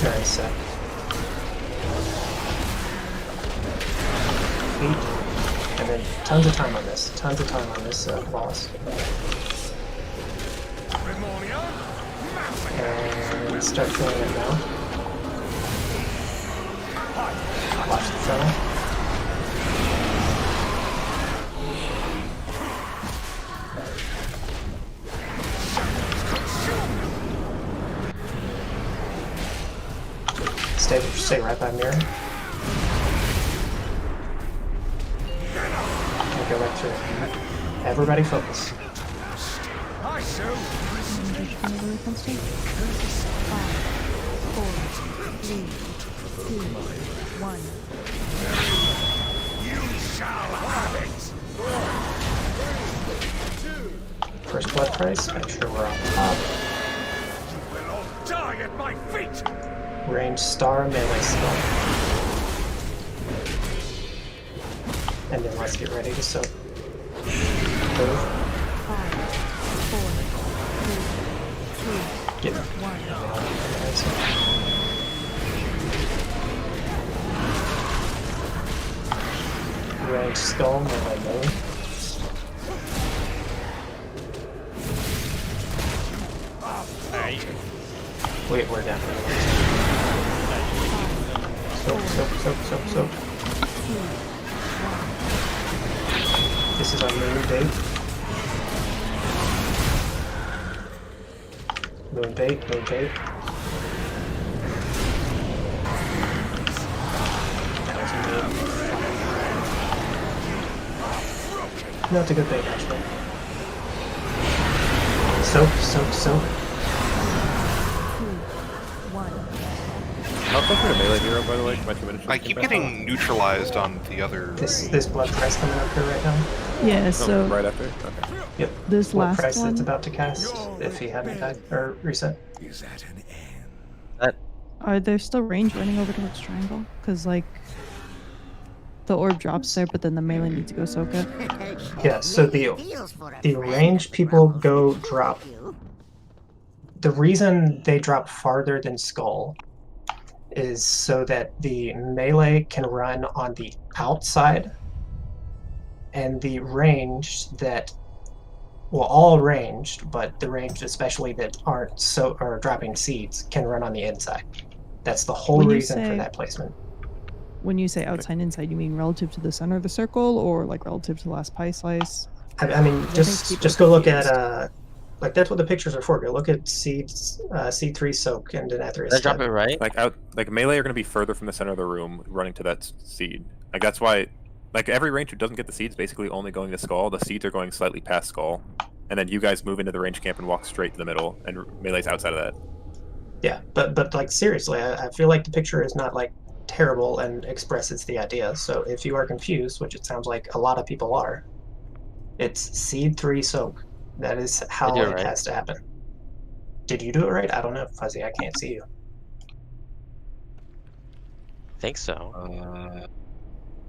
Very set. Feet. And then tons of time on this. Tons of time on this boss. And start filling it now. Watch the funnel. Stay right by mirror. And go right through. Everybody focus. Hi, Sue. 5, 4, 3, 2, 1. You shall have it. First blood price. Make sure we're on top. You will all die at my feet. Range star melee skull. And then let's get ready to soak. Move. 5, 4, 3, 2, Get 1. Range skull melee move. Wait, we're down. Soap. This is our moon bait. Moon bait. No, it's a good bait, actually. Soap. How close are to melee hero, by the way? My 2 minutes. I keep getting neutralized on the other. This blood price coming up here right now. Yeah, Oh, so right after? Okay. Yep. this Blood last price one, that's about to cast, if he hadn't died or reset. Is at an end. are there still range running over towards triangle? Because like the orb drops there, but then the melee needs to go soak it. Yeah. So the range people go drop. The reason they drop farther than skull is so that the melee can run on the outside, and the range that, well, all ranged, but the range especially that aren't so or dropping seeds can run on the inside. That's the whole When you reason for say- that placement. When you say outside and inside, you mean relative to the center of the circle, or like relative to the last pie slice? I mean, I think just people go look confused. at like that's what the pictures are for. Go look at seeds, C3 soak and Nathria. Did I drop it right? Like melee are going to be further from the center of the room, running to that seed. Like that's why, like every range who doesn't get the seeds, basically only going to skull. The seeds are going slightly past skull, and then you guys move into the range camp and walk straight to the middle, and melee's outside of that. Yeah, but like seriously, I feel like the picture is not like terrible and expresses the idea. So if you are confused, which it sounds like a lot of people are, it's seed 3 soak. That is how it right. has to happen. Did you do it right? I don't know, Fuzzy. I can't see you. I think so.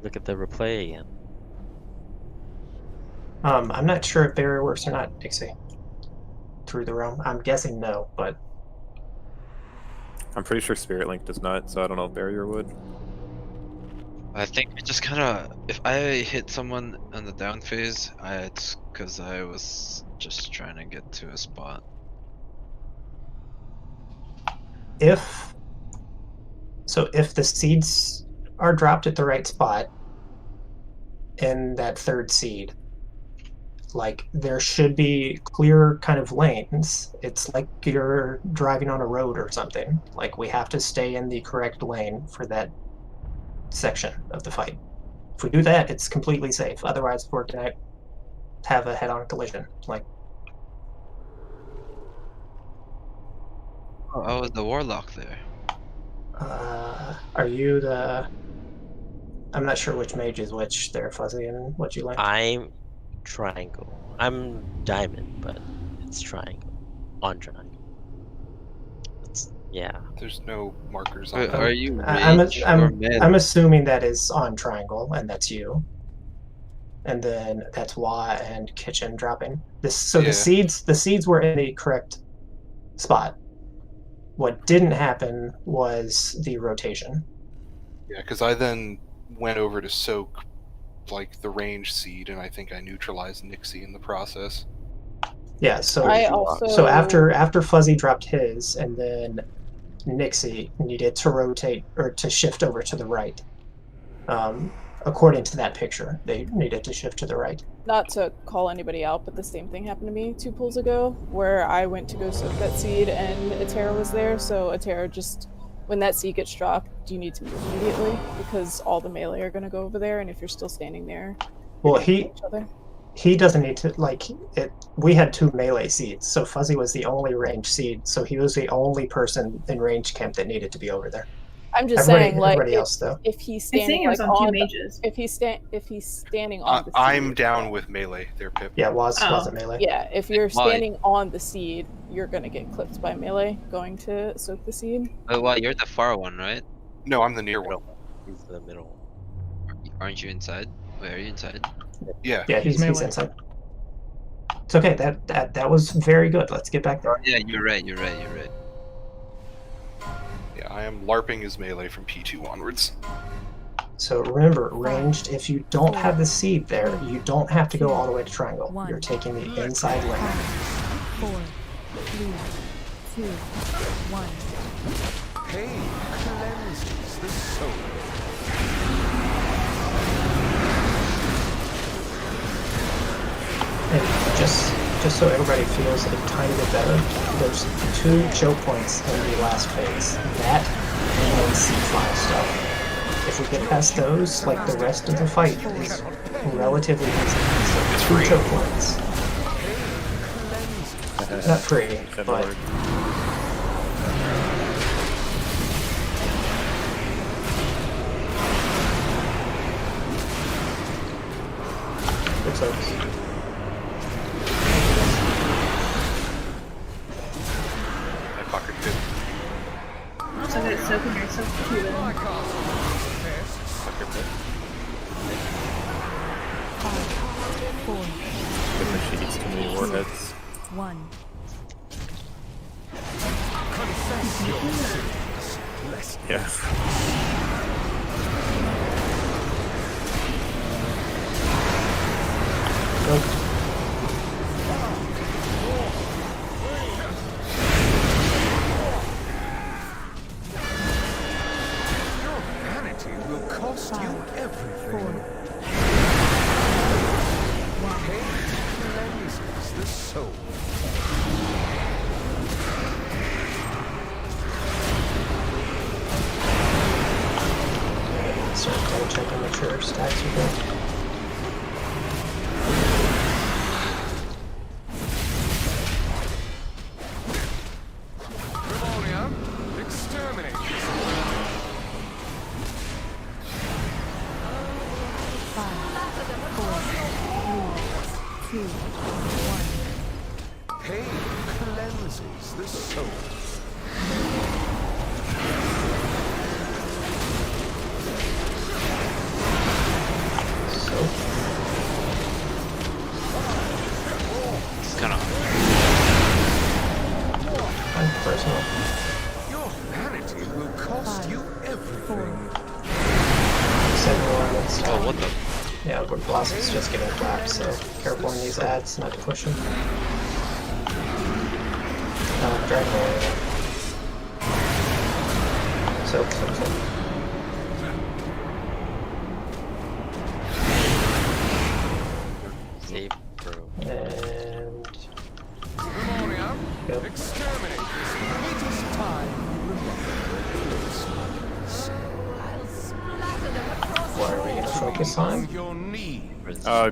Look at the replay again. I'm not sure if barrier works or not, Dixie. Through the realm, I'm guessing no, but I'm pretty sure Spirit Link does not, so I don't know if barrier would. I think it just kind of, if I hit someone on the down phase, it's because I was just trying to get to a spot. if the seeds are dropped at the right spot in that third seed, like there should be clear kind of lanes. It's like you're driving on a road or something. Like we have to stay in the correct lane for that section of the fight If we do that, it's completely safe. Otherwise, we're gonna have a head-on collision. Like, Oh, I was the warlock there. are you the? I'm not sure which mage is which. There, Fuzzy, and what you like. I'm triangle. I'm diamond, but it's triangle. On triangle. Yeah. There's no markers on Wait, that. are you I'm mage or melee? I'm assuming that is on triangle, and that's you. And then that's Wa and Kitchen dropping this. So Yeah. the seeds were in the correct spot. What didn't happen was the rotation. Yeah, because I then went over to soak like the range seed, and I think I neutralized Nixie in the process. Yeah, so I also- so after Fuzzy dropped his, and then Nixie needed to rotate or to shift over to the right. According to that picture, they needed to shift to the right. Not to call anybody out, but the same thing happened to me 2 pulls ago, where I went to go soak that seed and Atera was there, so Atera just, when that seed gets dropped, you need to move immediately, because all the melee are going to go over there, and if you're still standing there, Well, you're gonna kill each other. he doesn't need to, like, it. We had 2 melee seeds, so Fuzzy was the only range seed, so he was the only person in range camp that needed to be over there. I'm just Everybody- saying, like, everybody else, though. if he's saying standing it was like on two on mages. if he's standing on the seed, I'm down with melee there, Pip. Yeah, wasn't melee. yeah, if you're Why? standing on the seed, you're gonna get clipped by melee going to soak the seed. Oh, well, you're the far one, right? No, I'm the near one. He's the middle. Aren't you inside? Wait, are you inside? Yeah. Yeah, he's inside. It's okay. That was very good. Let's get back there. Yeah, you're right. You're right. Yeah, I am LARPing as melee from P2 onwards. So remember, ranged, if you don't have the seed there, you don't have to go all the way to triangle. You're taking the inside lane. 4, 3, 2, 1. Pain cleanses the soul. And just so everybody feels a tiny bit better, there's 2 choke points in the last phase. That and C5 stuff. If we get past those, like, the rest of the fight is relatively easy. So 2 choke points. Not free, but it's okay. I fucking did. So that it's soaking yourself too then. Fucker Pip. 5, 4, Good machines, too many warheads. 1. Yeah. Vanity will cost you everything. Pain cleanses the soul. Start double checking, make sure stacks are good. Revolia, exterminate. 5, 4, 3, 2, 1. Pain cleanses the soul. It's kind of. Personal. Your vanity will cost you everything. 71 and stuff. Oh, what the? Yeah, but Blast is just getting clapped, so careful in these ads not to push him. Dragon Warrior. Soak. Save, bro. And Revolia, Yep. exterminate. It is time you remember this. what are we gonna focus on? your knees.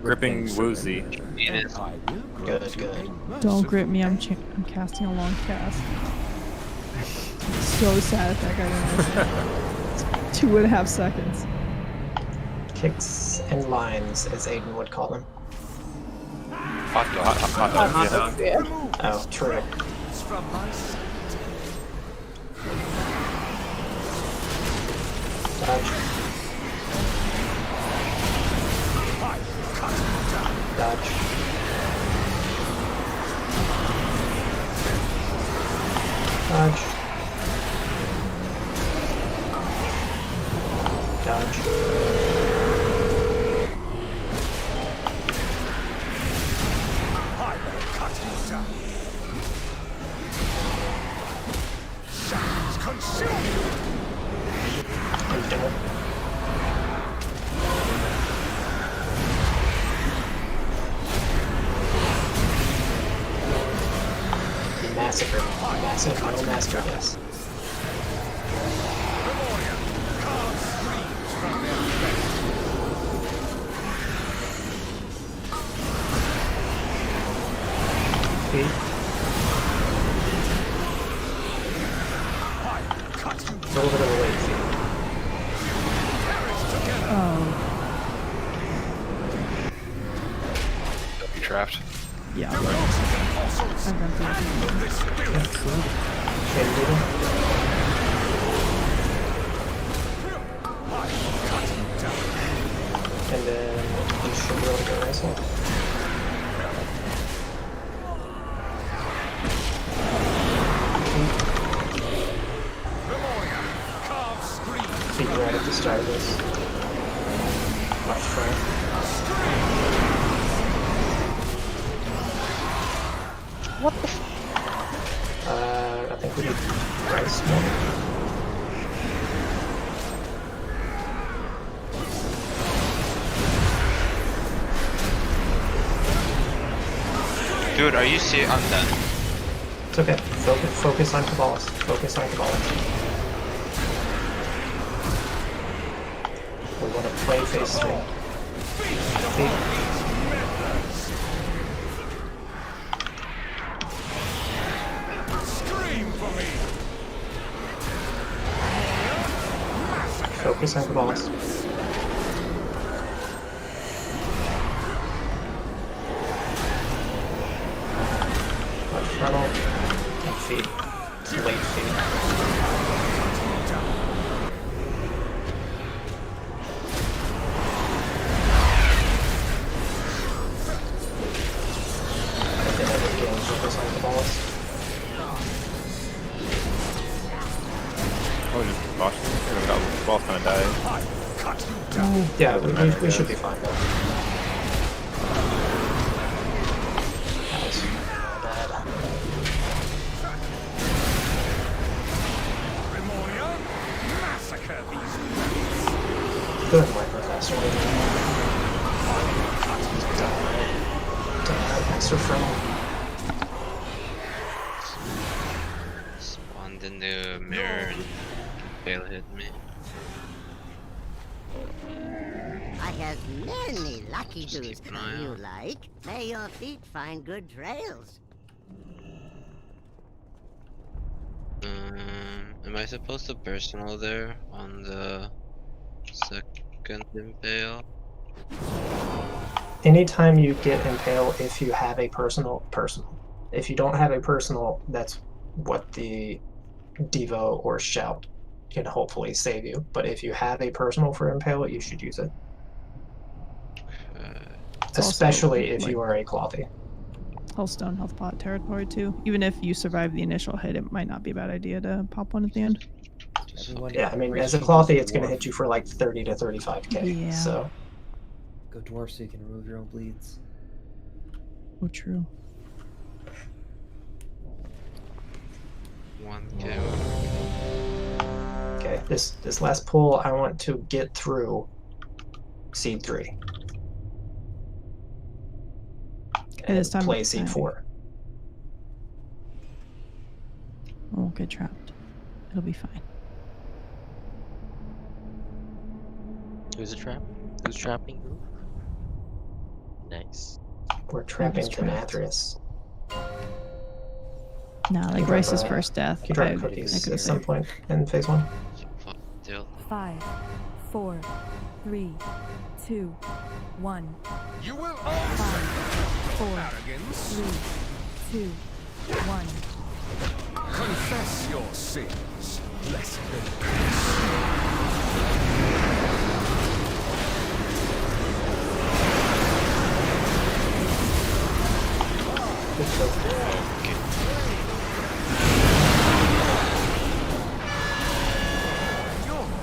Gripping Woozy. Good, good. Don't grip me. I'm casting a long cast. So sad if that guy didn't miss. 2.5 seconds. Kicks and lines, as Aiden would call them. Hot dog. Yeah. Oh, true. Dodge. Dodge. Dodge. Dodge. Massacre. Massive, no massacre, yes. A little bit of a late feed. Oh. You trapped? Yeah. I've done and then you should be able to go wrestle. Feet right at the start of this. Left front. What the I think we did rice more. Dude, are you serious? I'm done. It's okay. Focus on Cabalist. Focus on Cabalist. We want to play phase 3. Focus on Cabalist. Left frontal and feed. It's late feed. Focus on Cabalist. Oh, just Boston. The ball's gonna die. Yeah, we should be fine though. That was bad. Go ahead and wipe her faster. Don't extra frontal. Spawned in the mirror and fail hit me. I have many lucky doos. You like? May your feet find good trails. Am I supposed to personal there on the second impale? Anytime you get impale, if you have a personal. If you don't have a personal, that's what the Devo or Shout can hopefully save you. But if you have a personal for impale, you should use it. Especially if you are a Clothy. Hellstone health pot territory too. Even if you survive the initial hit, it might not be a bad idea to pop one at the end. Yeah, I mean, as a Clothy, it's going to hit you for like 30 to 35k. Yeah. So. Go dwarf so you can remove your own bleeds. Oh, true. 1k. Okay, this last pull, I want to get through Seed 3. And this time play Seed 4. I won't get trapped. It'll be fine. Who's a trap? Who's trapping who? Nice. We're trapping Nathria's. Nah, like Rice's first death. He dropped cookies at some point in phase 1. Deal. 5, 4, 3, 2, 1. You will 5, 4, arrogance. 3, 2, 1. Confess your sins, lest they Your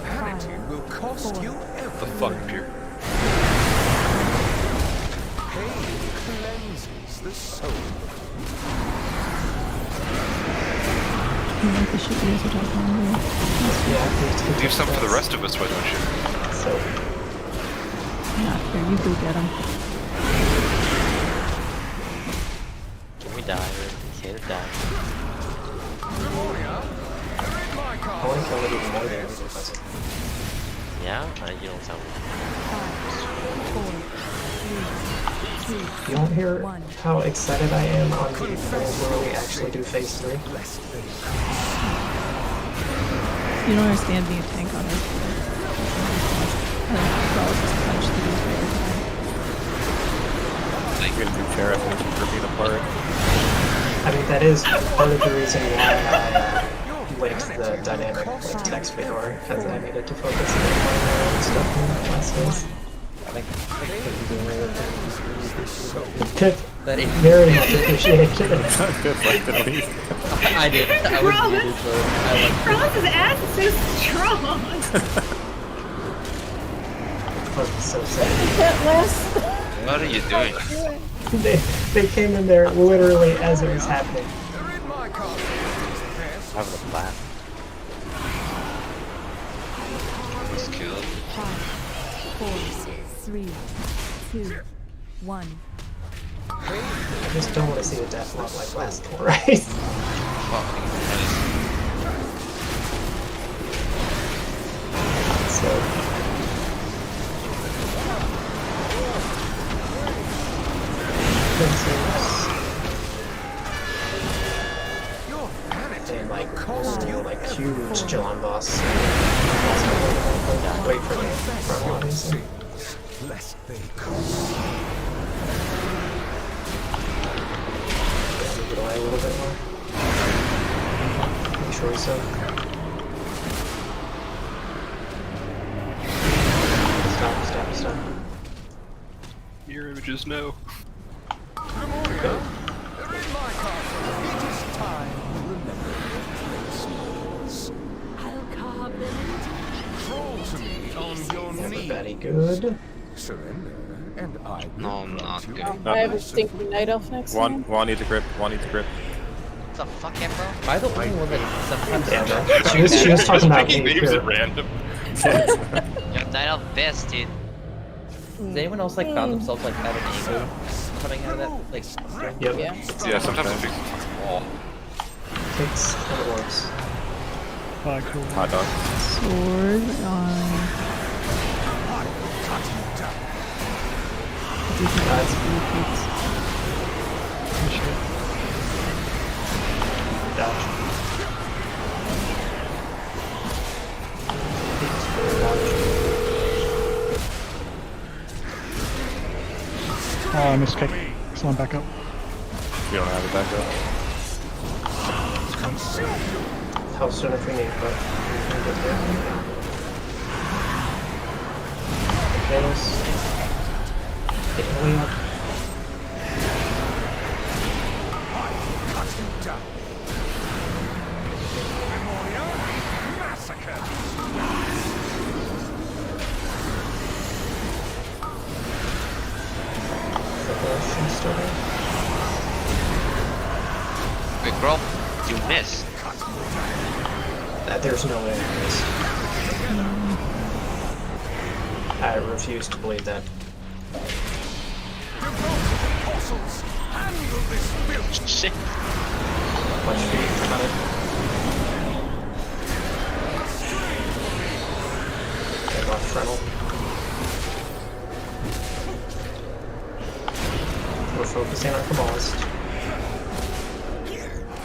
vanity will cost you The fuck, Pier? pain cleanses the soul. I like the shit you guys are talking about. Yeah, Leave some for the rest of us, why don't you? So, Yeah, here, you go get him. Can we die? We're here to die. I want to kill it even more than it was. Yeah? You don't sound 4, 3, 2, You don't hear how excited I am on the phase where we actually do phase 3? You don't understand being a tank on this. You're gonna do Sheriff and ripping apart. I mean, that is part of the reason why I linked the dynamic with text before, because I needed to focus on my own stuff in the last phase. I think Good. that is Very much appreciated. Good fight, at least. I did. I was muted, so I like. Franz's ass is so strong. That's so sad. That last. What are you doing? They came in there literally as it was happening. having a plan. Was killed. 5, 4, 3, 2, 1. I just don't want to see a death log like last one, right? So. And like huge John boss. Wait for the front obviously. Move it away a little bit more. Make sure we so. Stop. Your images, no. Go. Crawl to me on your knees. Very good. Surrender, and I will No, I'm not grant you good. I have a stinking night elf next time. Juan needs a grip. Juan needs a grip. What the fuck, bro? Am I the only one that sometimes She was talking about me names too. at random. Your night elf best, dude. Does anyone else like found themselves like at an angle coming out of that like string? Yep. Yeah. Yeah, sometimes it fixes the wall. Takes and it works. Cool. Hot dog. Sword on. That's dodge. Oh, I missed kick. Someone back up. You don't have it back up. How soon if we need, but we can get there. Potatoes. Get way up. Wait, bro, you missed. There's no way I miss. I refuse to believe that. Shit. Punch feet, cut it. Okay, left frontal. focusing on Kabbalist.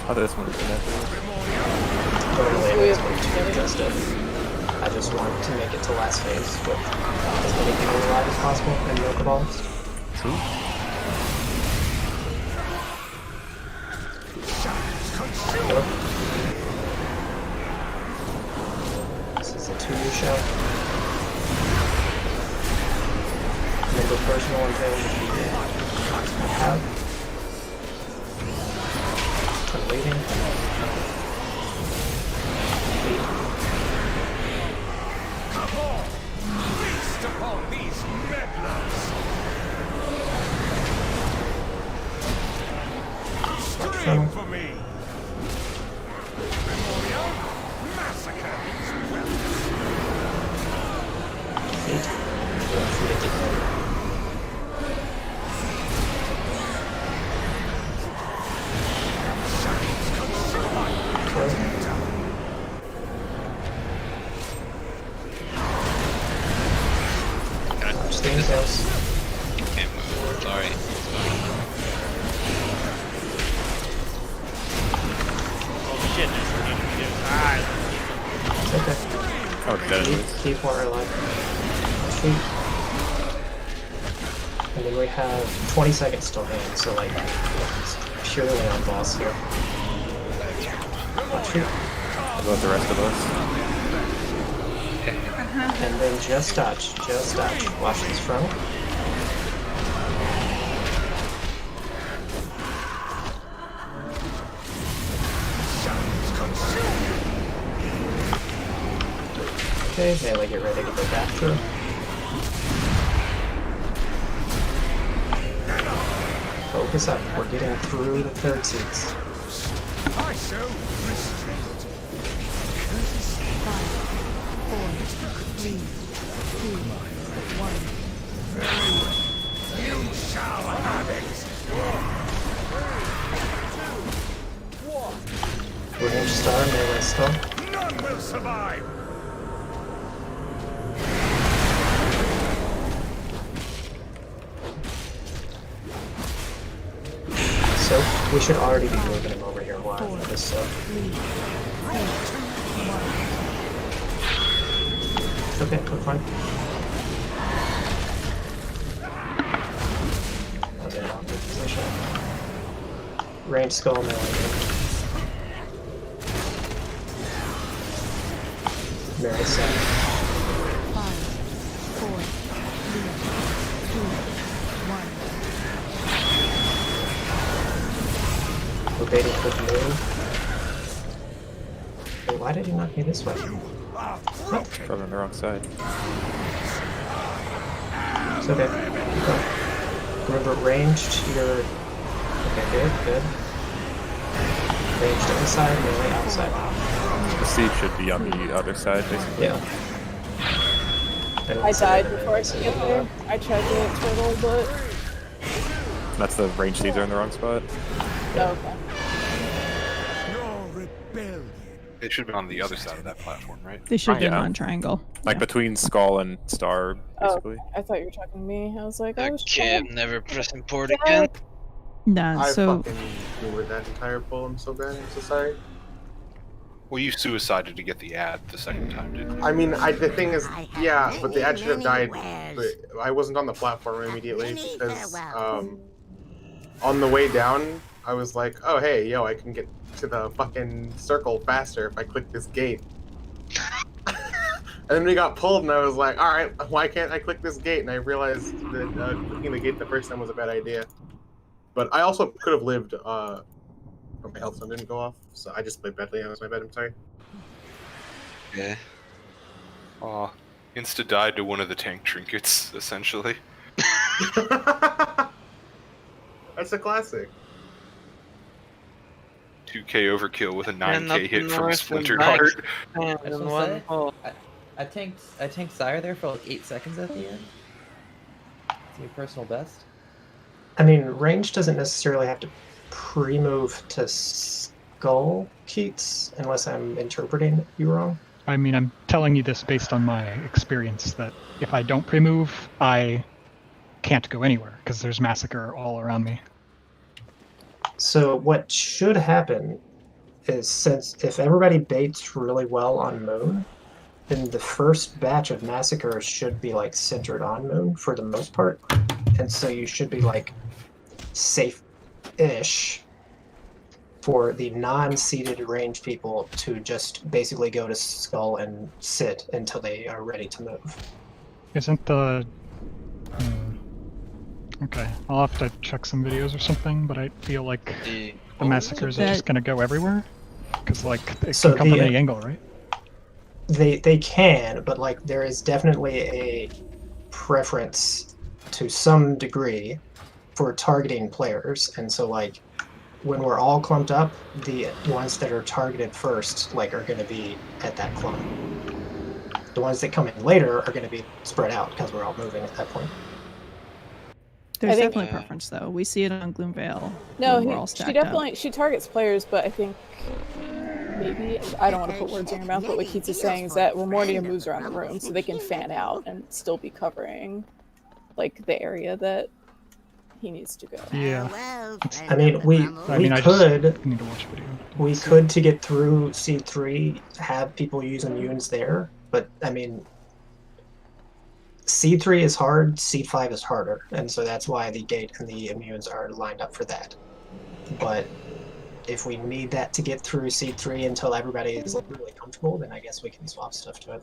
Oh, this one is connected. Going later is going to be adjusted. I just want to make it to last phase with as many people alive as possible and no Kabbalist. True. Yep. This is a 2U show. Remember personal invasion I have. I'm waiting. Come on! Feast upon these meddlers! Scream for me! Memorial, massacre these rebels! Staying close. Can't move. Sorry. Oh shit, there's It's okay. Oh, dead. Keep water alive. Shoot. And then we have 20 seconds till hand, so like, it's purely on boss here. Shoot. How about the rest of us? And then just dodge, just dodge. Watch this front. Okay, melee, get ready to go back through. Focus up, we're getting through the third seats. I shall restraint. 5, 4, 3, 2, 1. You shall have it! Range star, melee still. None will survive! So, we should already be moving him over here while this Okay, we're fine. Okay, I'll take position. Range skull melee. Melee set. 5, 4, 3, 2, 1. We're baiting quick move. Wait, why did he knock me this way? What? Probably on the wrong side. It's okay. Go. Remember, ranged, you're... Okay, good. Ranged inside, melee outside. The siege should be on the other side, basically. Yeah. I died before I could get there. I tried to turtle, but... That's the range siege are in the wrong spot. No, okay. It should have been on the other side of that platform, right? They should be on triangle. Like between skull and star, basically. Oh, I thought you were talking to me. I was like, I was Okay, I'm trying. never pressing port again. Nah, I so fucking ruined that entire pull. I'm so bad. I'm so sorry. Well, you suicided to get the ad the second time, didn't you? I mean, the thing is, yeah, but the ad should have died. But I wasn't on the platform immediately because on the way down, I was like, oh hey, yo, I can get to the fucking circle faster if I click this gate. And then we got pulled, and I was like, all right, why can't I click this gate? And I realized that clicking the gate the first time was a bad idea. But I also could have lived. My health zone didn't go off, so I just played badly. That was my bad. I'm sorry. Yeah. Aw. Insta died to one of the tank trinkets, essentially. That's a classic. 2k overkill with a 9k up hit from north Splintered and Heart. I just wanna say, I tanked Sire there for like 8 seconds at the end. It's your personal best. I mean, range doesn't necessarily have to pre-move to skull, Keats, unless I'm interpreting you wrong. I mean, I'm telling you this based on my experience that if I don't pre-move, I can't go anywhere because there's massacre all around me. So what should happen is, since if everybody baits really well on Moon, then the first batch of massacres should be like centered on Moon for the most part, and so you should be like safe-ish for the non-seeded range people to just basically go to Skull and sit until they are ready to move. Isn't the... Okay, I'll have to check some videos or something, but I feel like the massacres are just gonna go everywhere? Because, like, it can come from any angle, right? They can, but like there is definitely a preference to some degree for targeting players, and so like when we're all clumped up, the ones that are targeted first like are going to be at that clump. The ones that come in later are going to be spread out because we're all moving at that point. There's definitely preference though. We see it on Gloomvale. No, when we're all stacked she definitely she targets players, but I think maybe I don't want to put words in your mouth, but what Keats is saying is that Remordia moves around the room so they can fan out and still be covering like the area that he needs to go. Yeah. I mean, we could to get through C3 have people use immunes there, but I mean, C3 is hard, C5 is harder, and so that's why the gate and the immunes are lined up for that. But if we need that to get through C3 until everybody is really comfortable, then I guess we can swap stuff to it.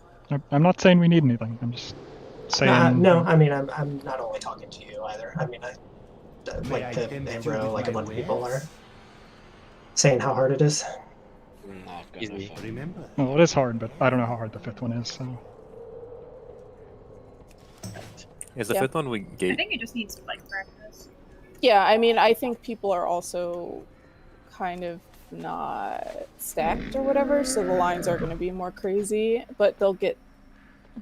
I'm not saying we need anything, I'm just saying... No, I mean, I'm not only talking to you either. I mean, like Pip, Ambro, like a bunch of people are saying how hard it is. Well, it is hard, but I don't know how hard the fifth one is, so... Is the fifth one we I gate? think it just needs like practice. Yeah, I mean, I think people are also kind of not stacked or whatever, so the lines are going to be more crazy, but they'll get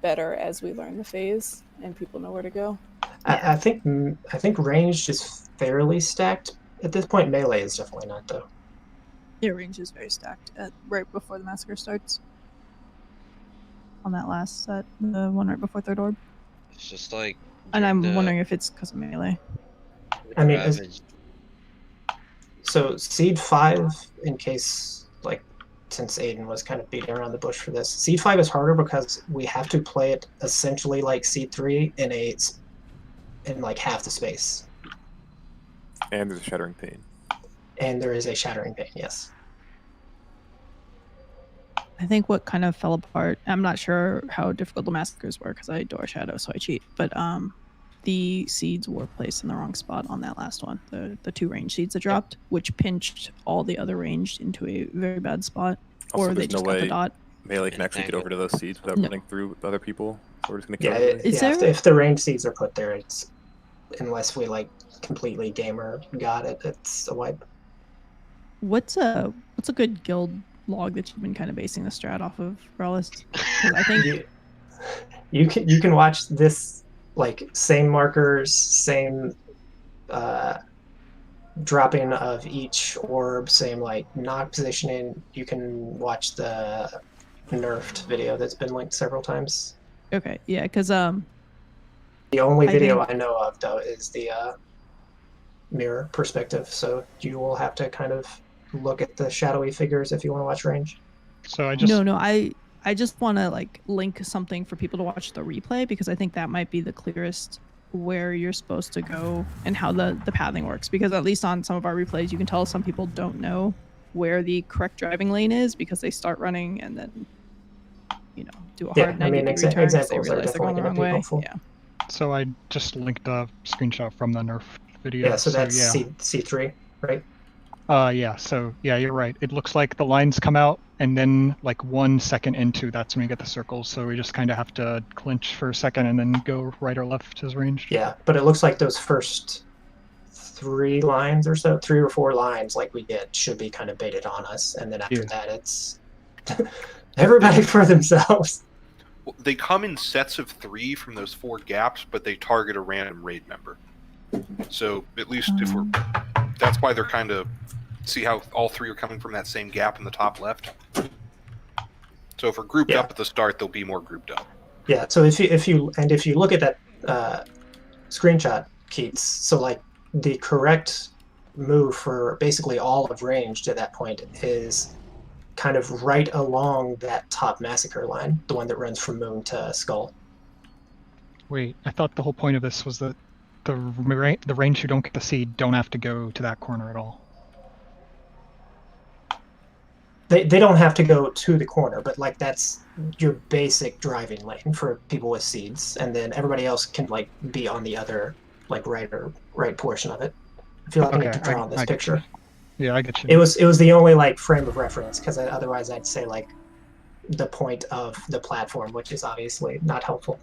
better as we learn the phase and people know where to go. I think ranged is fairly stacked at this point. Melee is definitely not, though. Yeah, range is very stacked right before the massacre starts. On that last set, the one right before Third Orb. It's just like... And I'm wondering if it's because of melee. I mean, so Seed 5, in case, like, since Aiden was kind of beating around the bush for this, Seed 5 is harder because we have to play it essentially like Seed 3 in like half the space. And there's a Shattering Pain. And there is a Shattering Pain, yes. I think what kind of fell apart, I'm not sure how difficult the massacres were because I adore Shadow, so I cheat, but the seeds were placed in the wrong spot on that last one, the 2 range seeds that dropped, which pinched all the other ranged into a very bad spot, Also, or they there's just no got the way dot. Melee can actually get over to those seeds without running through with other people, so we're just gonna kill Yeah, everybody. if the range seeds are put there, it's, unless we like completely gamer got it, it's a wipe. What's a good guild log that you've been kind of basing the strat off of, Relis? I think you can watch this, like, same markers, same dropping of each orb, same like knock positioning. You can watch the nerfed video that's been linked several times. Okay, yeah, because the only video I know of though is the mirror perspective, so you will have to kind of look at the shadowy figures if you want to watch range. So I just I just want to like link something for people to watch the replay because I think that might be the clearest where you're supposed to go and how the pathing works, because at least on some of our replays you can tell some people don't know where the correct driving lane is because they start running and then do a hard 90-degree turn because they realize they're going the wrong way. Yeah. So I just linked a screenshot from the nerf video. Yeah, so that's C3, right? Yeah, so yeah, you're right. It looks like the lines come out and then like 1 second into that's when we get the circles, so we just kind of have to clinch for a second and then go right or left as ranged. Yeah, but it looks like those first 3 lines or so, 3 or 4 lines like we get should be kind of baited on us, and then after that it's everybody for themselves. Well, they come in sets of 3 from those 4 gaps, but they target a random raid member. So at least if we're, that's why they're kind of, see how all 3 are coming from that same gap in the top left. So if we're grouped up at the start, they'll be more grouped up. Yeah. So if you look at that screenshot, Keats, so like the correct move for basically all of range at that point is kind of right along that top massacre line, the one that runs from Moon to Skull. Wait, I thought the whole point of this was that the range who don't get the seed don't have to go to that corner at all. They don't have to go to the corner, but like that's your basic driving lane for people with seeds, and then everybody else can like be on the other like right portion of it. I feel like I need to draw on this picture. Yeah, I get you. It was the only like frame of reference, because otherwise I'd say like the point of the platform, which is obviously not helpful.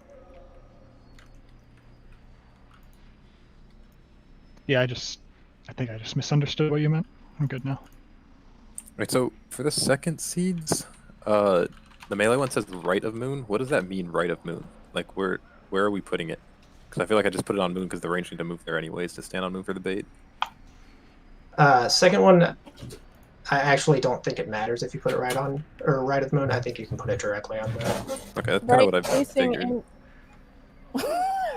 Yeah, I think I just misunderstood what you meant. I'm good now. Right, so for the second seeds, the melee one says right of Moon. What does that mean, right of Moon? Like, where are we putting it? Because I feel like I just put it on Moon because the range need to move there anyways to stand on Moon for the bait. Second one, I actually don't think it matters if you put it right on or right of Moon. I think you can put it directly on there. Okay, that's kind of what I figured.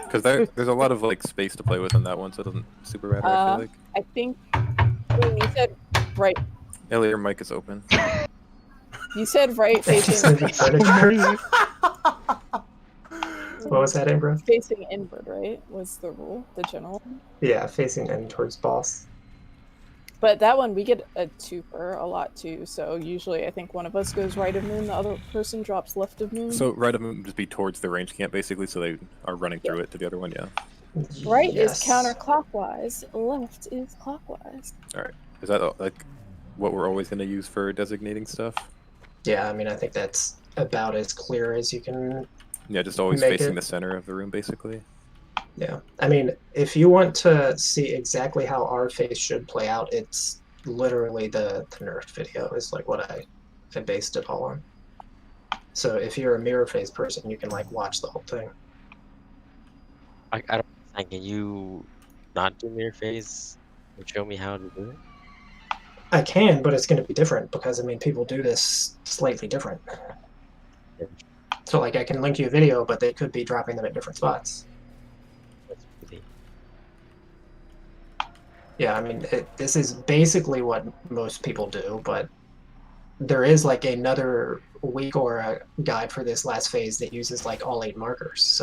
Because there's a lot of like space to play with on that one, so it doesn't super matter. I feel like. I think when you said right. Ellie, your mic is open. You said right facing. What was that, Ambro? Facing inward, right? Was the rule, the general? Yeah, facing in towards boss. But that one we get a twofer a lot too. So usually I think one of us goes right of Moon, the other person drops left of Moon. So right of Moon would just be towards the range camp basically, so they are running through it to the other one, yeah. Right is counterclockwise, left is clockwise. All right, is that like what we're always going to use for designating stuff? Yeah, I mean I think that's about as clear as you can. Yeah, just always facing the center of the room basically. Yeah, I mean, if you want to see exactly how our face should play out, it's literally the nerf video is like what I based it all on. So if you're a mirror phase person, you can like watch the whole thing. I don't think. Can you not do mirror phase and show me how to do it? I can, but it's going to be different because I mean people do this slightly different. So like I can link you a video, but they could be dropping them at different spots. Yeah, I mean, this is basically what most people do, but there is like another week or a guide for this last phase that uses like all 8 markers. So